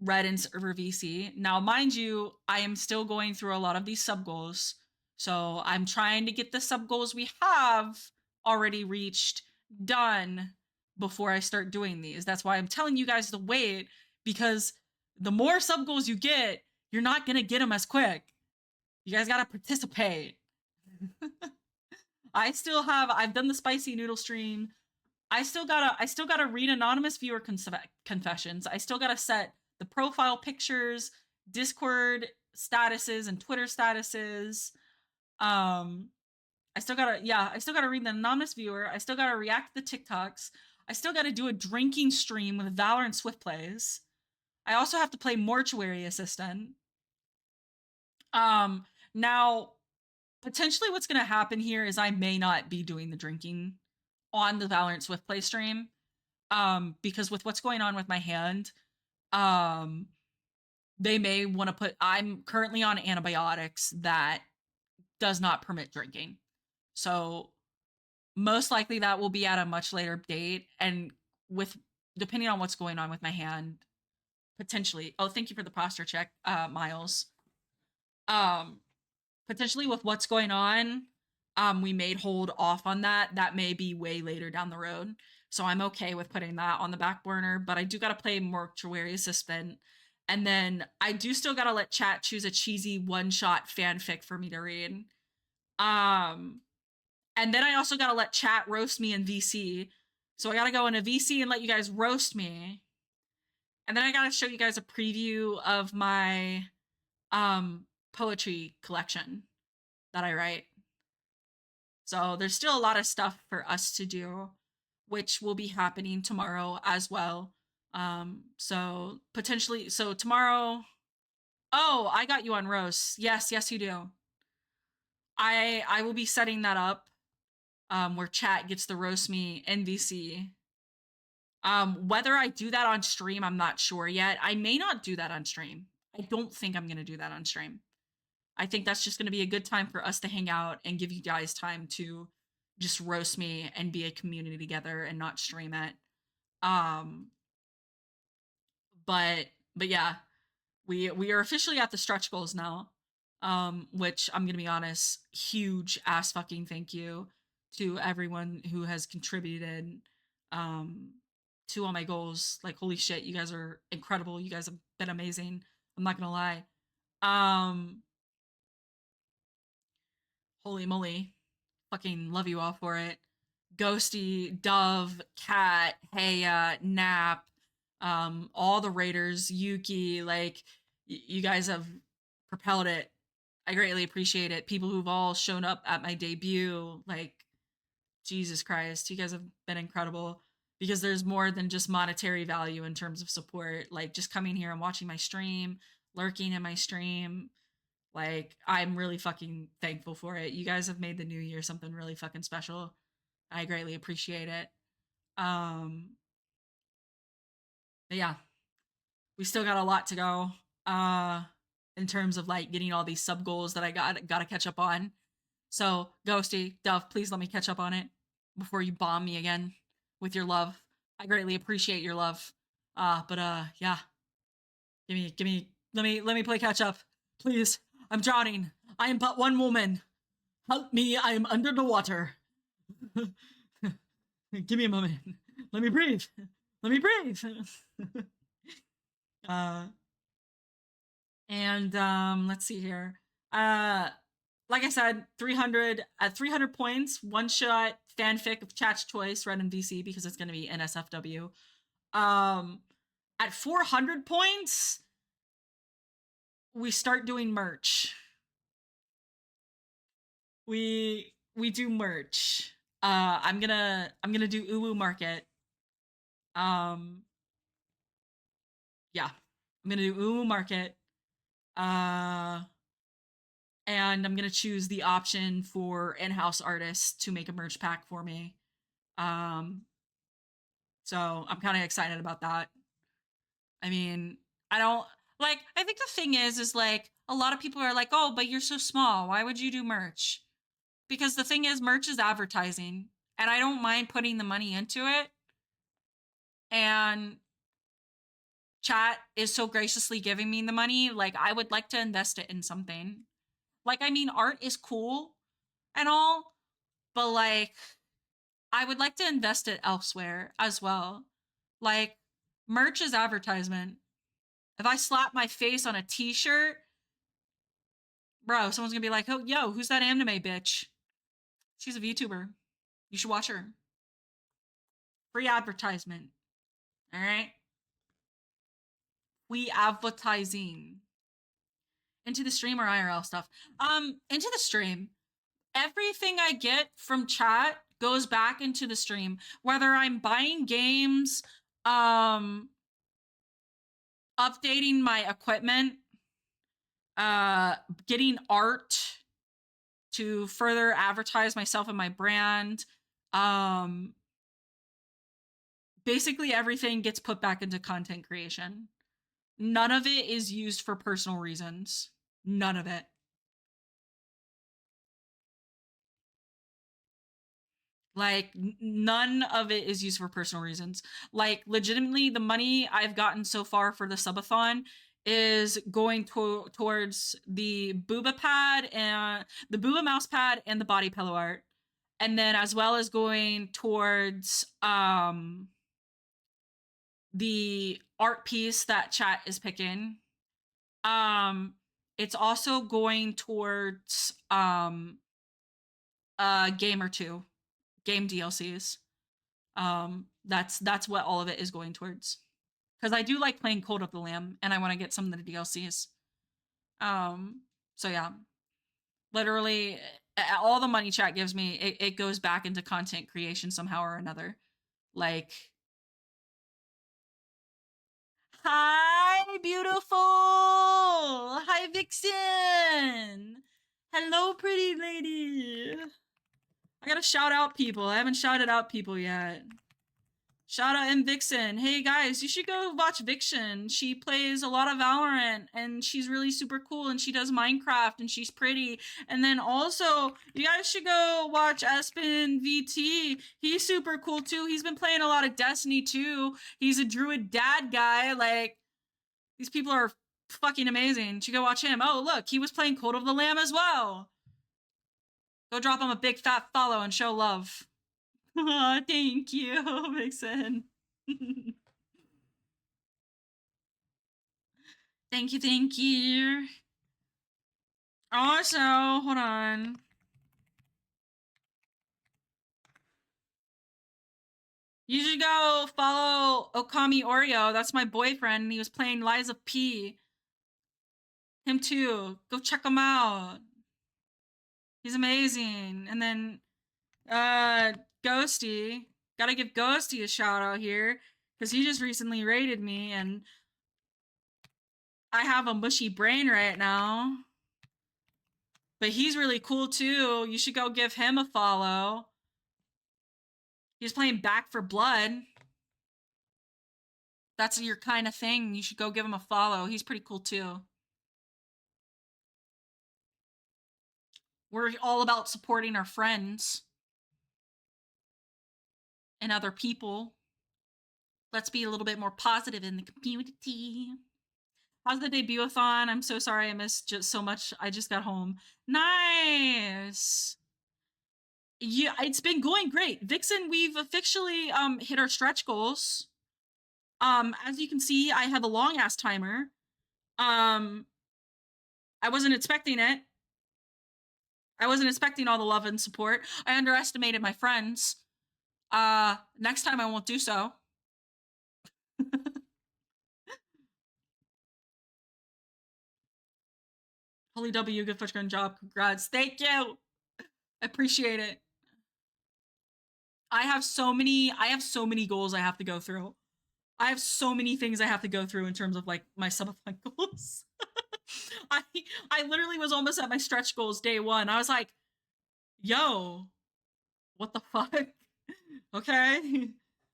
read in server VC. Now, mind you, I am still going through a lot of these sub goals, so I'm trying to get the sub goals we have already reached done before I start doing these. That's why I'm telling you guys to wait, because the more sub goals you get, you're not gonna get them as quick. You guys gotta participate. I've done the spicy noodle stream. I still gotta read anonymous viewer confessions. I still gotta set the profile pictures, Discord statuses, and Twitter statuses. I still gotta read the anonymous viewer. I still gotta react to the TikToks. I still gotta do a drinking stream with Valorant Swift plays. I also have to play Mortuary Assistant. Now, potentially what's going to happen here is I may not be doing the drinking on the Valorant Swift play stream, because with what's going on with my hand, they may want to put, I'm currently on antibiotics that does not permit drinking. So most likely that will be at a much later date, and with, depending on what's going on with my hand, potentially, oh, thank you for the posture check, Miles. Potentially with what's going on, we may hold off on that. That may be way later down the road. So I'm okay with putting that on the back burner, but I do gotta play Mortuary Assistant. And then I do still gotta let chat choose a cheesy one-shot fanfic for me to read. And then I also gotta let chat roast me in VC. So I gotta go in a VC and let you guys roast me. And then I gotta show you guys a preview of my poetry collection that I write. So there's still a lot of stuff for us to do, which will be happening tomorrow as well. So potentially, so tomorrow, oh, I got you on roast. Yes, you do. I will be setting that up, where chat gets the roast me NVC. Whether I do that on stream, I'm not sure yet. I may not do that on stream. I don't think I'm gonna do that on stream. I think that's just going to be a good time for us to hang out and give you guys time to just roast me and be a community together and not stream it. But yeah, we are officially at the stretch goals now. Which I'm going to be honest, huge ass fucking thank you to everyone who has contributed to all my goals. Like, holy shit, you guys are incredible. You guys have been amazing. I'm not going to lie. Holy moly. Fucking love you all for it. Ghosty, Dove, Cat, Heya, Nap, all the Raiders, Yuki, like, you guys have propelled it. I greatly appreciate it. People who've all shown up at my debut, like, Jesus Christ, you guys have been incredible because there's more than just monetary value in terms of support. Like just coming here and watching my stream, lurking in my stream. Like I'm really fucking thankful for it. You guys have made the new year something really fucking special. I greatly appreciate it. Um but yeah, we still got a lot to go. Uh in terms of like getting all these sub goals that I gotta catch up on. So, Ghosty, Dove, please let me catch up on it before you bomb me again with your love. I greatly appreciate your love. But yeah. Let me play catch up. Please. I'm drowning. I am but one woman. Help me, I am under the water. Give me a moment. Let me breathe. Let me breathe. uh and let's see here. Like I said, 300 at 300 points, one shot fanfic of Chat's Choice read in VC because it's going to be NSFW. At 400 points, we start doing merch. We do merch. I'm gonna do Uwu Market. Yeah, I'm gonna do Uwu Market. Uh, and I'm gonna choose the option for in-house artists to make a merch pack for me. Um, so I'm kind of excited about that. I mean, I don't like. I think the thing is like a lot of people are like, "Oh, but you're so small. Why would you do merch?" Because the thing is, merch is advertising, and I don't mind putting the money into it. And chat is so graciously giving me the money. Like, I would like to invest it in something. Like, I mean, art is cool and all, but like, I would like to invest it elsewhere as well. Like, merch is advertisement. If I slap my face on a t-shirt, bro, someone's gonna be like, "Oh, yo, who's that anime bitch? She's a VTuber. You should watch her." Free advertisement. All right? We advertising. Into the stream or IRL stuff? Into the stream. Everything I get from chat goes back into the stream. Whether I'm buying games, updating my equipment, getting art to further advertise myself and my brand, basically everything gets put back into content creation. None of it is used for personal reasons. None of it. Like none of it is used for personal reasons. Like legitimately, the money I've gotten so far for the subathon is going towards the booba pad and the booba mouse pad and the body pillow art, and then as well as going towards the art piece that chat is picking. It's also going towards game or two game DLCs. That's what all of it is going towards. Because I do like playing Cult of the Lamb, and I want to get some of the DLCs. So yeah, literally, all the money chat gives me, it goes back into content creation somehow or another. Like, hi, beautiful. Hi, Vixen. Hello, pretty lady. I gotta shout out people. I haven't shouted out people yet. Shout out M Vixen. Hey guys, you should go watch Vixen. She plays a lot of Valorant and she's really super cool and she does Minecraft and she's pretty. And then also, you guys should go watch Espen VT. He's super cool too. He's been playing a lot of Destiny too. He's a druid dad guy. Like, these people are fucking amazing. You should go watch him. Oh, look, he was playing Cult of the Lamb as well. Go drop him a big fat follow and show love. Aw, thank you, Vixen. Thank you, thank you. Also, hold on. You should go follow Okami Oreo. That's my boyfriend. He was playing Liza P. Him too. Go check him out. He's amazing. And then Ghosty. Gotta give Ghosty a shout out here because he just recently raided me and I have a mushy brain right now. But he's really cool too. You should go give him a follow. He's playing Back for Blood. That's your kind of thing. You should go give him a follow. He's pretty cool too. We're all about supporting our friends and other people. Let's be a little bit more positive in the community. How's the debutathon? I'm so sorry I missed just so much. I just got home. Nice. Yeah, it's been going great. Vixen, we've officially hit our stretch goals. As you can see, I have a long ass timer. I wasn't expecting it. I wasn't expecting all the love and support. I underestimated my friends. Next time I won't do so. Holy W, good good job. Congrats. Thank you. I appreciate it. I have so many goals I have to go through. I have so many things I have to go through in terms of like my subathon goals. I I literally was almost at my stretch goals day one. I was like, yo, what the fuck? Okay.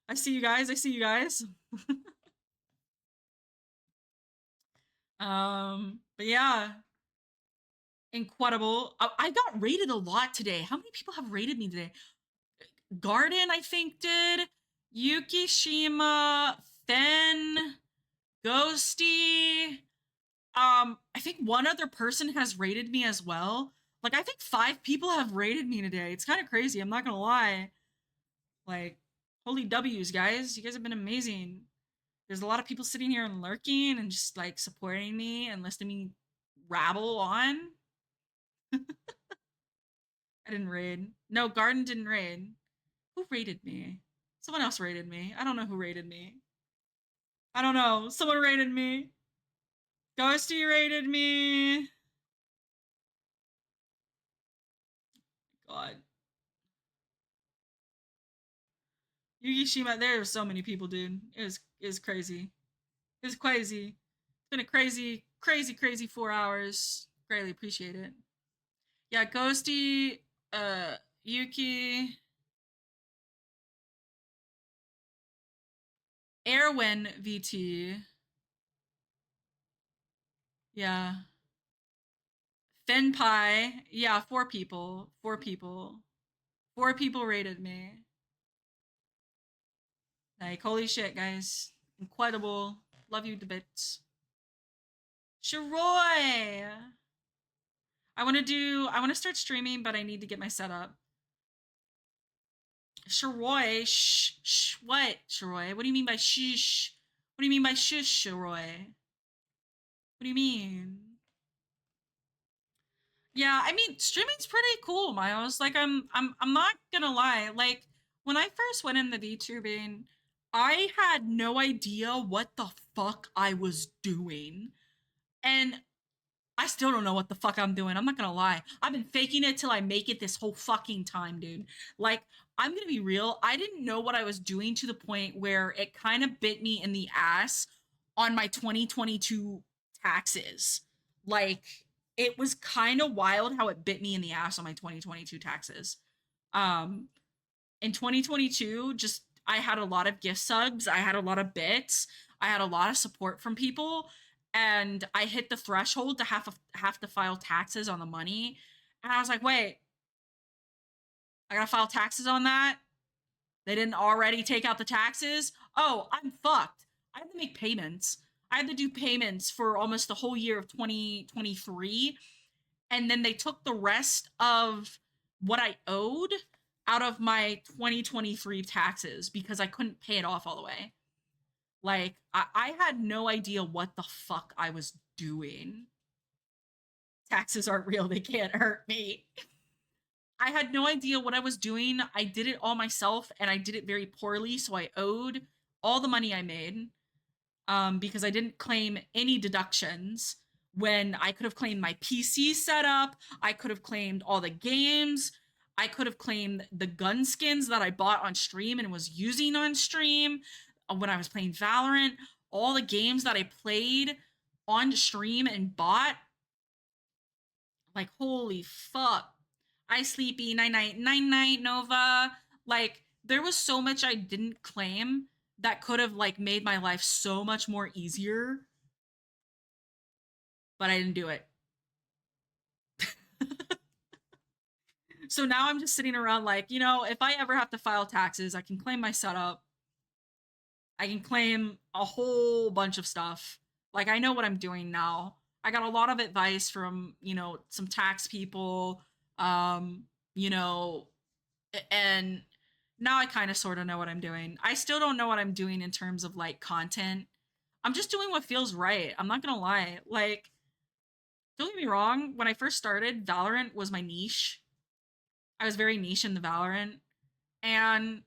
I see you guys. I see you guys. But yeah, incredible. I got rated a lot today. How many people have rated me today? Garden, I think, did. Yukishima, Fen, Ghosty. I think one other person has rated me as well. Like, I think 5 people have rated me today. It's kind of crazy. I'm not gonna lie. Like, holy W's, guys. You guys have been amazing. There's a lot of people sitting here and lurking and just like supporting me and listening to me rabble on. I didn't raid. No, Garden didn't raid. Who rated me? Someone else rated me. I don't know who rated me. I don't know. Someone rated me. Ghosty rated me. God. Yugishima, there are so many people, dude. It was crazy. It was crazy. It's been a crazy 4 hours. Greatly appreciate it. Yeah, Ghosty, Yuki, Erwin VT. Yeah. Fenpai. Yeah, 4 people. 4 people. 4 people rated me. Like, holy shit, guys. Incredible. Love you to bits. Sharoy! I want to start streaming, but I need to get my setup. Sharoy, what? Sharoy, what do you mean by shh? What do you mean by shush, Sharoy? What do you mean? Yeah, I mean, streaming's pretty cool, Miles. Like, I'm not gonna lie. Like, when I first went in the VTubing, I had no idea what the fuck I was doing. And I still don't know what the fuck I'm doing. I'm not gonna lie. I've been faking it till I make it this whole fucking time, dude. Like, I'm gonna be real. I didn't know what I was doing to the point where it kind of bit me in the ass on my 2022 taxes. Like, it was kind of wild how it bit me in the ass on my 2022 taxes. Um, in 2022, just I had a lot of gift subs, I had a lot of bits, I had a lot of support from people, and I hit the threshold to have to file taxes on the money. And I was like, wait, I gotta file taxes on that? They didn't already take out the taxes? Oh, I'm fucked. I had to make payments. I had to do payments for almost the whole year of 2023. And then they took the rest of what I owed out of my 2023 taxes because I couldn't pay it off all the way. Like, I had no idea what the fuck I was doing. Taxes aren't real, they can't hurt me. I had no idea what I was doing. I did it all myself and I did it very poorly, so I owed all the money I made because I didn't claim any deductions when I could have claimed my PC setup, I could have claimed all the games, I could have claimed the gun skins that I bought on stream and was using on stream when I was playing Valorant. All the games that I played on stream and bought. Like, holy fuck. I Sleepy, Night Night, Night Night, Nova. Like, there was so much I didn't claim that could have like made my life so much more easier, but I didn't do it. So now I'm just sitting around like, if I ever have to file taxes, I can claim my setup. I can claim a whole bunch of stuff. Like, I know what I'm doing now. I got a lot of advice from, some tax people, um, you know, and now I kind of sort of know what I'm doing. I still don't know what I'm doing in terms of like content. I'm just doing what feels right. I'm not gonna lie. Like, don't get me wrong, when I first started, Valorant was my niche. I was very niche in the Valorant, and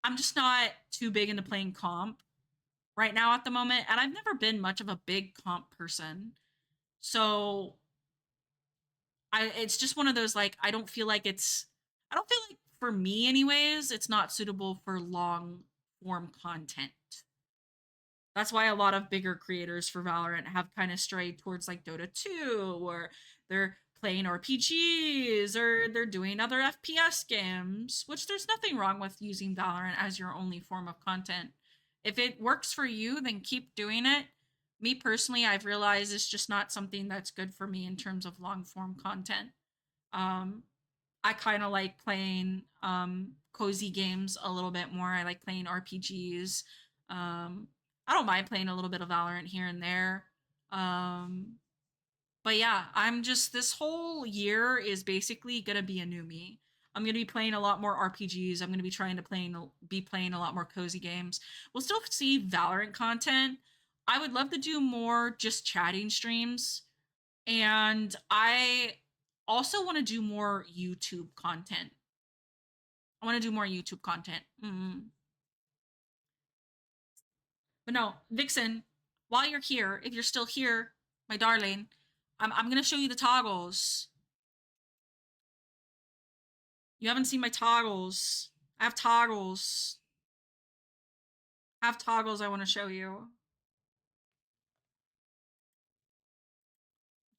I'm just not too big into playing comp right now at the moment, and I've never been much of a big comp person. So it's just one of those, like, I don't feel like, for me anyways, it's not suitable for long form content. That's why a lot of bigger creators for Valorant have kind of strayed towards like Dota 2, or they're playing RPGs, or they're doing other FPS games, which there's nothing wrong with using Valorant as your only form of content. If it works for you, then keep doing it. Me personally, I've realized it's just not something that's good for me in terms of long form content. Um, I kind of like playing cozy games a little bit more. I like playing RPGs. Um, I don't mind playing a little bit of Valorant here and there. Um, but yeah, I'm just, this whole year is basically gonna be a new me. I'm gonna be playing a lot more RPGs. I'm gonna be trying to be playing a lot more cozy games. We'll still see Valorant content. I would love to do more just chatting streams, and I also want to do more YouTube content. I want to do more YouTube content. But no, Vixen, while you're here, if you're still here, my darling, I'm gonna show you the toggles. You haven't seen my toggles. I have toggles. I have toggles I want to show you.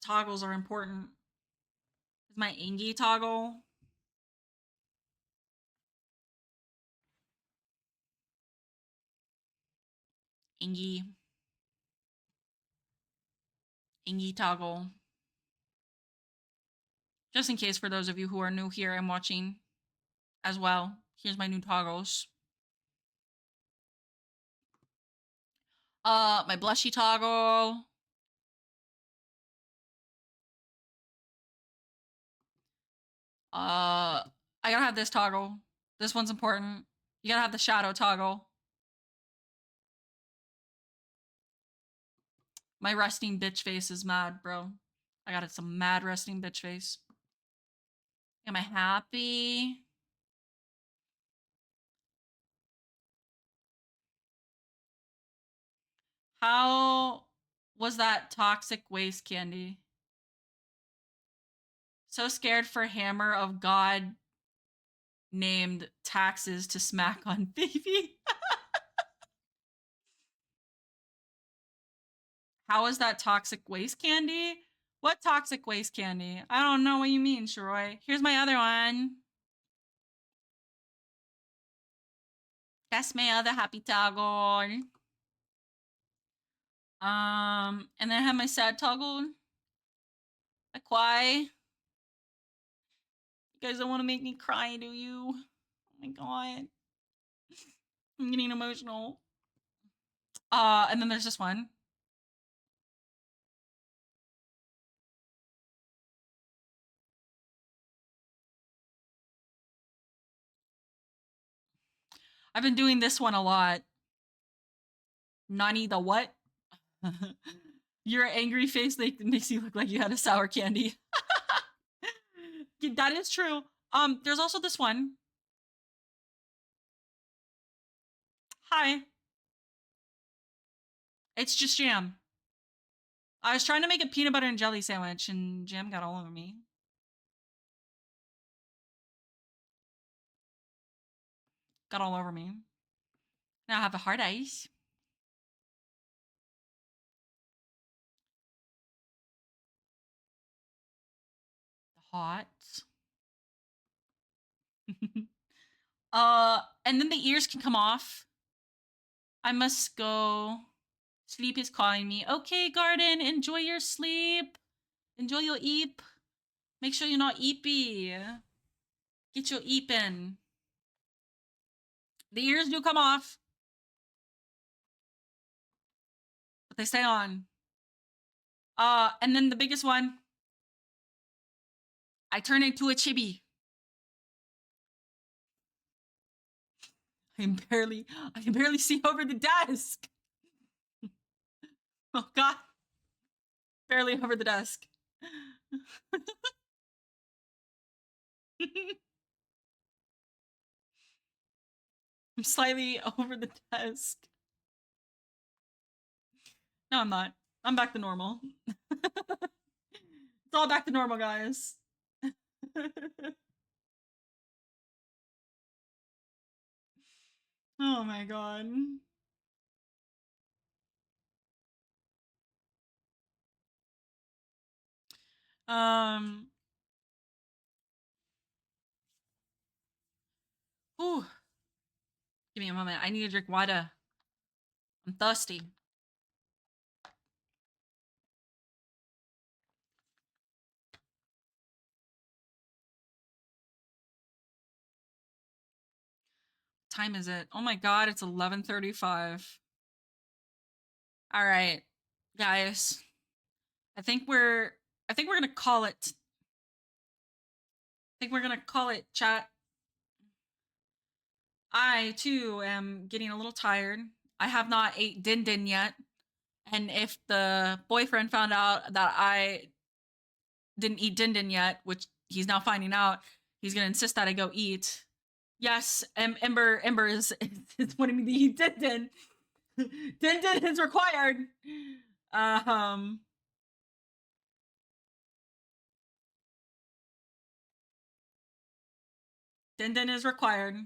Toggles are important. Is my Angie toggle? Angie. Angie toggle. Just in case for those of you who are new here and watching as well. Here's my new toggles. My blushy toggle. I gotta have this toggle. This one's important. You gotta have the shadow toggle. My resting bitch face is mad, bro. I got some mad resting bitch face. Am I happy? How was that toxic waste candy? So scared for Hammer of God named taxes to smack on baby. How is that toxic waste candy? What toxic waste candy? I don't know what you mean, Shroy. Here's my other one. That's my other happy toggle. And then I have my sad toggle. Like, why? You guys don't want to make me cry, do you? Oh my god. I'm getting emotional. And then there's this one. I've been doing this one a lot. Nani the what? Your angry face makes you look like you had a sour candy. That is true. There's also this one. Hi. It's just jam. I was trying to make a peanut butter and jelly sandwich, and jam got all over me. Got all over me. Now I have a hard ice. The hot. And then the ears can come off. I must go. Sleep is calling me. Okay, Garden, enjoy your sleep. Enjoy your eep. Make sure you're not eepy. Get your eep in. The ears do come off, but they stay on. And then the biggest one, I turn into a chibi. I can barely see over the desk. Oh God, barely over the desk. I'm slightly over the desk. No, I'm not. I'm back to normal. It's all back to normal, guys. Oh my God. Um. Whew. Give me a moment. I need to drink water. I'm thirsty. Time is it? Oh my God, it's 11:35. All right, guys. I think we're gonna call it. I think we're gonna call it, chat. I too am getting a little tired. I have not ate din din yet. And if the boyfriend found out that I didn't eat din din yet, which he's now finding out, he's gonna insist that I go eat. Yes, Ember is wanting me to eat din din. Din din is required. Um. Din din is required.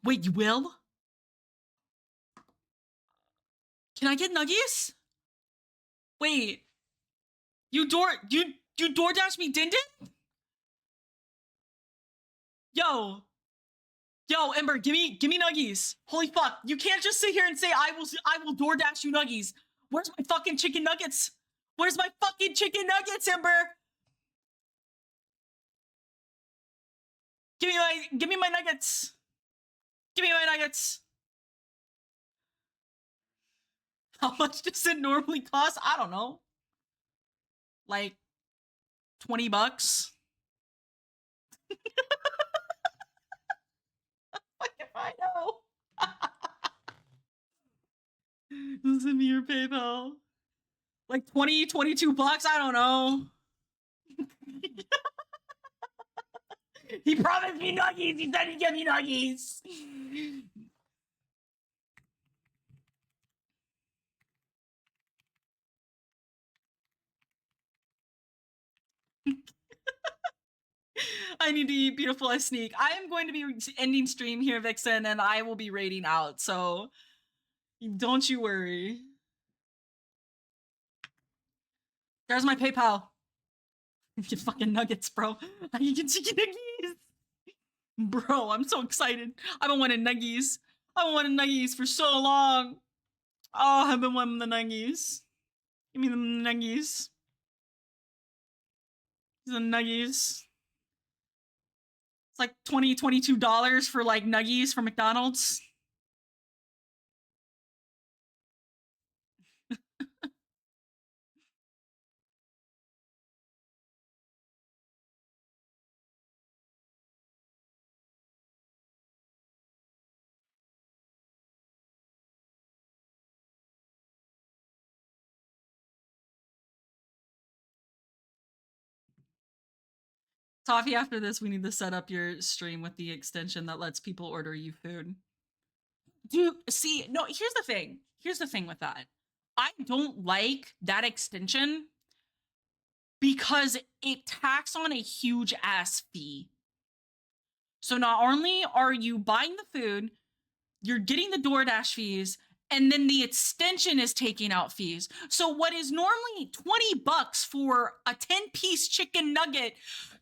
Wait, you will? Can I get nuggies? Wait, you DoorDash me din din? Yo, Ember, give me nuggies. Holy fuck, you can't just sit here and say I will DoorDash you nuggies. Where's my fucking chicken nuggets? Where's my fucking chicken nuggets, Ember? Give me my nuggets. Give me my nuggets. How much does it normally cost? I don't know. Like $20? What if I know? Send me your PayPal. Like 20, 22 bucks? I don't know. He promised me nuggies. He said he'd give me nuggies. I need to eat beautiful I sneak. I am going to be ending stream here, Vixen, and I will be raiding out, so don't you worry. There's my PayPal. Get fucking nuggets, bro. I can get chicken nuggies. Bro, I'm so excited. I've been wanting nuggies. I've been wanting nuggies for so long. Oh, I've been wanting the nuggies. Give me the nuggies. The nuggies. It's like $20, $22 for like nuggies from McDonald's. Toffee, after this, we need to set up your stream with the extension that lets people order you food. Dude, see, no, here's the thing. Here's the thing with that. I don't like that extension because it tacks on a huge ass fee. So not only are you buying the food, you're getting the DoorDash fees, and then the extension is taking out fees. So what is normally $20 for a 10-piece chicken nugget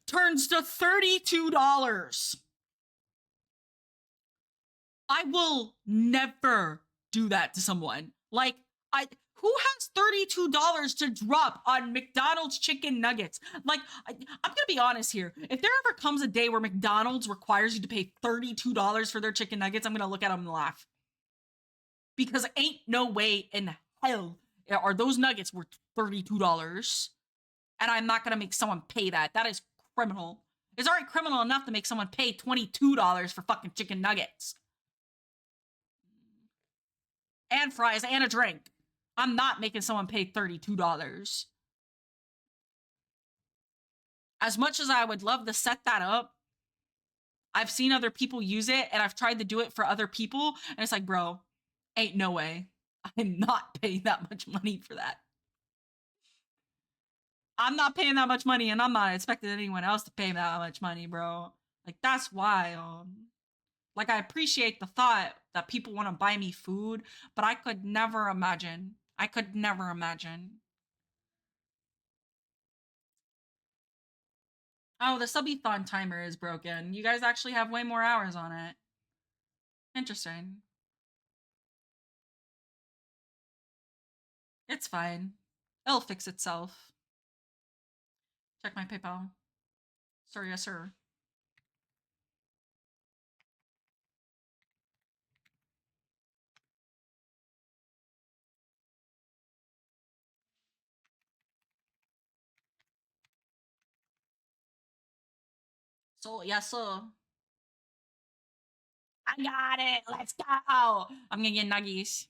turns to $32. I will never do that to someone. Like, who has $32 to drop on McDonald's chicken nuggets? Like, I'm gonna be honest here. If there ever comes a day where McDonald's requires you to pay $32 for their chicken nuggets, I'm gonna look at them and laugh. Because ain't no way in hell are those nuggets worth $32. And I'm not gonna make someone pay that. That is criminal. It's already criminal enough to make someone pay $22 for fucking chicken nuggets. And fries and a drink. I'm not making someone pay $32. As much as I would love to set that up, I've seen other people use it and I've tried to do it for other people. And it's like, bro, ain't no way. I'm not paying that much money for that. I'm not paying that much money and I'm not expecting anyone else to pay that much money, bro. Like, that's wild. Like, I appreciate the thought that people want to buy me food, but I could never imagine. I could never imagine. Oh, the subathon timer is broken. You guys actually have way more hours on it. Interesting. It's fine. It'll fix itself. Check my PayPal. Sir, yes, sir. So, yes, sir. I got it. Let's go. I'm gonna get nuggies.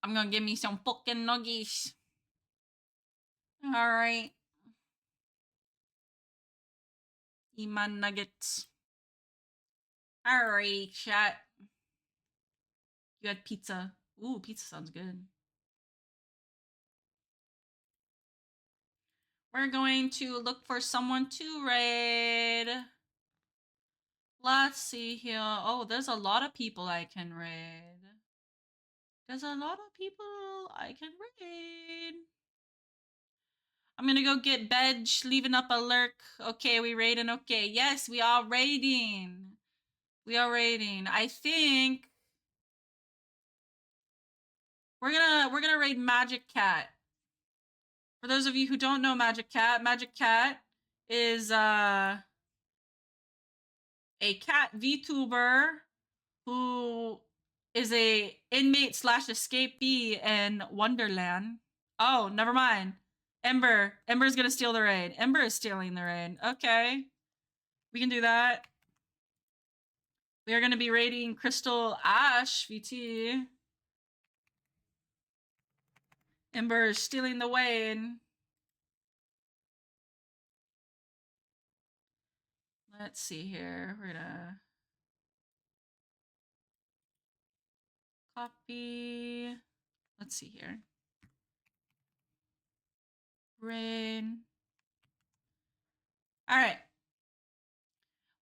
I'm gonna give me some fucking nuggies. All right. Eat my nuggets. All right, chat. You had pizza. Ooh, pizza sounds good. We're going to look for someone to raid. Let's see here. Oh, there's a lot of people I can raid. There's a lot of people I can raid. I'm gonna go get Bedge, leaving up a lurk. Okay, we raiding. Okay, yes, we are raiding. We are raiding. I think we're gonna raid Magic Cat. For those of you who don't know Magic Cat is a cat VTuber who is a inmate slash escapee in Wonderland. Oh, never mind. Ember's gonna steal the raid. Ember is stealing the raid. Okay. We can do that. We are gonna be raiding Crystal Ash VT. Ember is stealing the raid. Let's see here. We're gonna copy. Let's see here. Raid. All right.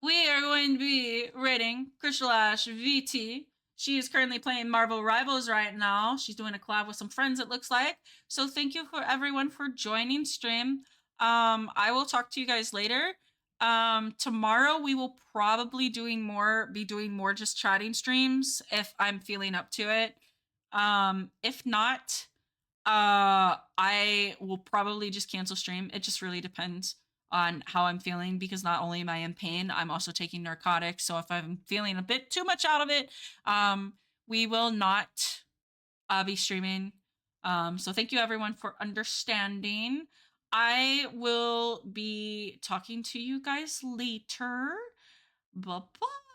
We are going to be rating Crystal Ash VT. She is currently playing Marvel Rivals right now. She's doing a collab with some friends, it looks like. So thank you for everyone for joining stream. I will talk to you guys later. Tomorrow we will probably be doing more just chatting streams if I'm feeling up to it. If not, I will probably just cancel stream. It just really depends on how I'm feeling because not only am I in pain, I'm also taking narcotics. So if I'm feeling a bit too much out of it, we will not be streaming. So thank you everyone for understanding. I will be talking to you guys later. Bye bye.